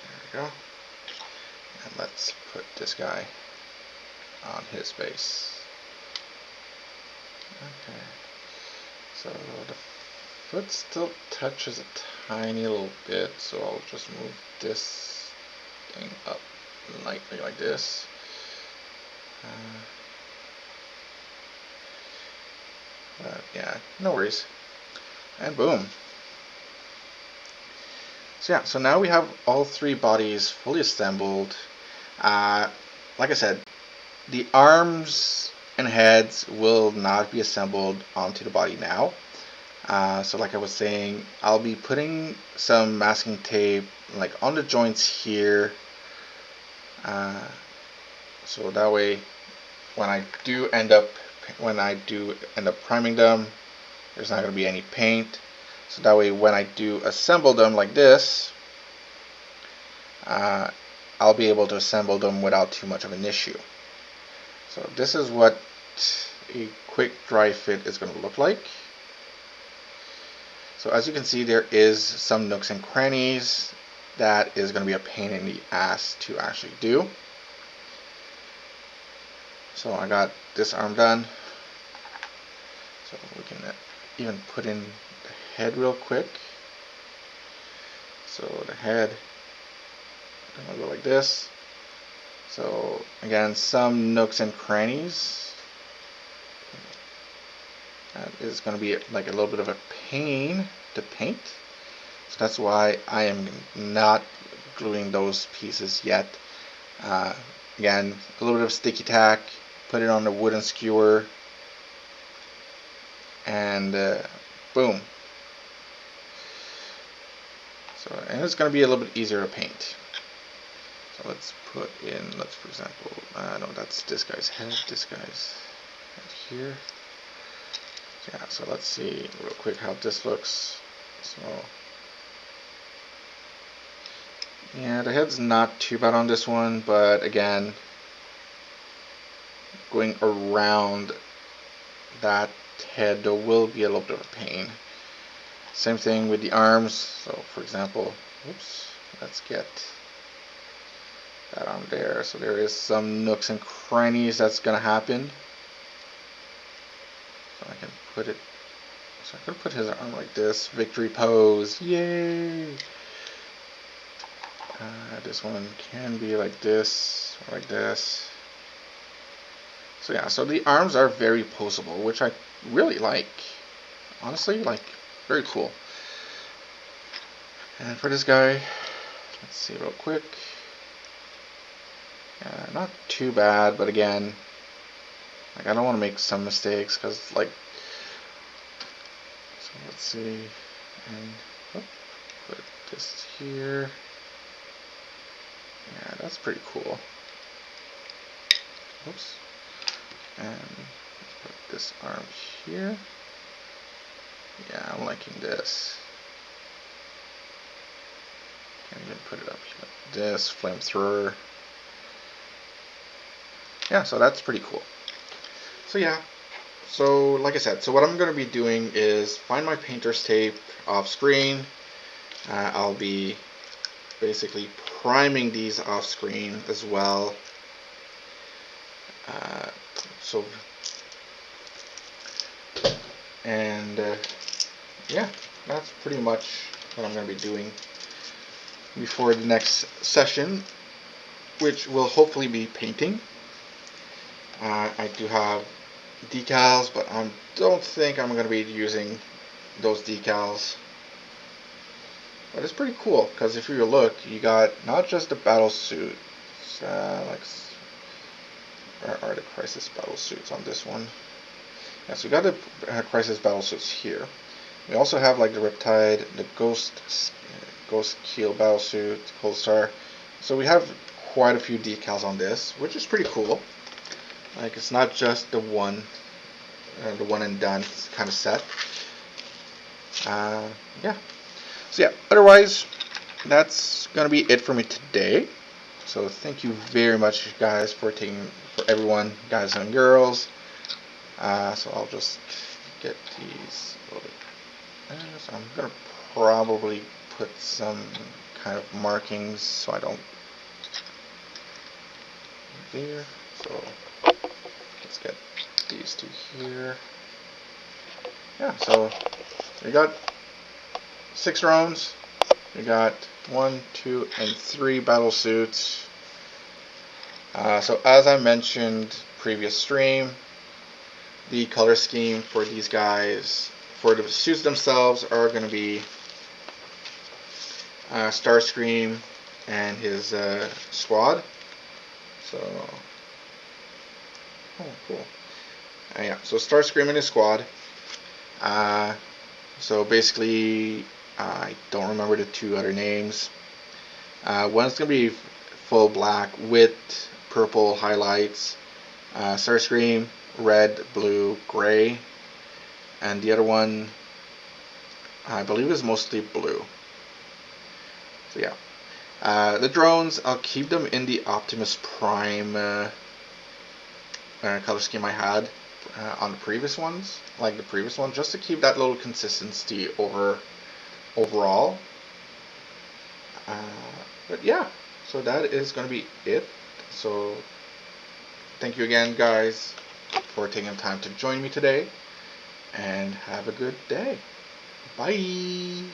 There we go. And let's put this guy on his base. Okay, so the foot still touches a tiny little bit, so I'll just move this thing up lightly like this. But yeah, no worries. And boom. So yeah, so now we have all three bodies fully assembled. Like I said, the arms and heads will not be assembled onto the body now. So like I was saying, I'll be putting some masking tape like on the joints here. So that way, when I do end up priming them, there's not going to be any paint. So that way, when I do assemble them like this, I'll be able to assemble them without too much of an issue. So this is what a quick dry fit is going to look like. So as you can see, there is some nooks and crannies that is going to be a pain in the ass to actually do. So I got this arm done. So we can even put in the head real quick. So the head gonna go like this. So again, some nooks and crannies. That is going to be like a little bit of a pain to paint. So that's why I am not gluing those pieces yet. Again, a little bit of sticky tack, put it on the wooden skewer, and boom. So, and it's going to be a little bit easier to paint. So let's put in, for example, no, that's this guy's head, this guy's head here. Yeah, so let's see real quick how this looks. So yeah, the head's not too bad on this one, but again, going around that head there will be a little bit of a pain. Same thing with the arms. So for example, oops, let's get that arm there. So there is some nooks and crannies that's gonna happen. So I can put it, so I could put his arm like this, victory pose, yay! This one can be like this, or like this. So yeah, so the arms are very poseable, which I really like. Honestly, like, very cool. And for this guy, let's see real quick. Not too bad, but again, like I don't want to make some mistakes because like, so let's see, and put this here. Yeah, that's pretty cool. Oops. And put this arm here. Yeah, I'm liking this. Can even put it up here like this, flamethrower. Yeah, so that's pretty cool. So yeah, so like I said, so what I'm going to be doing is find my painter's tape off screen. I'll be basically priming these off screen as well. So and yeah, that's pretty much what I'm going to be doing before the next session, which will hopefully be painting. I do have decals, but I don't think I'm going to be using those decals. But it's pretty cool because if you look, you got not just the battle suit, like where are the Crisis Battlesuits on this one? Yeah, so we got the Crisis Battlesuits here. We also have like the Riptide, the Ghost Keel Battlesuit, Cold Star. So we have quite a few decals on this, which is pretty cool. Like it's not just the one and done kind of set. Yeah. So yeah. Otherwise, that's gonna be it for me today. So thank you very much, guys, for everyone, guys and girls. So I'll just get these a little bit. So I'm gonna probably put some kind of markings so I don't there. So let's get these two here. Yeah, so we got 6 rounds. We got 1, 2, and 3 battle suits. So as I mentioned previous stream, the color scheme for these guys, for the suits themselves, are going to be Starscream and his squad. So, oh, cool. Yeah, so Starscream and his squad. So basically, I don't remember the 2 other names. One's going to be full black with purple highlights. Starscream, red, blue, gray. And the other one, I believe, is mostly blue. So yeah. The drones, I'll keep them in the Optimus Prime color scheme I had on the previous ones, like the previous one, just to keep that little consistency overall. But yeah, so that is going to be it. So thank you again, guys, for taking time to join me today, and have a good day. Bye.